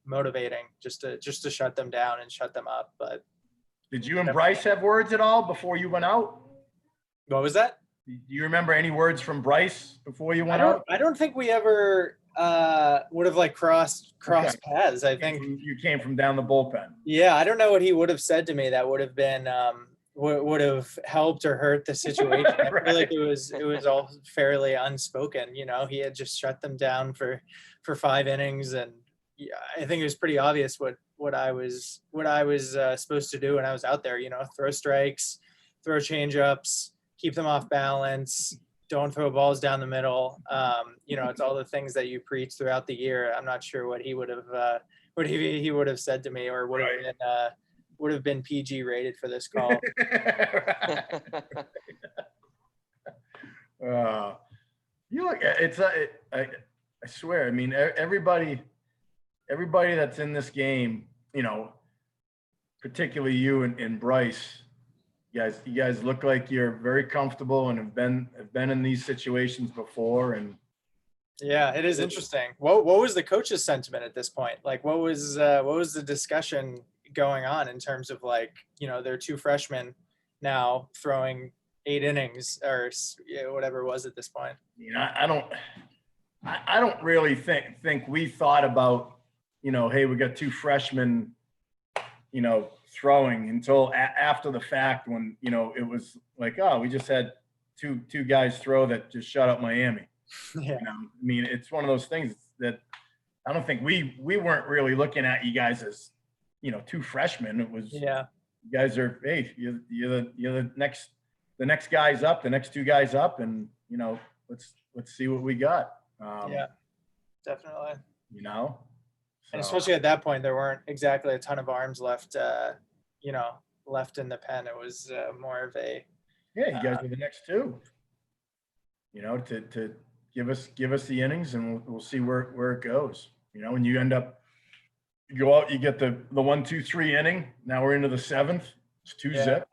motivating just to shut them down and shut them up. But Did you and Bryce have words at all before you went out? what was that? Do you remember any words from Bryce before you went out? I don't think we ever would have like crossed Okay. paths. I think You came from down the bullpen. Yeah, I don't know what he would have said to me that would have been would have helped or hurt the situation. I feel like it was all fairly unspoken. He had just shut them down for 5 innings, and yeah, I think it was pretty obvious what I was supposed to do when I was out there. Throw strikes, throw changeups, keep them off balance, don't throw balls down the middle. It's all the things that you preach throughout the year. I'm not sure what he would have he would have said to me, or would have been PG rated for this call. I swear. I mean, everybody that's in this game, particularly you and Bryce, you guys look like you're very comfortable and have been in these situations before. And yeah, it is interesting. What was the coach's sentiment at this point? Like, what was the discussion going on in terms of, like, they're 2 freshmen now throwing 8 innings or whatever it was at this point? I don't really think we thought about, hey, we got 2 freshmen, throwing until after the fact, when, it was like, oh, we just had two guys throw that just shut up Miami. Yeah. I mean, it's one of those things that I don't think we weren't really looking at you guys as, 2 freshmen. It was, yeah, you guys are, hey, you're the next guys up, the next 2 guys up, and let's see what we got. Yeah, definitely. So, And especially at that point, there weren't exactly a ton of arms left, left in the pen. It was more of a, yeah, you guys are the next 2. To give us the innings, and we'll see where it goes. When you go out, you get the 1, 2, 3 inning. Now we're into the 7th. It's 2-zip.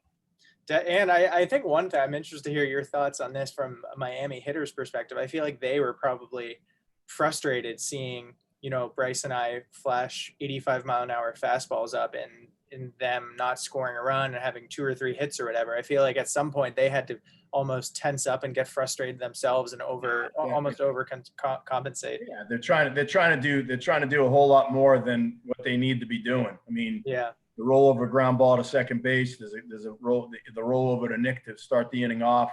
And I think one thing, I'm interested to hear your thoughts on this from a Miami hitter's perspective. I feel like they were probably frustrated seeing, Bryce and I flash 85-mile-an-hour fastballs up and them not scoring a run and having 2 or 3 hits or whatever. I feel like at some point they had to almost tense up and get frustrated themselves and almost compensate. Yeah, they're trying to do a whole lot more than what they need to be doing. I mean, yeah, the rollover ground ball to second base. There's a the rollover to Nick to start the inning off.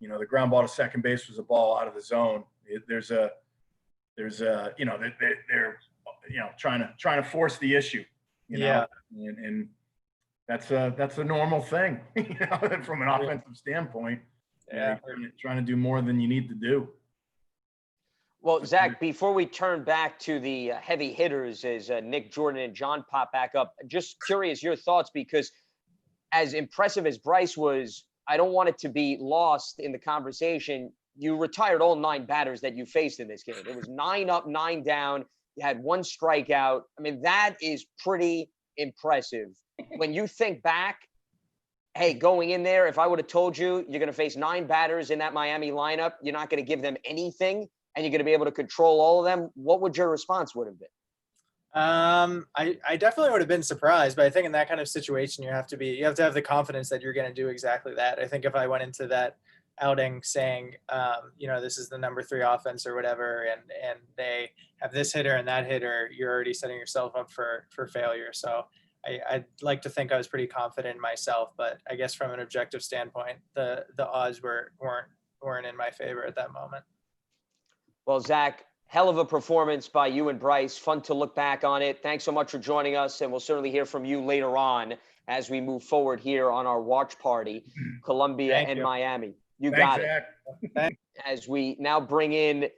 The ground ball to second base was a ball out of the zone. They're trying to force the issue. Yeah. And that's a normal thing. From an offensive standpoint. Yeah, you're trying to do more than you need to do. Well, Zach, before we turn back to the heavy hitters, as Nick, Jordan, and John pop back up, just curious your thoughts, because as impressive as Bryce was, I don't want it to be lost in the conversation. You retired all 9 batters that you faced in this game. It was 9 up, 9 down. You had 1 strikeout. I mean, that is pretty impressive. When you think back, hey, going in there, if I would have told you you're going to face 9 batters in that Miami lineup, you're not going to give them anything, and you're going to be able to control all of them, what would your response would have been? I definitely would have been surprised, but I think in that kind of situation, you have to have the confidence that you're going to do exactly that. I think if I went into that outing saying, this is the number 3 offense or whatever, and they have this hitter and that hitter, you're already setting yourself up for failure. So I'd like to think I was pretty confident in myself, but I guess from an objective standpoint, the odds weren't in my favor at that moment. Well, Zach, hell of a performance by you and Bryce. Fun to look back on it. Thanks so much for joining us, and we'll certainly hear from you later on as we move forward here on our watch party, Columbia and Miami. You got it. As we now bring in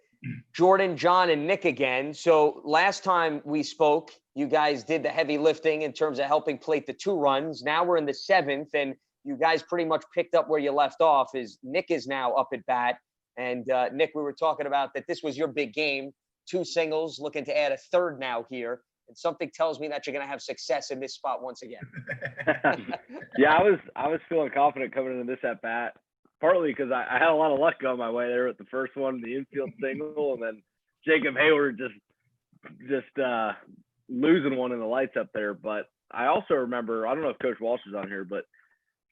Jordan, John, and Nick again. So last time we spoke, you guys did the heavy lifting in terms of helping plate the 2 runs. Now we're in the 7th, and you guys pretty much picked up where you left off. Is Nick is now up at bat. And Nick, we were talking about that this was your big game, 2 singles, looking to add a 3rd now here. And something tells me that you're going to have success in this spot once again. Yeah, I was feeling confident coming into this at bat, partly because I had a lot of luck going my way there with the first one, the infield single, and then Jacob Hayward just losing one in the lights up there. But I also remember, I don't know if Coach Walsh is on here, but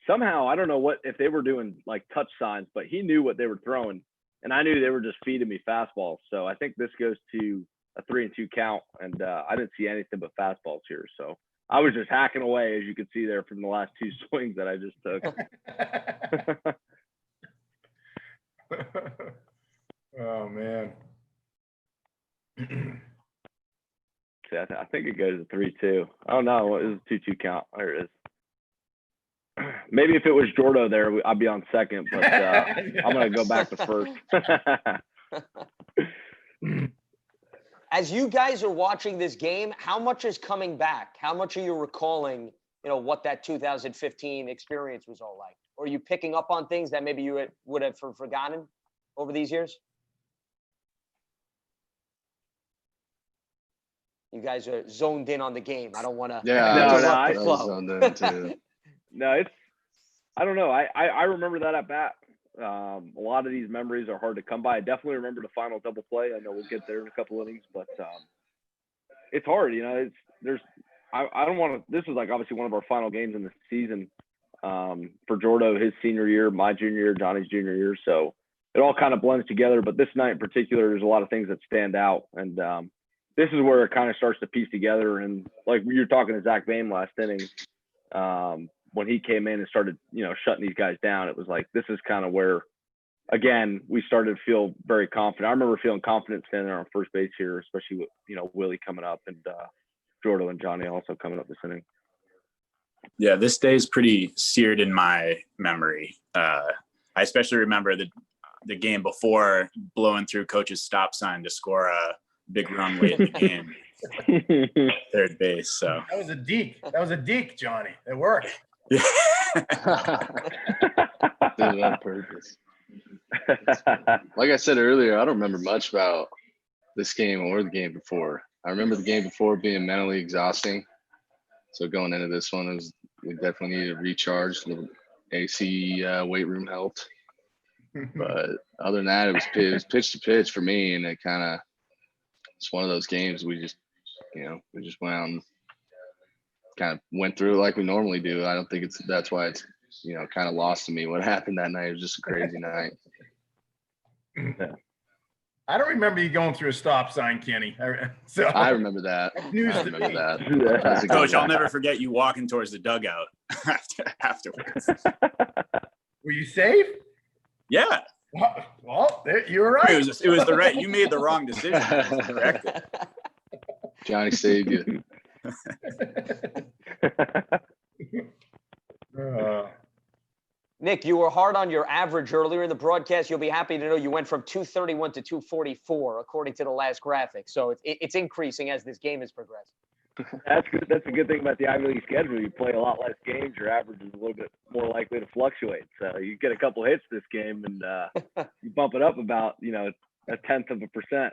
somehow, I don't know if they were doing like touch signs, but he knew what they were throwing. And I knew they were just feeding me fastballs. So I think this goes to a 3-2 count. And I didn't see anything but fastballs here. So I was just hacking away, as you could see there from the last 2 swings that I just took. Oh, man. See, I think it goes to 3-2. Oh, no, it was a 2-2 count. There it is. Maybe if it was Jordo there, I'd be on second, but I'm going to go back to first. As you guys are watching this game, how much is coming back? How much are you recalling, what that 2015 experience was all like? Or are you picking up on things that maybe you would have forgotten over these years? You guys are zoned in on the game. I don't want to interrupt the flow. No, I don't know. I remember that at bat. A lot of these memories are hard to come by. I definitely remember the final double play. I know we'll get there in a couple innings, but it's hard. I don't want to. This was like obviously one of our final games in the season for Jordo, his senior year, my junior year, Johnny's junior year. So it all kind of blends together. But this night in particular, there's a lot of things that stand out, and this is where it kind of starts to piece together. And like you were talking to Zach Bain last inning. When he came in and started, shutting these guys down, it was like, this is kind of where, again, we started to feel very confident. I remember feeling confident standing there on first base here, especially with, Willie coming up and Jordo and Johnny also coming up this inning. Yeah, this day is pretty seared in my memory. I especially remember the game before blowing through Coach's stop sign to score a big run late in the game. Third base. So that was a deke, Johnny. It worked. Did it on purpose. Like I said earlier, I don't remember much about this game or the game before. I remember the game before being mentally exhausting. So going into this one, we definitely needed a recharge. The AC weight room helped. But other than that, it was pitch to pitch for me, and it kind of it's one of those games we just went out and kind of went through it like we normally do. I don't think that's why it's kind of lost to me what happened that night. It was just a crazy night. Yeah. I don't remember you going through a stop sign, Kenny. I remember that. I remember that. Coach, I'll never forget you walking towards the dugout afterwards. Were you safe? Yeah. Well, you were right. It was the right. You made the wrong decision. Correct. Johnny saved you. Nick, you were hard on your average earlier in the broadcast. You'll be happy to know you went from 231 to 244, according to the last graphic. So it's increasing as this game is progressing. That's good. That's a good thing about the Ivy League schedule. You play a lot less games. Your average is a little bit more likely to fluctuate. So you get a couple hits this game, and you bump it up about 0.1%.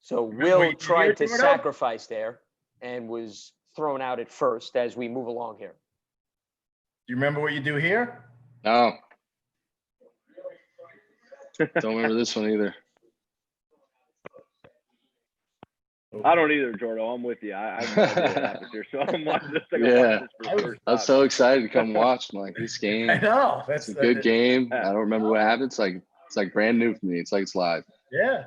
So Will tried to sacrifice there and was thrown out at first as we move along here. Do you remember what you do here? No. Don't remember this one either. I don't either, Jordo. I'm with you. I have no idea what happens here. So I'm just like, Yeah, this for the first I was time. so excited to come watch. I'm like, this game. I know. It's a good game. I don't remember what happened. It's like brand new for me. It's like it's live. Yeah.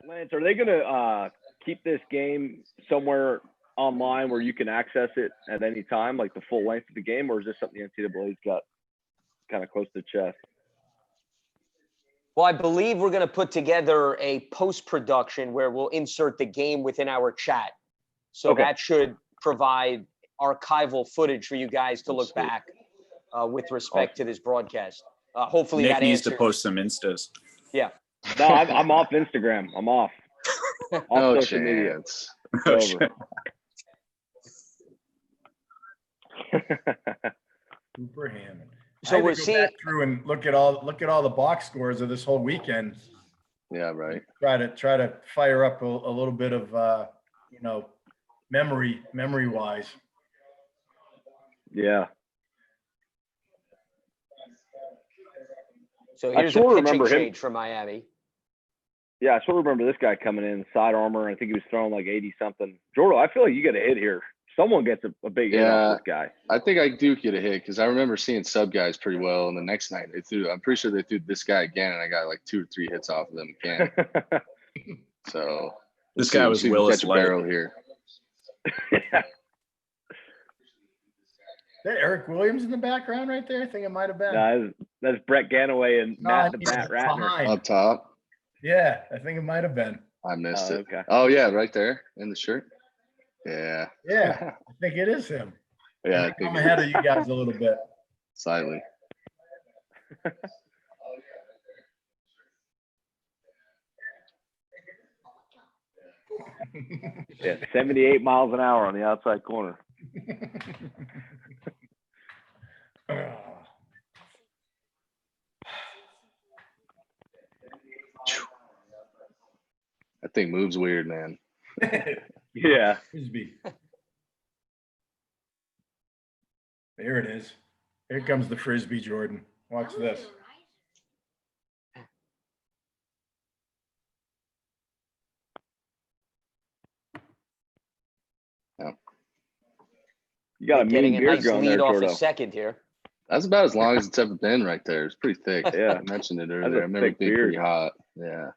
Lance, are they going to keep this game somewhere online where you can access it at any time, like the full length of the game, or is this something the NCAA's got kind of close to the chest? Well, I believe we're going to put together a post-production where we'll insert the game within our chat. So Okay. that should provide archival footage for you guys to look back with respect to this broadcast. Hopefully Nick that needs to answers. post some instas. Yeah. No, I'm off Instagram. I'm off. Off No social media. chance. It's over. Super Hammond. So I had to we're go seeing back through and look at all the box scores of this whole weekend. Yeah, right. Try to fire up a little bit of memory wise. Yeah. So I here's a sort of pitching remember him- change for Miami. Yeah, I sort of remember this guy coming in, side armor. I think he was throwing like 80 something. Jordo, I feel like you got a hit here. Someone gets a big hit Yeah, off this guy. I think I do get a hit because I remember seeing sub guys pretty well. And the next night I'm pretty sure they threw this guy again, and I got like 2 or 3 hits off of them again. So This guy was Willis catch a Light. barrel here. Is that Eric Williams in the background right there? I think it might have been. No, that's Brett Ganaway and Matt the Bat Ratner. behind. Up top. Yeah, I think it might have been. I missed Oh, it. okay. Oh yeah, right there in the shirt. Yeah. Yeah, I think it is him. Yeah, I I'm think ahead of you guys a little bit. slightly. Yeah, 78 miles an hour on the outside corner. That thing moves weird, man. Yeah. Frisbee. There it is. Here comes the Frisbee, Jordan. Watch this. You got a Getting mean a beard nice going lead there, off a Jordo. second here. That's about as long as it's ever been right there. It's pretty thick. Yeah. I mentioned it a earlier. I remember it thick being pretty beard. hot. Yeah.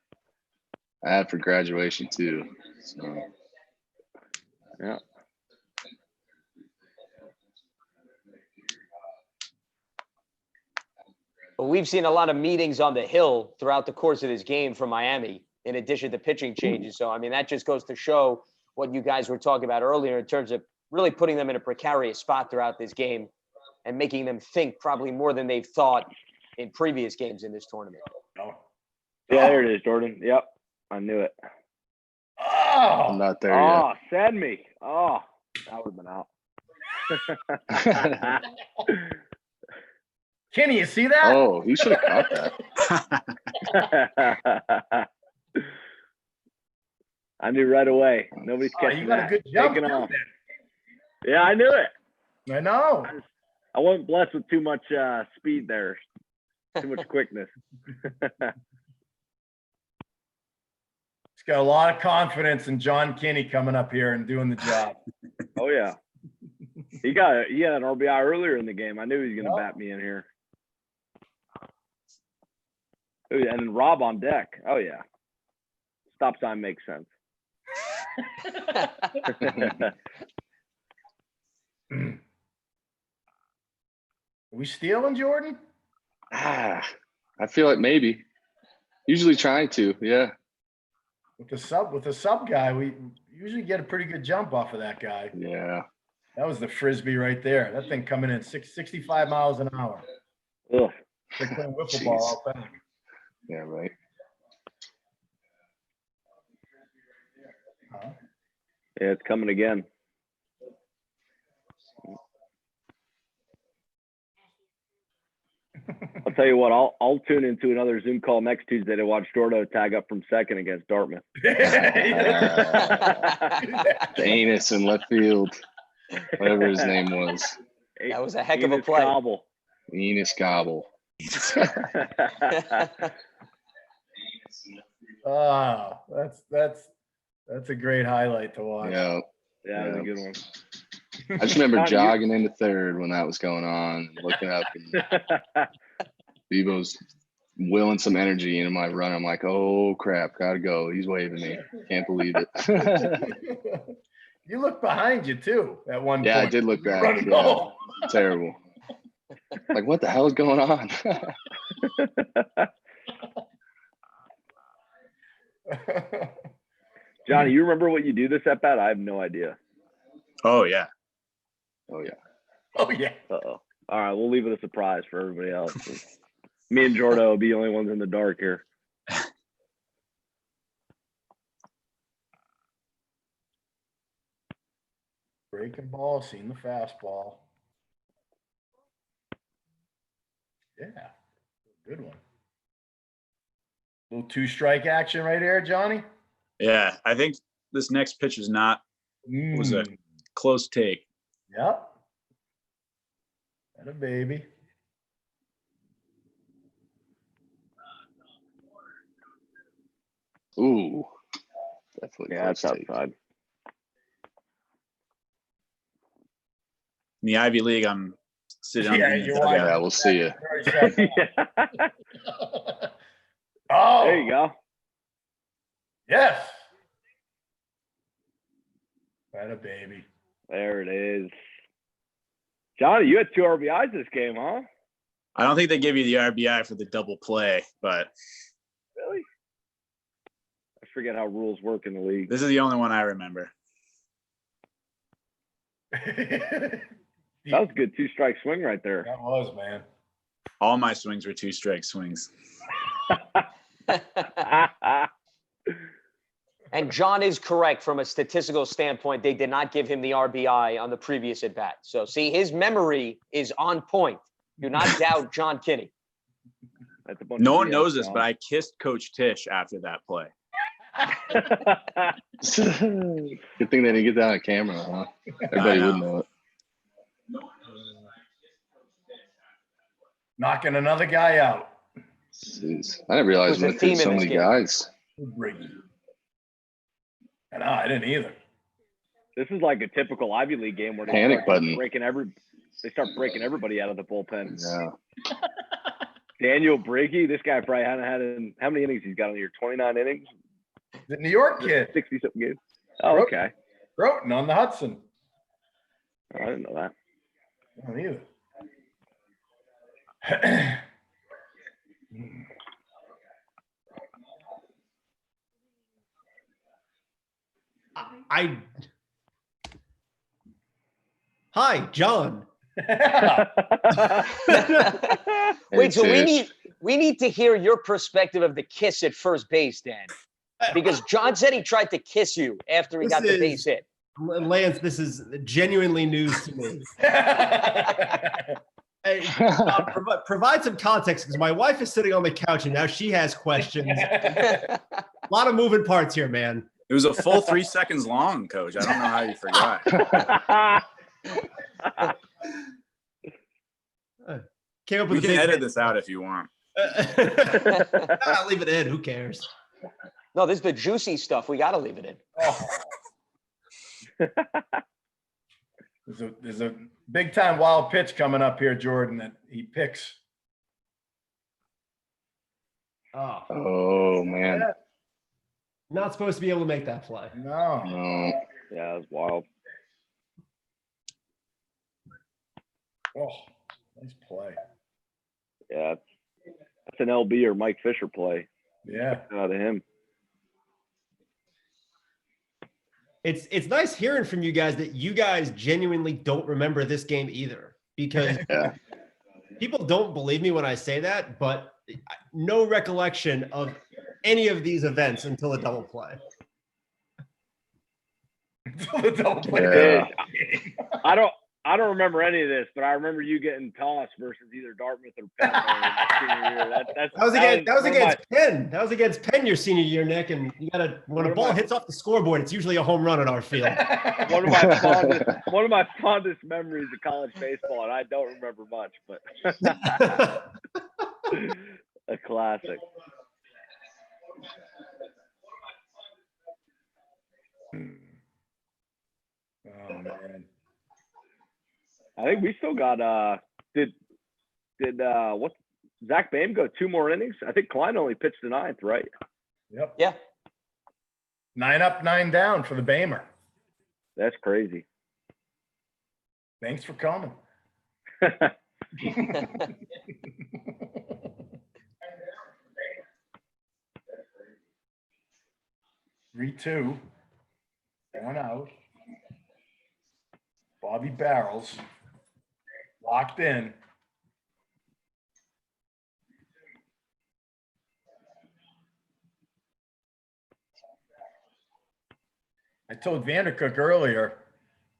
I had for graduation too. So Yeah. But we've seen a lot of meetings on the Hill throughout the course of this game from Miami, in addition to pitching changes. So, I mean, that just goes to show what you guys were talking about earlier in terms of really putting them in a precarious spot throughout this game and making them think probably more than they've thought in previous games in this tournament. Yeah, there it is, Jordan. Yep. I knew it. I'm not there Oh, send me. Oh, that would have been out. Kenny, you see yet. that? Oh, he should have caught that. I knew right away. Nobody's catching you got that. a good jump. Taking too, off. then. Yeah, I knew it. I know. I wasn't blessed with too much speed there. Too much quickness. He's got a lot of confidence in John Kinney coming up here and doing the job. Oh yeah. He had an RBI earlier in the game. I knew he was going to bat me in here. Oh, yeah, and then Rob on deck. Oh yeah. Stop sign makes sense. Are we stealing, Jordan? I feel like maybe. Usually trying to, yeah. With the sub guy, we usually get a pretty good jump off of that guy. Yeah. That was the Frisbee right there. That thing coming in 65 miles an hour. Ugh. They're playing wiffle ball out back. Yeah, right. Yeah, it's coming again. I'll tell you what, I'll tune into another Zoom call next Tuesday to watch Jordo tag up from second against Dartmouth. The anus in left field, whatever his name was. That was a heck of a Enos play. Gobble. Enos Gobble. Oh, that's a great highlight to watch. Yeah. Yeah, that was a good one. I just remember Johnny, jogging into third when that was going on, and looking up, and Bebo's willing some energy into my run. I'm like, oh crap, gotta go. He's waving me. Can't believe it. You look behind you too at one point. Yeah, I did look back. Running Yeah. home. Terrible. Like, what the hell is going on? Johnny, you remember what you do this at bat? I have no idea. Oh yeah. Oh yeah. Oh yeah. Uh-oh. All right, we'll leave it a surprise for everybody else. Me and Jordo will be the only ones in the dark here. Breaking ball, seeing the fastball. Yeah, good one. Little 2-strike action right there, Johnny. Yeah, I think this next pitch was a close take. Yep. And a baby. Ooh. Definitely. Yeah, that's outside. In the Ivy League, I'm sitting on the you're watching. Yeah, we'll see you. Oh, there you go. Yes. That a baby. There it is. Johnny, you had 2 RBIs this game, huh? I don't think they give you the RBI for the double play, but Really? I forget how rules work in the league. this is the only one I remember. That was a good 2-strike swing right there. That was, man. All my swings were 2-strike swings. And John is correct from a statistical standpoint. They did not give him the RBI on the previous at bat. So see, his memory is on point. Do not doubt John Kinney. No one knows this, but I kissed Coach Tisch after that play. Good thing they didn't get that on camera, huh? Everybody would know it. Knocking another guy out. Jeez. I didn't realize we went through so many guys. And I didn't either. This is like a typical Ivy League game where they Panic start button. They start breaking everybody out of the bullpen. Yeah. Daniel Briggy, this guy probably hadn't had how many innings he's got on here? 29 innings? The New York kid. 60-something games. Oh, okay. Broughton on the Hudson. Oh, I didn't know that. I don't either. Hi, John. Wait, so we need to hear your perspective of the kiss at first base, Dan. Because John said he tried to kiss you after he got the base hit. Lance, this is genuinely news to me. Hey, provide some context because my wife is sitting on the couch and now she has questions. A lot of moving parts here, man. It was a full 3 seconds long, Coach. I don't know how you forgot. Came up We with can edit this out if you want. I'll leave it in. Who cares? No, this is the juicy stuff. We got to leave it in. There's a big time wild pitch coming up here, Jordan, that he picks. Oh man. Not supposed to be able to make that play. No. Yeah, that's wild. Oh, nice play. Yeah, that's an LB or Mike Fisher play. Yeah. Out of him. It's nice hearing from you guys that you guys genuinely don't remember this game either, because people don't believe me when I say that, but no recollection of any of these events until a double play. I don't I don't remember any of this, but I remember you getting tossed versus either Dartmouth or Penn. Senior year. That was against Penn. That was against Penn your senior year, Nick. And you gotta when a ball hits off the scoreboard, it's usually a home run at our field. One of my fondest memories of college baseball, and I don't remember much, but a classic. Oh man. I think we still got did what Zach Boehm go 2 more innings? I think Klein only pitched the 9th, right? Yep. Yeah. 9 up, 9 down for the Bamer. That's crazy. Thanks for coming. 3-2. 1 out. Bobby Barrels. Locked in. I told Vandercook earlier,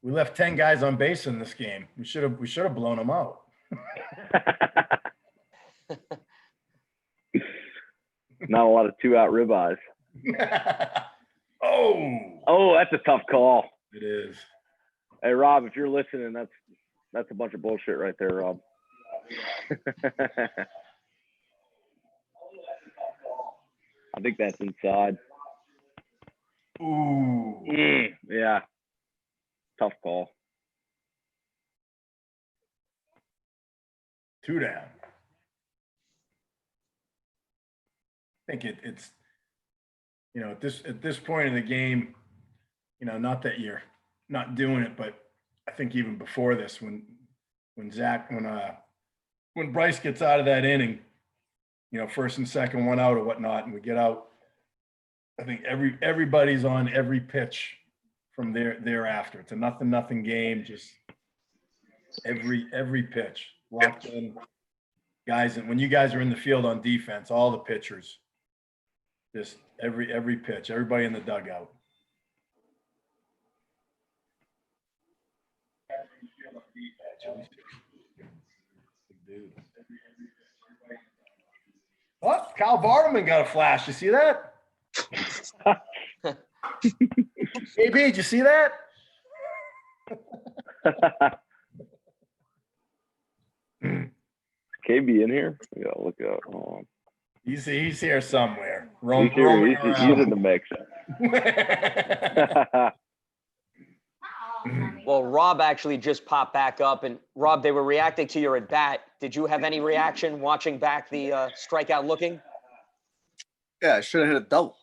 we left 10 guys on base in this game. We should have blown them out. Not a lot of 2-out ribeyes. Oh, that's a tough call. It is. Hey Rob, if you're listening, that's a bunch of bullshit right there, Rob. I think that's inside. Ooh. Yeah. Tough call. 2 down. I think it's at this point in the game, not that you're not doing it, but I think even before this, when Bryce gets out of that inning, first and second, 1 out or whatnot, and we get out, I think everybody's on every pitch from thereafter. It's a nothing game, just every pitch locked in. Guys, and when you guys are in the field on defense, all the pitchers, just every pitch, everybody in the dugout. What? Kyle Bartleman got a flash. You see that? AB, did you see that? KB in here? We gotta look up. Hold on. He's here somewhere. He's in the mix. Well, Rob actually just popped back up, and Rob, they were reacting to your at bat. Did you have any reaction watching back the strikeout looking? Yeah, I should have hit a double.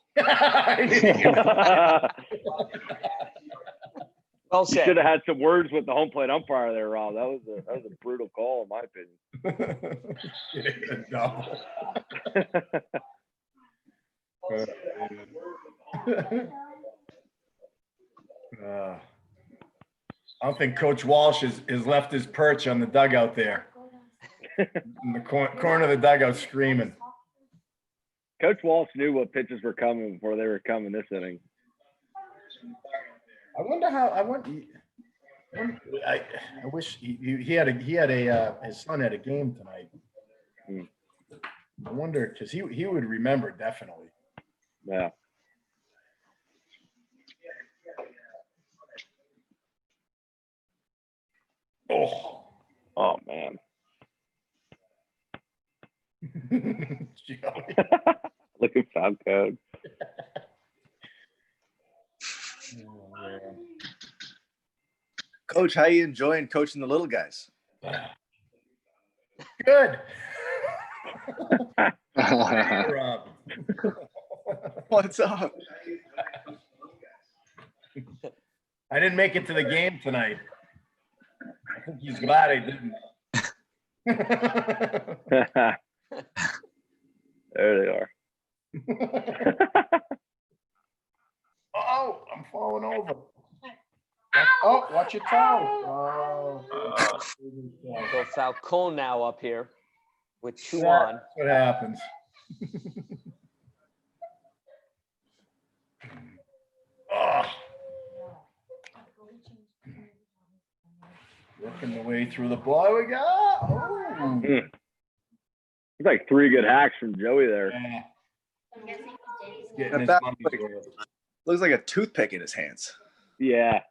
Well You said. should have had some words with the home plate umpire there, Rob. That was a brutal call, in my opinion. I don't think Coach Walsh has left his perch on the dugout there. In the corner of the dugout screaming. Coach Walsh knew what pitches were coming before they were coming this inning. I wonder how. I wish he had his son had a game tonight. I wonder because he would remember definitely. Yeah. Oh man. Look at foul code. Coach, how you enjoying coaching the little guys? Good. What's up? I didn't make it to the game tonight. I think he's glad I didn't. There they are. Oh, I'm falling over. Oh, watch your toe. So Falcone now up here with 2 That's on. what happens. Working the way through the ball. We go. Oh. It's like 3 good hacks from Joey there. Yeah. That bat looks like a toothpick in his hands. Yeah.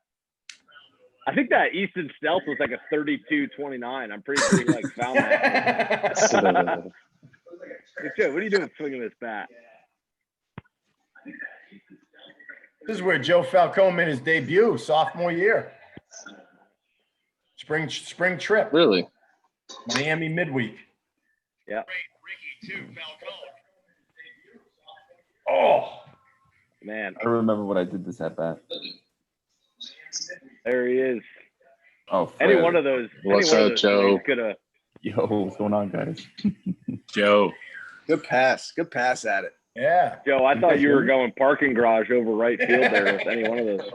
I think that Easton Stealth was like a 32-29. I'm pretty sure he like found that. Hey, Joe, what are you doing swinging this bat? This is where Joe Falcone made his debut, sophomore year. Spring trip. Really? Miami midweek. Yeah. Oh, man. I remember what I did this at bat. There he is. Oh, Fred. Fred. Any one of those. What's up, Joe? Yo, what's going on, guys? Joe. Good pass. Good pass at it. Yeah. Joe, I thought you were going parking garage over right field there with any one of those.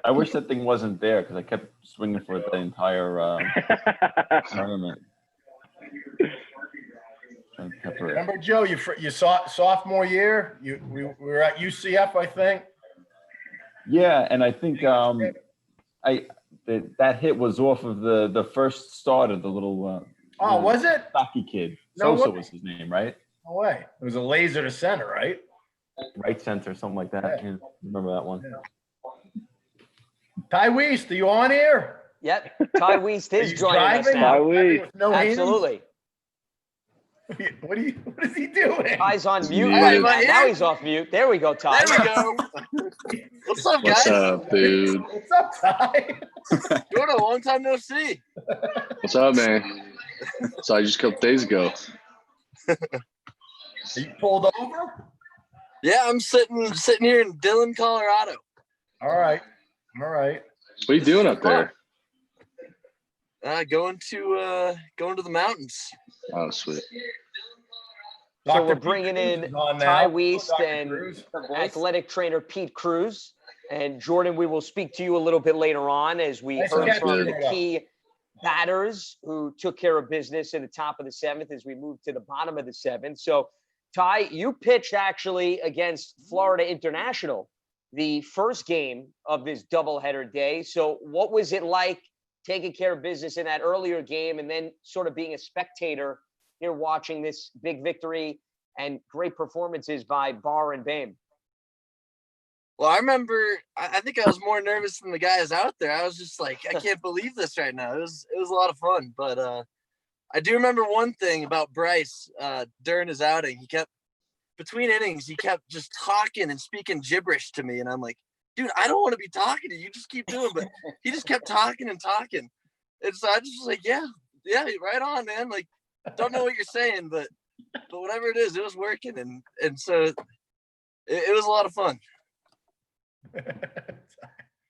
I wish that thing wasn't there because I kept swinging for it the entire tournament. Remember, Joe, you saw sophomore year. We were at UCF, I think. Yeah, and I think that hit was off of the first start of the little. Oh, was it? Stocky kid. No Sosa way. was his name, right? No way. It was a laser to center, right? Right center, something like that. Yeah, remember that one? Ty Weist, are you on here? Yep. Ty Weist is joining us driving? now. Ty Weist. No hands? Absolutely. What is he doing? Ty's on mute right now. Now he's off mute. There we go, Ty. There we go. What's up, guys? What's up, dude? What's up, Ty? Jordan, long time no see. What's up, man? Saw you just a couple days ago. You pulled over? Yeah, I'm sitting here in Dillon, Colorado. All right. What are you doing up there? Going to the mountains. Oh, sweet. So we're bringing in Ty Weist and athletic trainer Pete Cruz. And Jordan, we will speak to you a little bit later on as we heard from the key batters who took care of business in the top of the 7th as we move to the bottom of the 7th. So, Ty, you pitched actually against Florida International, the first game of this doubleheader day. So what was it like taking care of business in that earlier game and then sort of being a spectator here watching this big victory and great performances by Barr and Boehm? Well, I remember, I think I was more nervous than the guys out there. I was just like, I can't believe this right now. It was a lot of fun. But I do remember one thing about Bryce during his outing. He kept, between innings, he kept just talking and speaking gibberish to me. And I'm like, dude, I don't want to be talking to you. You just keep doing. But he just kept talking and talking. And so I just was like, yeah, right on, man. Like, don't know what you're saying, but whatever it is, it was working. And so it was a lot of fun.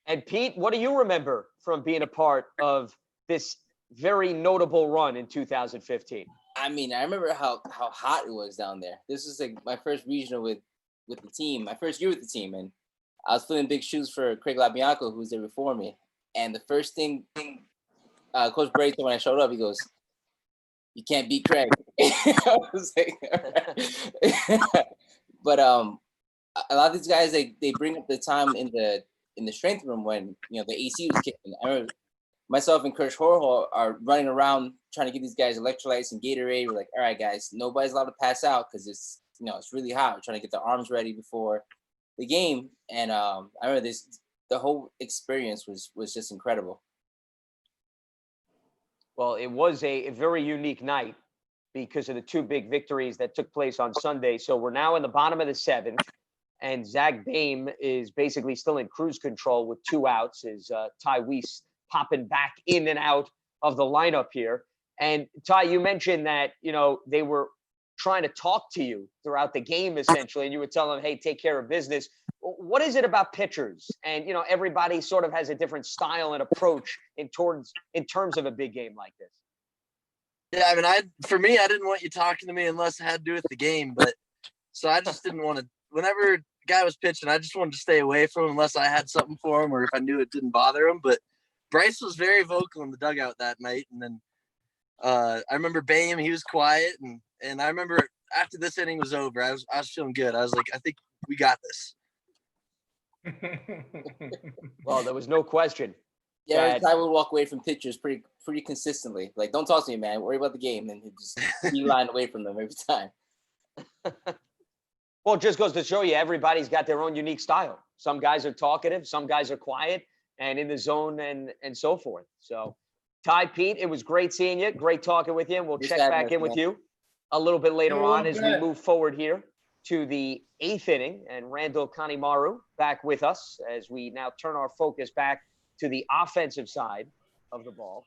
And Pete, what do you remember from being a part of this very notable run in 2015? I mean, I remember how hot it was down there. This was like my first regional with the team, my first year with the team. And I was filling big shoes for Craig LaBianco, who was there before me. And the first thing Coach Brady told when I showed up, he goes, "You can't beat Craig." I was like, but a lot of these guys, they bring up the time in the strength room when, you know, the AC was kicking. I remember myself and Kirsch Horhol are running around trying to get these guys electrolytes and Gatorade. We're like, all right, guys, nobody's allowed to pass out because it's really hot. We're trying to get their arms ready before the game. And I remember the whole experience was just incredible. Well, it was a very unique night because of the two big victories that took place on Sunday. So we're now in the bottom of the 7th. And Zach Boehm is basically still in cruise control with 2 outs as Ty Weist popping back in and out of the lineup here. And Ty, you mentioned that, they were trying to talk to you throughout the game, essentially, and you were telling them, hey, take care of business. What is it about pitchers? And, everybody sort of has a different style and approach in terms of a big game like this. Yeah, I mean, for me, I didn't want you talking to me unless it had to do with the game. But so I just didn't want to, whenever guy was pitching, I just wanted to stay away from him unless I had something for him or if I knew it didn't bother him. But Bryce was very vocal in the dugout that night. And then I remember Boehm, he was quiet. And I remember after this inning was over, I was feeling good. I was like, I think we got this. Well, there was no question. Yeah, that I would walk away from pitchers pretty consistently. Like, don't talk to me, man. Worry about the game, and he'd just beeline away from them every time. Well, it just goes to show you everybody's got their own unique style. Some guys are talkative, some guys are quiet and in the zone and so forth. So, Ty, Pete, it was great seeing you. Great talking with you. And we'll check back in with you a little bit later on as we move forward here to the 8th inning. And Randall Kanemaru back with us as we now turn our focus back to the offensive side of the ball.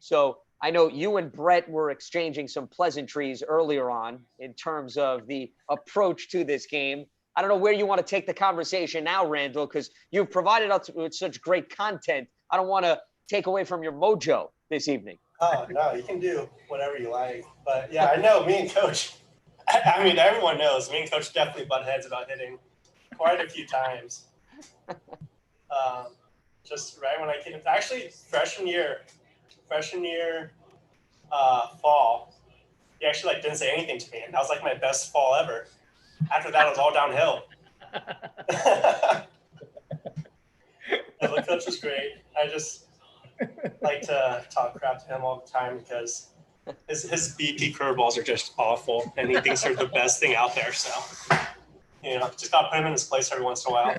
So I know you and Brett were exchanging some pleasantries earlier on in terms of the approach to this game. I don't know where you want to take the conversation now, Randall, because you've provided us with such great content. I don't want to take away from your mojo this evening. Oh, no, you can do whatever you like. But yeah, I know me and Coach, I mean, everyone knows me and Coach definitely butt heads about hitting quite a few times. Just right when I came, actually freshman year, fall, he actually like didn't say anything to me, and that was like my best fall ever. After that, it was all downhill. The coach was great. I just like to talk crap to him all the time because his BP curveballs are just awful, and he thinks they're the best thing out there. So, just gotta put him in his place every once in a while.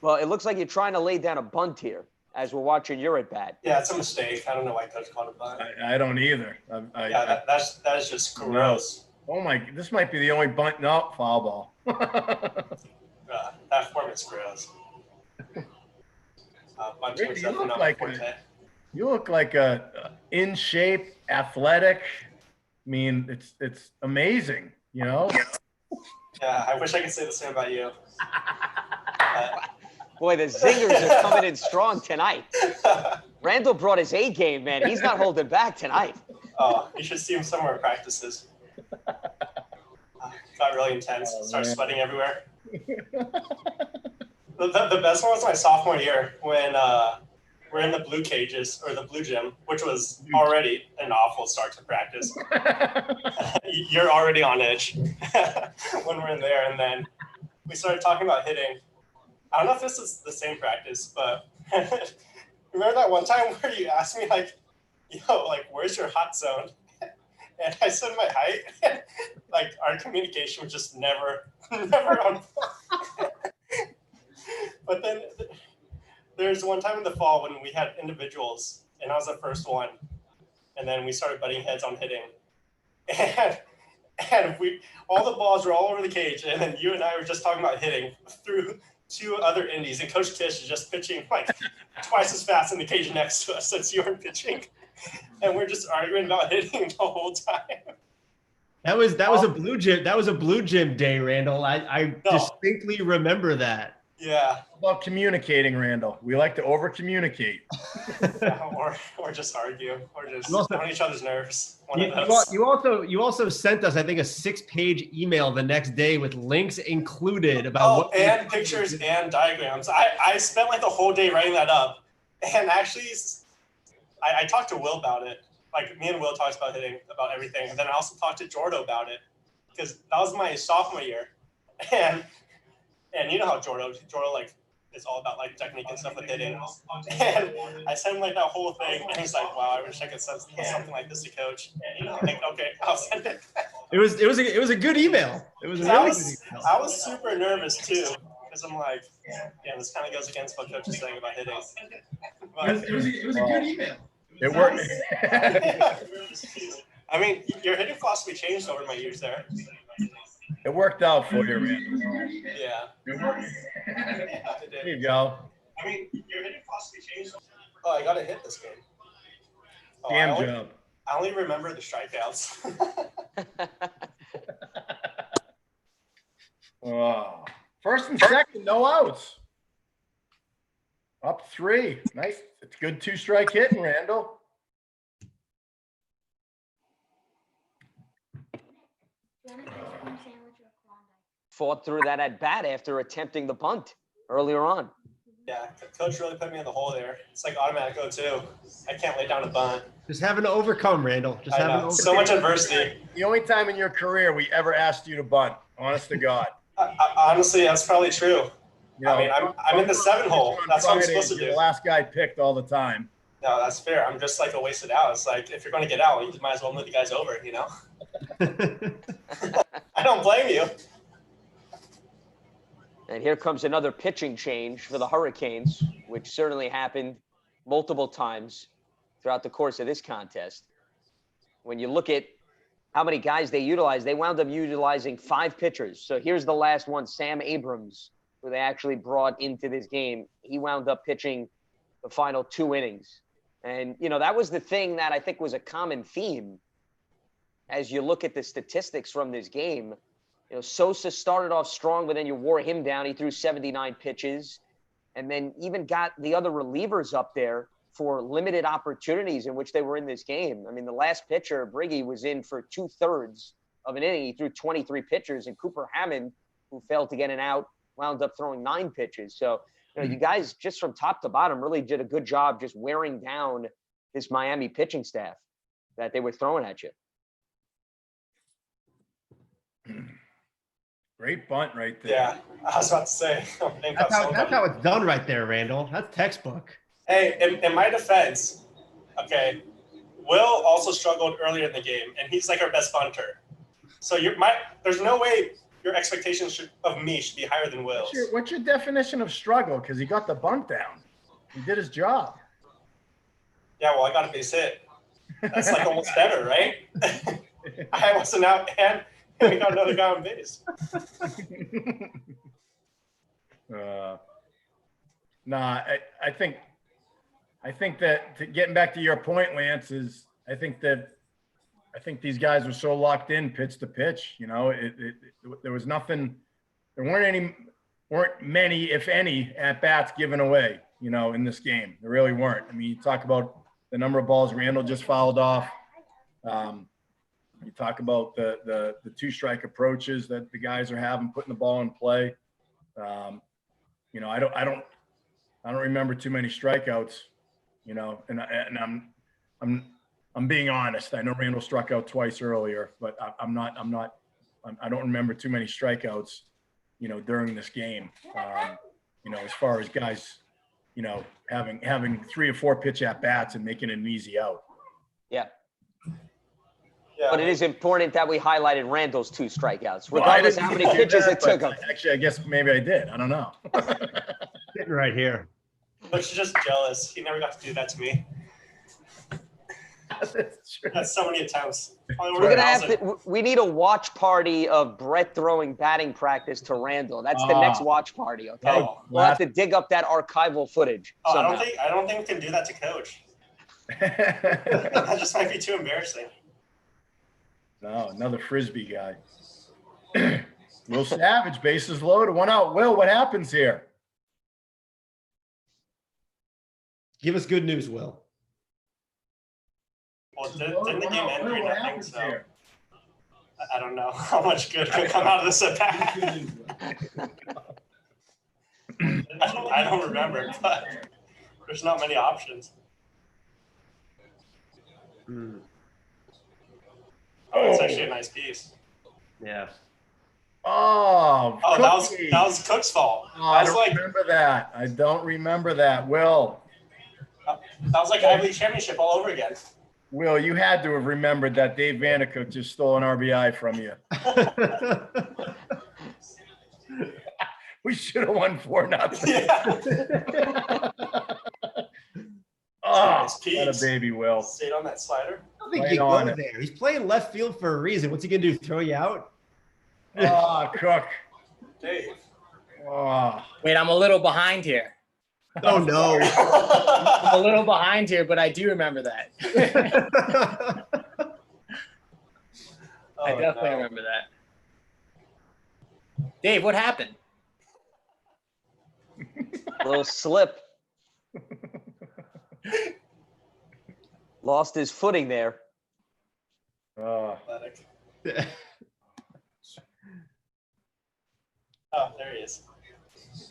Well, it looks like you're trying to lay down a bunt here as we're watching your at bat. Yeah, it's a mistake. I don't know why Coach called it bunt. I don't either. That is just gross. Oh my! This might be the only bunt. No, foul ball. That form is gross. Rick, you look like a in shape, athletic. I mean, it's amazing. Yeah, I wish I could say the same about you. Boy, the zingers are coming in strong tonight. Randall brought his A game, man. He's not holding back tonight. Oh, you should see him somewhere at practices. Got really intense. Started sweating everywhere. The best one was my sophomore year when we're in the blue cages or the blue gym, which was already an awful start to practice. You're already on edge when we're in there, and then we started talking about hitting. I don't know if this is the same practice, but remember that one time where you asked me like, where's your hot zone? And I said my height. Like our communication was just never on. But then there's one time in the fall when we had individuals, and I was the first one, and then we started butting heads on hitting, and all the balls were all over the cage, and then you and I were just talking about hitting through 2 other indies, and Coach Tish is just pitching like twice as fast in the cage next to us since you weren't pitching, and we're just arguing about hitting the whole time. That was a blue gym. That was a blue gym day, Randall. I distinctly remember that. Yeah. About communicating, Randall. We like to over communicate. or just argue, or just on each other's nerves. You also sent us, I think, a 6-page email the next day with links included about and pictures and diagrams. I spent like the whole day writing that up, and actually, I talked to Will about it. Like me and Will talked about hitting, about everything, and then I also talked to Jordo about it because that was my sophomore year, and you know how Jordo like is all about like technique and stuff with hitting. And I sent him like that whole thing, and he's like, "Wow, I wish I could send something like this to Coach." And I'm like, "Okay, I'll send it." It was a good email. It was a really good email. I was super nervous too because I'm like, this kind of goes against what Coach is saying about hitting. But, it was a good email. It worked. I mean, your hitting philosophy changed over my years there. It worked out for you, man. Yeah. There you go. I mean, your hitting philosophy changed. Oh, I got to hit this game. Damn job. I only remember the strikeouts. Oh. First and second, no outs. Up 3. Nice. It's good 2-strike hitting, Randall. Fought through that at bat after attempting the bunt earlier on. Yeah, Coach really put me in the hole there. It's like automatic 0-2. I can't lay down a bunt. Just having to overcome, Randall. Just having to overcome. So much adversity. The only time in your career we ever asked you to bunt, honest to God. Honestly, that's probably true. You know, I mean, I'm in the 7 hole. That's what I'm supposed to you're do. the last guy picked all the time. No, that's fair. I'm just like a wasted out. It's like if you're going to get out, you might as well move the guys over. You know. I don't blame you. And here comes another pitching change for the Hurricanes, which certainly happened multiple times throughout the course of this contest. When you look at how many guys they utilized, they wound up utilizing 5 pitchers. So here's the last one, Sam Abrams, who they actually brought into this game. He wound up pitching the final 2 innings. And, you know, that was the thing that I think was a common theme as you look at the statistics from this game. You know, Sosa started off strong, but then you wore him down. He threw 79 pitches and then even got the other relievers up there for limited opportunities in which they were in this game. I mean, the last pitcher, Briggy, was in for 2/3 of an inning. He threw 23 pitches, and Cooper Hammond, who failed to get an out, wound up throwing 9 pitches. So, you know, you guys just from top to bottom really did a good job just wearing down this Miami pitching staff that they were throwing at you. Great bunt right there. Yeah, I was about to say. That's how it's done right there, Randall. That's textbook. Hey, in my defense, okay, Will also struggled earlier in the game, and he's like our best bunter. So there's no way your expectations of me should be higher than Will's. What's your definition of struggle? Because he got the bunt down. He did his job. Yeah, well, I got a base hit. That's like almost better, right? I wasn't out, and we got another guy on base. I think that getting back to your point, Lance, is I think these guys were so locked in pitch to pitch. You know, there was nothing. There weren't many, if any, at bats given away. You know, in this game, there really weren't. I mean, you talk about the number of balls Randall just fouled off. You talk about the 2-strike approaches that the guys are having, putting the ball in play. You know, I don't remember too many strikeouts. You know, and I'm being honest. I know Randall struck out twice earlier, but I don't remember too many strikeouts. You know, during this game. You know, as far as guys, you know, having 3 or 4 pitch at bats and making it an easy out. Yeah. But it is important that we highlighted Randall's 2 strikeouts, regardless of how many pitches it took him. Actually, I guess maybe I did. I don't know. Sitting right here. But you're just jealous. He never got to do that to me. That's so many attempts. We're gonna have to. We need a watch party of Brett throwing batting practice to Randall. That's the next watch party. Okay, we'll have to dig up that archival footage. I don't think we can do that to Coach. That just might be too embarrassing. No, another Frisbee guy. Will Savage, bases loaded, 1 out. Will, what happens here? Give us good news, Will. Well, didn't the game end 3-0? So I don't know how much good could come out of this at bat. I don't remember, but there's not many options. Oh, it's actually a nice piece. Yeah. Oh, that was Cook's fault. Oh, I don't remember that. I don't remember that. Will. That was like Ivy League championship all over again. Will, you had to have remembered that Dave Vandercook just stole an RBI from you. We should have won 4-0. Yeah. Oh, what a baby, Will. Stayed on that slider. I don't think you go there. He's playing left field for a reason. What's he gonna do? Throw you out? Oh, Cook. Dave. Oh. Wait, I'm a little behind here. Oh no. I'm a little behind here, but I do remember that. I definitely remember that. Dave, what happened? A little slip. Lost his footing there. Oh, there he is.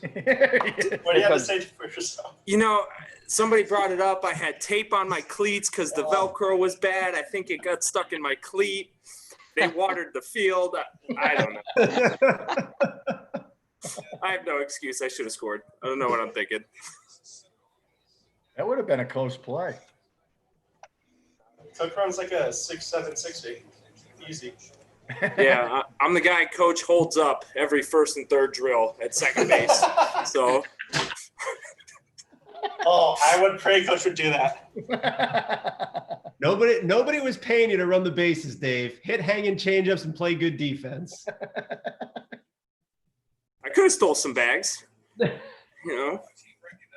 What do you have to say for yourself? You know, somebody brought it up. I had tape on my cleats because the Velcro was bad. I think it got stuck in my cleat. They watered the field. I don't know. I have no excuse. I should have scored. I don't know what I'm thinking. That would have been a close play. Cook runs like a 6'7", 60. Easy. Yeah, I'm the guy Coach holds up every first and third drill at second base. So. Oh, I would pray Coach would do that. Nobody was paying you to run the bases, Dave. Hit hanging changeups and play good defense. I could have stole some bags. You know,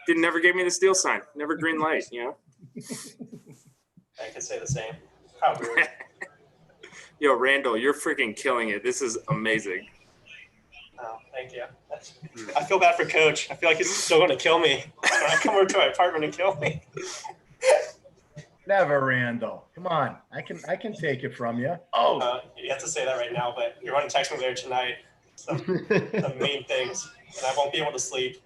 never gave me the steal sign. Never green light. You know. I can say the same. How rude. Yo, Randall, you're freaking killing it. This is amazing. Oh, thank you. I feel bad for Coach. I feel like he's still going to kill me when I come over to my apartment and kill me. Never, Randall. Come on, I can take it from you. Oh, you have to say that right now, but you're going to text me later tonight. Some mean things, and I won't be able to sleep.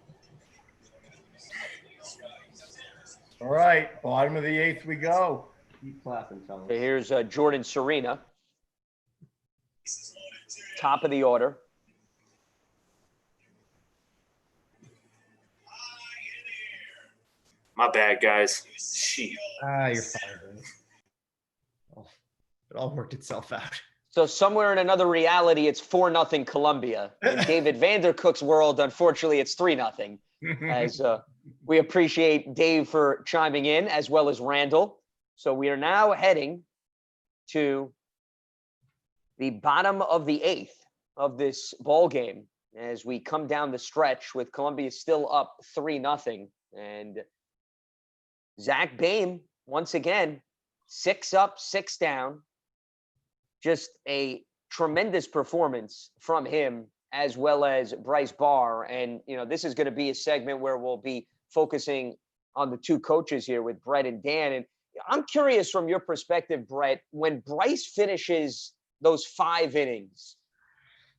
all right. Bottom of the eighth we go. Keep clapping, fellas. Okay, here's Jordan Serena. Top of the order. My bad, guys. Shit. You're fine. Man. It all worked itself out. So somewhere in another reality, it's 4-0 Columbia. In David Vandercook's world, unfortunately, it's 3-0. As we appreciate Dave for chiming in, as well as Randall. So we are now heading to the bottom of the eighth of this ball game as we come down the stretch with Columbia still up 3-0. And Zach Boehm, once again, 6 up, 6 down. Just a tremendous performance from him, as well as Bryce Barr. And, you know, this is going to be a segment where we'll be focusing on the two coaches here with Brett and Dan. And I'm curious from your perspective, Brett, when Bryce finishes those 5 innings,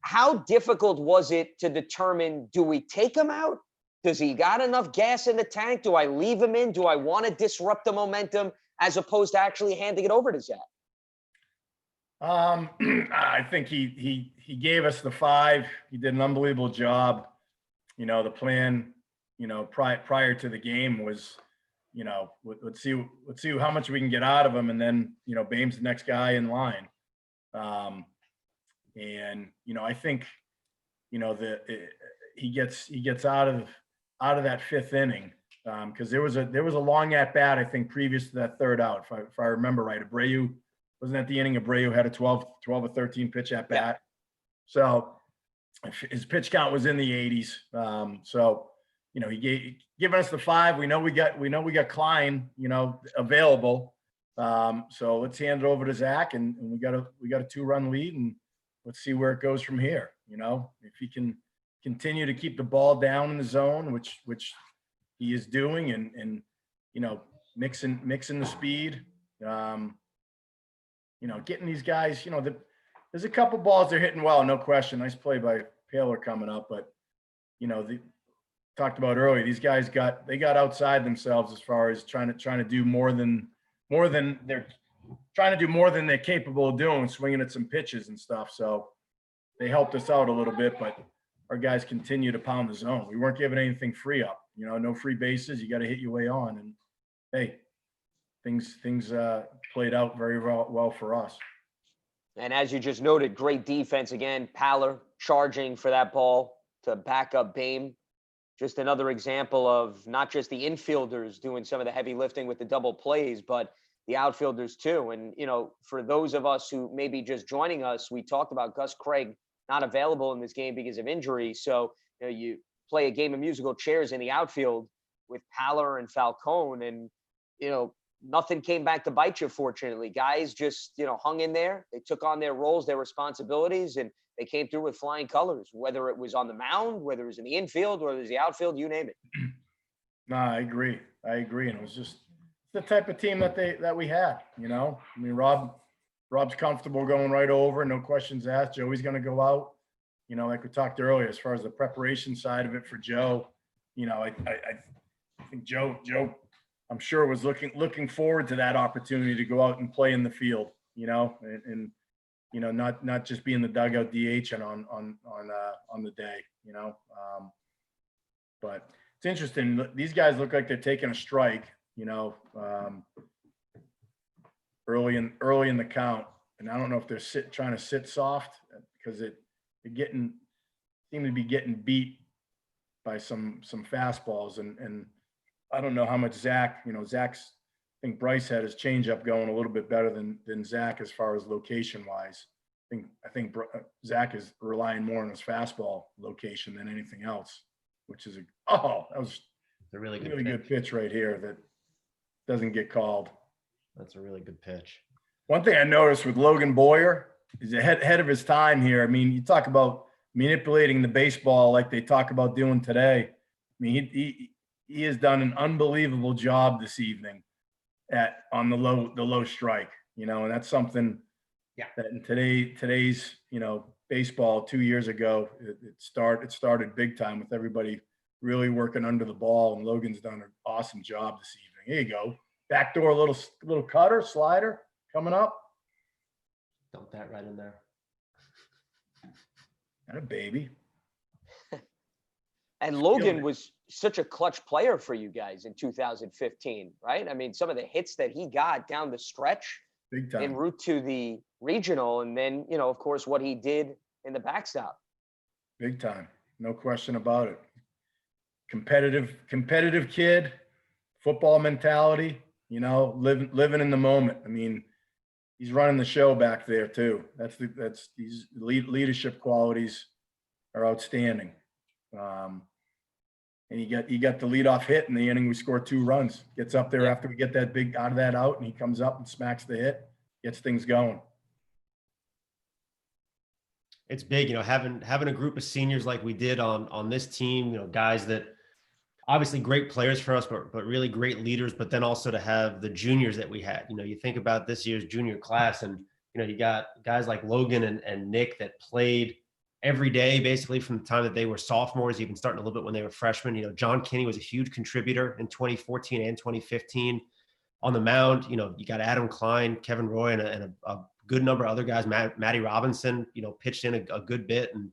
how difficult was it to determine, do we take him out? Does he got enough gas in the tank? Do I leave him in? Do I want to disrupt the momentum as opposed to actually handing it over to Zach? I think he gave us the 5. He did an unbelievable job. You know, the plan, you know, prior to the game was, you know, let's see how much we can get out of him, and then, you know, Boehm's the next guy in line. And you know, I think, you know, he gets out of that 5th inning, because there was a long at bat, I think, previous to that 3rd out, if I remember right. Abreu, wasn't that the inning Abreu had a 12 or 13 pitch at bat? Yeah. So his pitch count was in the 80s. So, you know, he giving us the 5. We know we got Klein, you know, available. So let's hand it over to Zach, and we got a 2-run lead, and let's see where it goes from here. You know, if he can continue to keep the ball down in the zone, which he is doing, and you know, mixing the speed. You know, getting these guys, you know, there's a couple balls they're hitting well, no question. Nice play by Paler coming up, but you know, talked about earlier, these guys got outside themselves as far as trying to do more than they're trying to do more than they're capable of doing, swinging at some pitches and stuff. So they helped us out a little bit, but our guys continue to pound the zone. We weren't giving anything free up, you know, no free bases. You got to hit your way on, and hey, things played out very well for us. And as you just noted, great defense again. Paler charging for that ball to back up Boehm. Just another example of not just the infielders doing some of the heavy lifting with the double plays, but the outfielders too. And, you know, for those of us who may be just joining us, we talked about Gus Craig not available in this game because of injury. So, you know, you play a game of musical chairs in the outfield with Paler and Falcone, and, you know, nothing came back to bite you, fortunately. Guys just, you know, hung in there. They took on their roles, their responsibilities, and they came through with flying colors, whether it was on the mound, whether it was in the infield, whether it was the outfield, you name it. No, I agree. And it was just the type of team that we had, you know. I mean, Rob's comfortable going right over, no questions asked. Joey's going to go out. You know, like we talked earlier, as far as the preparation side of it for Joe, you know, I think Joe, I'm sure, was looking forward to that opportunity to go out and play in the field, you know, and not just being the dugout DH and on the day, but it's interesting. These guys look like they're taking a strike, early in the count. And I don't know if they're trying to sit soft because they're seem to be getting beat by some fastballs. And I don't know how much Zach, I think Bryce had his changeup going a little bit better than Zach as far as location wise. I think Zach is relying more on his fastball location than anything else, which is that was a really good pitch right here that doesn't get called. That's a really good pitch. One thing I noticed with Logan Boyer is ahead of his time here. I mean, you talk about manipulating the baseball like they talk about doing today. I mean, he has done an unbelievable job this evening on the low strike, and that's something that in today's baseball 2 years ago, it started big time with everybody really working under the ball, and Logan's done an awesome job this evening. Here you go. Backdoor little cutter, slider coming up. Dump that right in there. And a baby. And Logan was such a clutch player for you guys in 2015, right? I mean, some of the hits that he got down the stretch big time en route to the regional, and then, of course, what he did in the backstop. Big time. No question about it. Competitive kid, football mentality, living in the moment. I mean, he's running the show back there too. These leadership qualities are outstanding. And he got the leadoff hit in the inning. We scored 2 runs. Gets up there after we get that big out of that out, and he comes up and smacks the hit, gets things going. It's big, having a group of seniors like we did on this team. Guys that obviously great players for us, but really great leaders. But then also to have the juniors that we had. You think about this year's junior class, and you got guys like Logan and Nick that played every day, basically from the time that they were sophomores, even starting a little bit when they were freshmen. John Kinney was a huge contributor in 2014 and 2015 on the mound. You got Adam Klein, Kevin Roy, and a good number of other guys. Matty Robinson, pitched in a good bit. And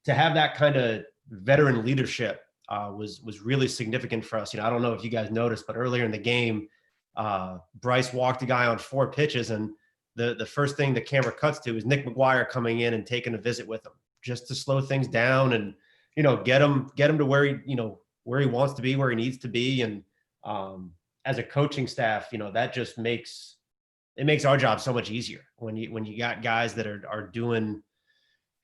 to have that kind of veteran leadership was really significant for us. I don't know if you guys noticed, but earlier in the game, Bryce walked a guy on 4 pitches, and the first thing the camera cuts to is Nick McGuire coming in and taking a visit with him, just to slow things down and, get him to where he wants to be, where he needs to be. And as a coaching staff, that just makes our job so much easier when you got guys that are doing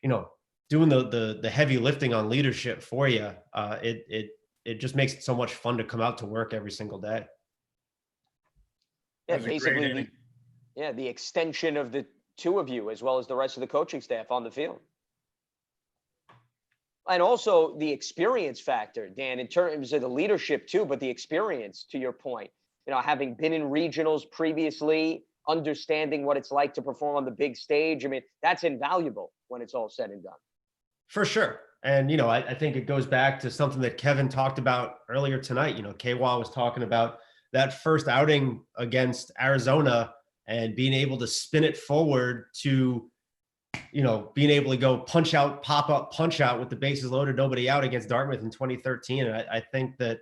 the heavy lifting on leadership for you. It just makes it so much fun to come out to work every single day. Yeah, basically the extension of the 2 of you, as well as the rest of the coaching staff on the field. And also the experience factor, Dan, in terms of the leadership too, but the experience, to your point, having been in regionals previously, understanding what it's like to perform on the big stage. I mean, that's invaluable when it's all said and done. For sure. And, I think it goes back to something that Kevin talked about earlier tonight. K-Wah was talking about that first outing against Arizona and being able to spin it forward to, being able to go punch out, pop up, punch out with the bases loaded, nobody out against Dartmouth in 2013. And I think that,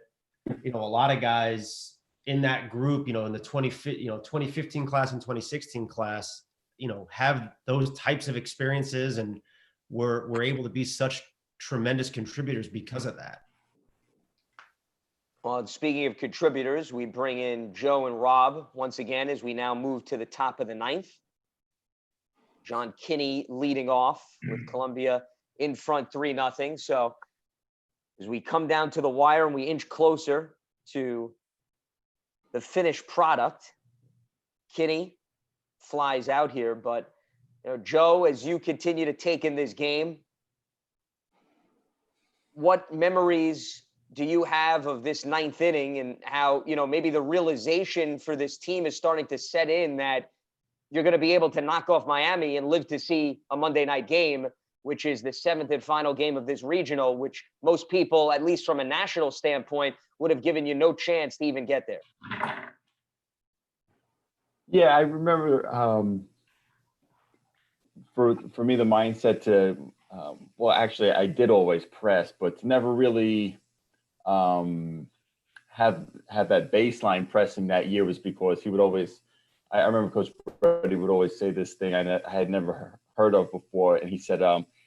a lot of guys in that group, in the 2015 class and 2016 class, have those types of experiences, and we're able to be such tremendous contributors because of that. Well, speaking of contributors, we bring in Joe and Rob once again as we now move to the top of the 9th. John Kinney leading off with Columbia in front 3-0. So as we come down to the wire and we inch closer to the finished product, Kinney flies out here. But Joe, as you continue to take in this game, what memories do you have of this 9th inning, and how, maybe the realization for this team is starting to set in that you're going to be able to knock off Miami and live to see a Monday night game, which is the 7th and final game of this regional, which most people, at least from a national standpoint, would have given you no chance to even get there? Yeah, I remember for me, the mindset to well, actually, I did always press, but to never really have that baseline pressing that year was because he would always. I remember Coach Brady would always say this thing I had never heard of before, and he said,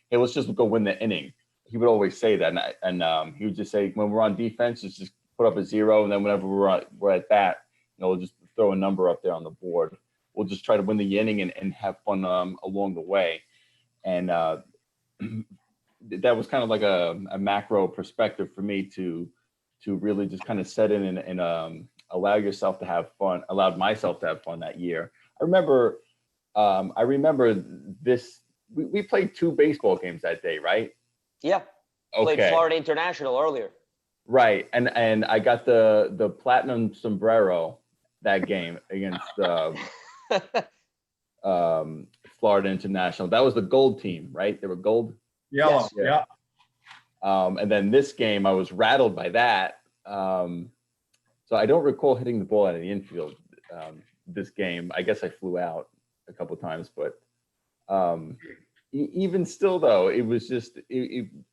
"Hey, let's just go win the inning." He would always say that, and he would just say, "When we're on defense, just put up a 0, and then whenever we're at bat, we'll just throw a number up there on the board. We'll just try to win the inning and have fun along the way." And that was kind of like a macro perspective for me to really just kind of set in and allowed myself to have fun that year. I remember this. We played 2 baseball games that day, right? Yeah. Played Okay. Florida International earlier. Right, and I got the platinum sombrero that game against Florida International. That was the gold team, right? They were gold. Yellow. Yeah. And then this game, I was rattled by that. So I don't recall hitting the ball out of the infield this game. I guess I flew out a couple of times, but even still, though, it was just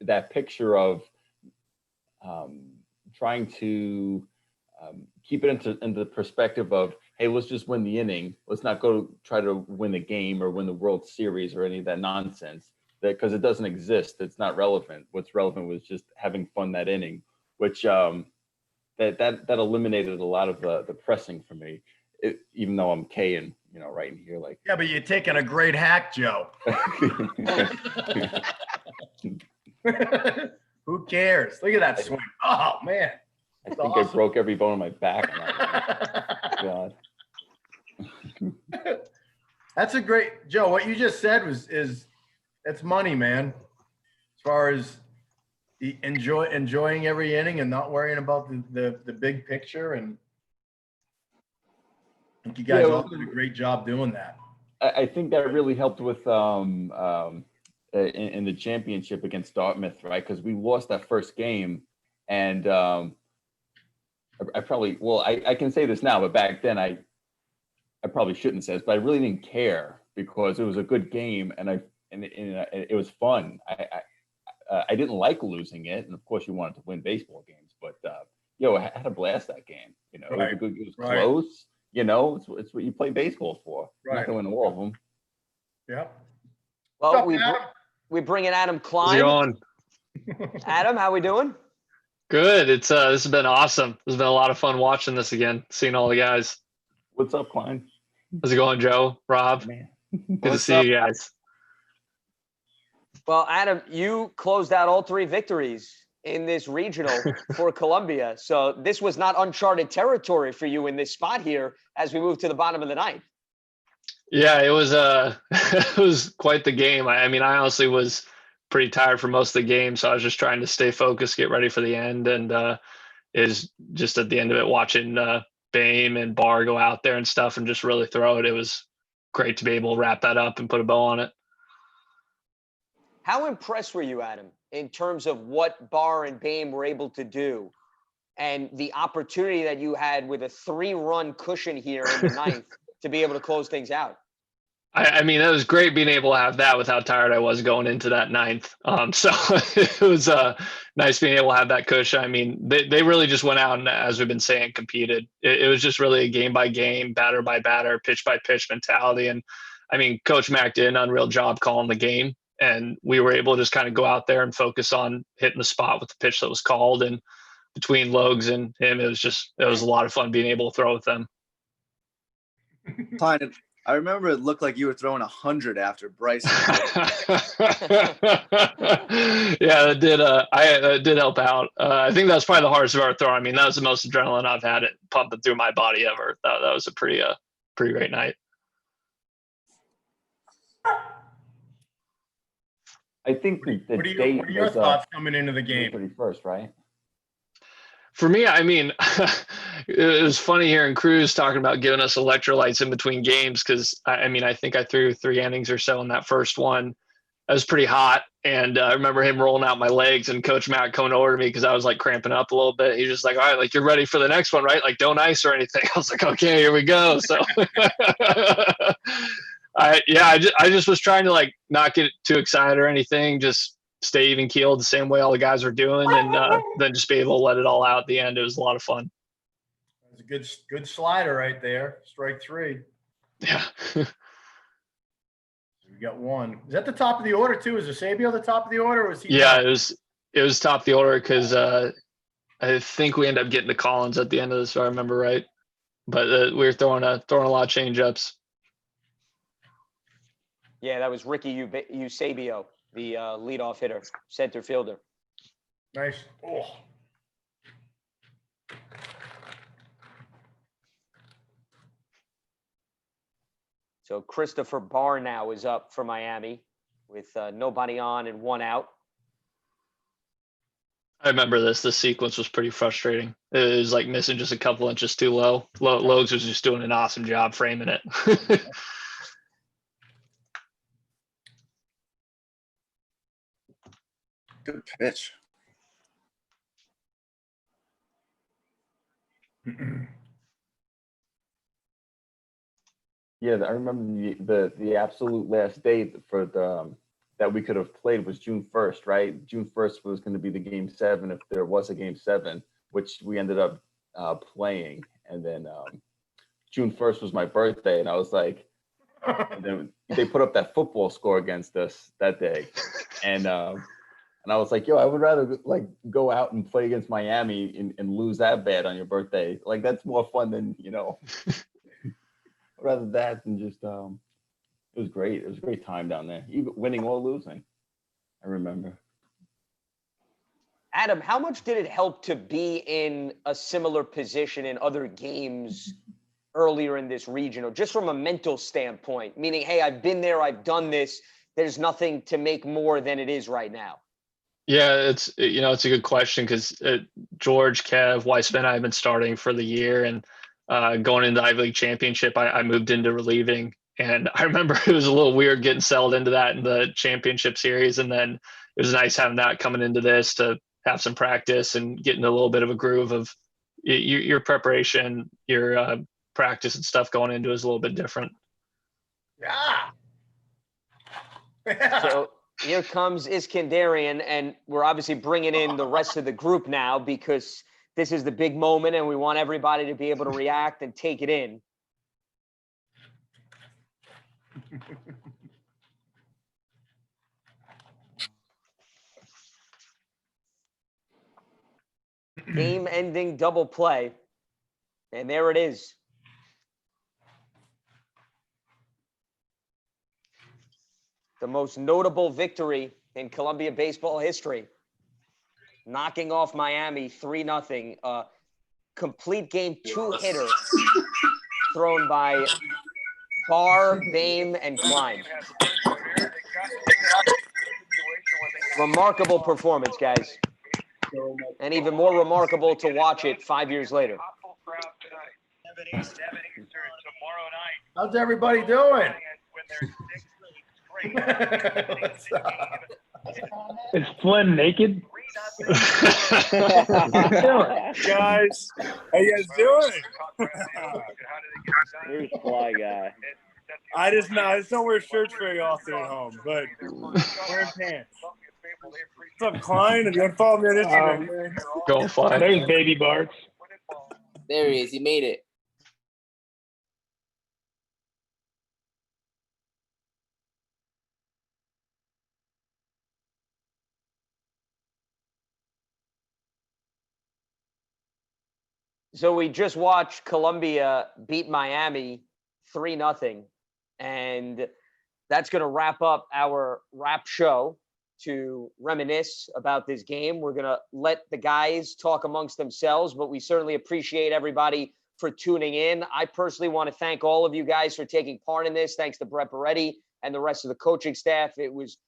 that picture of trying to keep it into the perspective of, hey, let's just win the inning. Let's not go try to win the game or win the World Series or any of that nonsense, because it doesn't exist. It's not relevant. What's relevant was just having fun that inning, which that eliminated a lot of the pressing for me, even though I'm K-ing, right in here. Like, Yeah, but you're taking a great hack, Joe. Who cares? Look at that swing. Oh, man. I think I broke every bone in my back on that one. God. That's a great, Joe, what you just said that's money, man. As far as enjoying every inning and not worrying about the big picture. And I think you guys all did a great job doing that. I think that really helped with in the championship against Dartmouth, right? Because we lost that first game, and I probably, I can say this now, but back then I probably shouldn't say this, but I really didn't care because it was a good game and it was fun. I didn't like losing it, and of course you wanted to win baseball games, but I had a blast that game. It was close. It's what you play baseball for. You're not going to win all of them. Yeah. Well, we bring in Adam Klein. On? Adam, how we doing? Good. This has been awesome. It's been a lot of fun watching this again, seeing all the guys. What's up, Klein? How's it going, Joe? Rob? Man. Good to see you guys. Well, Adam, you closed out all 3 victories in this regional for Columbia. So this was not uncharted territory for you in this spot here as we move to the bottom of the 9th. Yeah, it was it was quite the game. I mean, I honestly was pretty tired for most of the game, so I was just trying to stay focused, get ready for the end, and is just at the end of it watching Bame and Barr go out there and stuff and just really throw it. It was great to be able to wrap that up and put a bow on it. How impressed were you, Adam, in terms of what Barr and Bame were able to do and the opportunity that you had with a 3-run cushion here in the 9th to be able to close things out? I mean, it was great being able to have that with how tired I was going into that 9th. So it was nice being able to have that cushion. I mean, they really just went out and, as we've been saying, competed. It was just really a game by game, batter by batter, pitch by pitch mentality. And I mean, Coach Mack did an unreal job calling the game. And we were able to just kind of go out there and focus on hitting the spot with the pitch that was called. And between Logs and him, it was a lot of fun being able to throw with them. Fine. I remember it looked like you were throwing 100 after Bryce. Yeah, that did help out. I think that was probably the hardest of our throw. I mean, that was the most adrenaline I've had it pumping through my body ever. That was a pretty great night. I think the What are your thoughts coming into the game? 31st, right? For me, I mean, it was funny hearing Cruz talking about giving us electrolytes in between games because, I mean, I think I threw 3 innings or so in that first one. I was pretty hot, and I remember him rolling out my legs and Coach Matt coming over to me because I was, like, cramping up a little bit. He's just like, all right, like, you're ready for the next one, right? Like, don't ice or anything. I was like, okay, here we go. So, I just was trying to, like, not get too excited or anything. Just stay even keeled the same way all the guys were doing, and then just be able to let it all out at the end. It was a lot of fun. It was a good slider right there. Strike three. Yeah. We got one. Is that the top of the order too? Is Eusebio the top of the order? Or was he? Yeah, down? it was top of the order because I think we ended up getting to Collins at the end of this, if I remember right. But we were throwing a lot of change ups. Yeah, that was Ricky Eusebio, the leadoff hitter, center fielder. Nice. Oh. So Christopher Barr now is up for Miami with nobody on and one out. I remember this. The sequence was pretty frustrating. It was like missing just a couple inches too low. Logs was just doing an awesome job framing it. Good pitch. Yeah, I remember the absolute last day for the that we could have played was June 1st, right? June 1st was going to be the game 7 if there was a game 7, which we ended up playing. And then June 1st was my birthday, and I was like, and then they put up that football score against us that day, and I was like, yo, I would rather like go out and play against Miami and lose that bad on your birthday. Like that's more fun than rather that than just it was great. It was a great time down there, even winning or losing. I remember. Adam, how much did it help to be in a similar position in other games earlier in this regional, just from a mental standpoint? Meaning, hey, I've been there, I've done this. There's nothing to make more than it is right now. Yeah, it's a good question because George, Kev, Weissman, and I have been starting for the year, and going into the Ivy League championship, I moved into relieving. And I remember it was a little weird getting settled into that in the championship series. And then it was nice having that coming into this to have some practice and getting a little bit of a groove of your preparation, your practice and stuff going into is a little bit different. Yeah. So here comes Iskandarian, and we're obviously bringing in the rest of the group now because this is the big moment and we want everybody to be able to react and take it in. Game-ending double play, and there it is. The most notable victory in Columbia baseball history. Knocking off Miami 3-0. Complete game 2-hitter thrown by Barr, Boehm, and Klein. Remarkable performance, guys. And even more remarkable to watch it 5 years later. How's everybody doing? Is Flynn naked? Guys, how you guys doing? Here's Fly Guy. I just don't wear shirts very often at home, but wearing pants. What's up, Klein? If you want to follow me on Instagram, man. Go Fly. There's Baby Barks. There he is. He made it. So we just watched Columbia beat Miami 3-0, and that's going to wrap up our wrap show to reminisce about this game. We're going to let the guys talk amongst themselves, but we certainly appreciate everybody for tuning in. I personally want to thank all of you guys for taking part in this. Thanks to Brett Beretti and the rest of the coaching staff. It was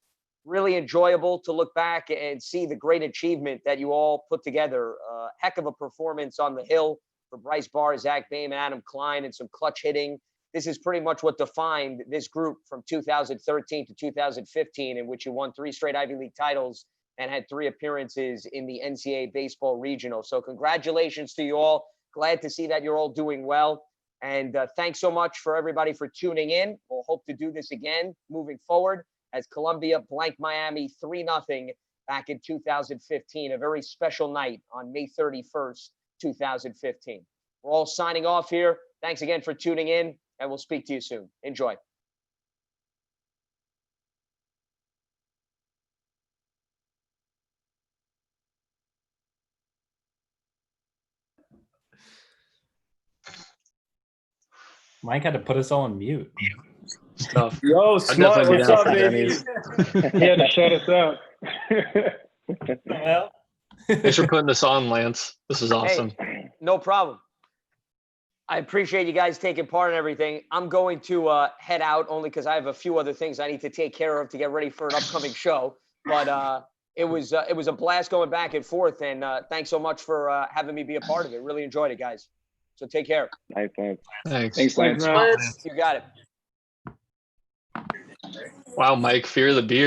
really enjoyable to look back and see the great achievement that you all put together. Heck of a performance on the hill for Bryce Barr, Zach Boehm, and Adam Klein, and some clutch hitting. This is pretty much what defined this group from 2013 to 2015, in which you won 3 straight Ivy League titles and had 3 appearances in the NCAA baseball regional. So congratulations to you all. Glad to see that you're all doing well. And thanks so much for everybody for tuning in. We'll hope to do this again moving forward. as Columbia blanked Miami 3-0 back in 2015, a very special night on May 31st, 2015. We're all signing off here. Thanks again for tuning in, and we'll speak to you soon. Enjoy. Mike had to put us all on mute. Stuff. Yo, Smart, what's up, baby? He had to shut us up. Well, Thanks for putting this on, Lance. This is awesome. Hey, no problem. I appreciate you guys taking part in everything. I'm going to head out only because I have a few other things I need to take care of to get ready for an upcoming show. But it was a blast going back and forth, and thanks so much for having me be a part of it. Really enjoyed it, guys. So take care. Thanks. Thanks. You got it. Wow, Mike, fear the beard.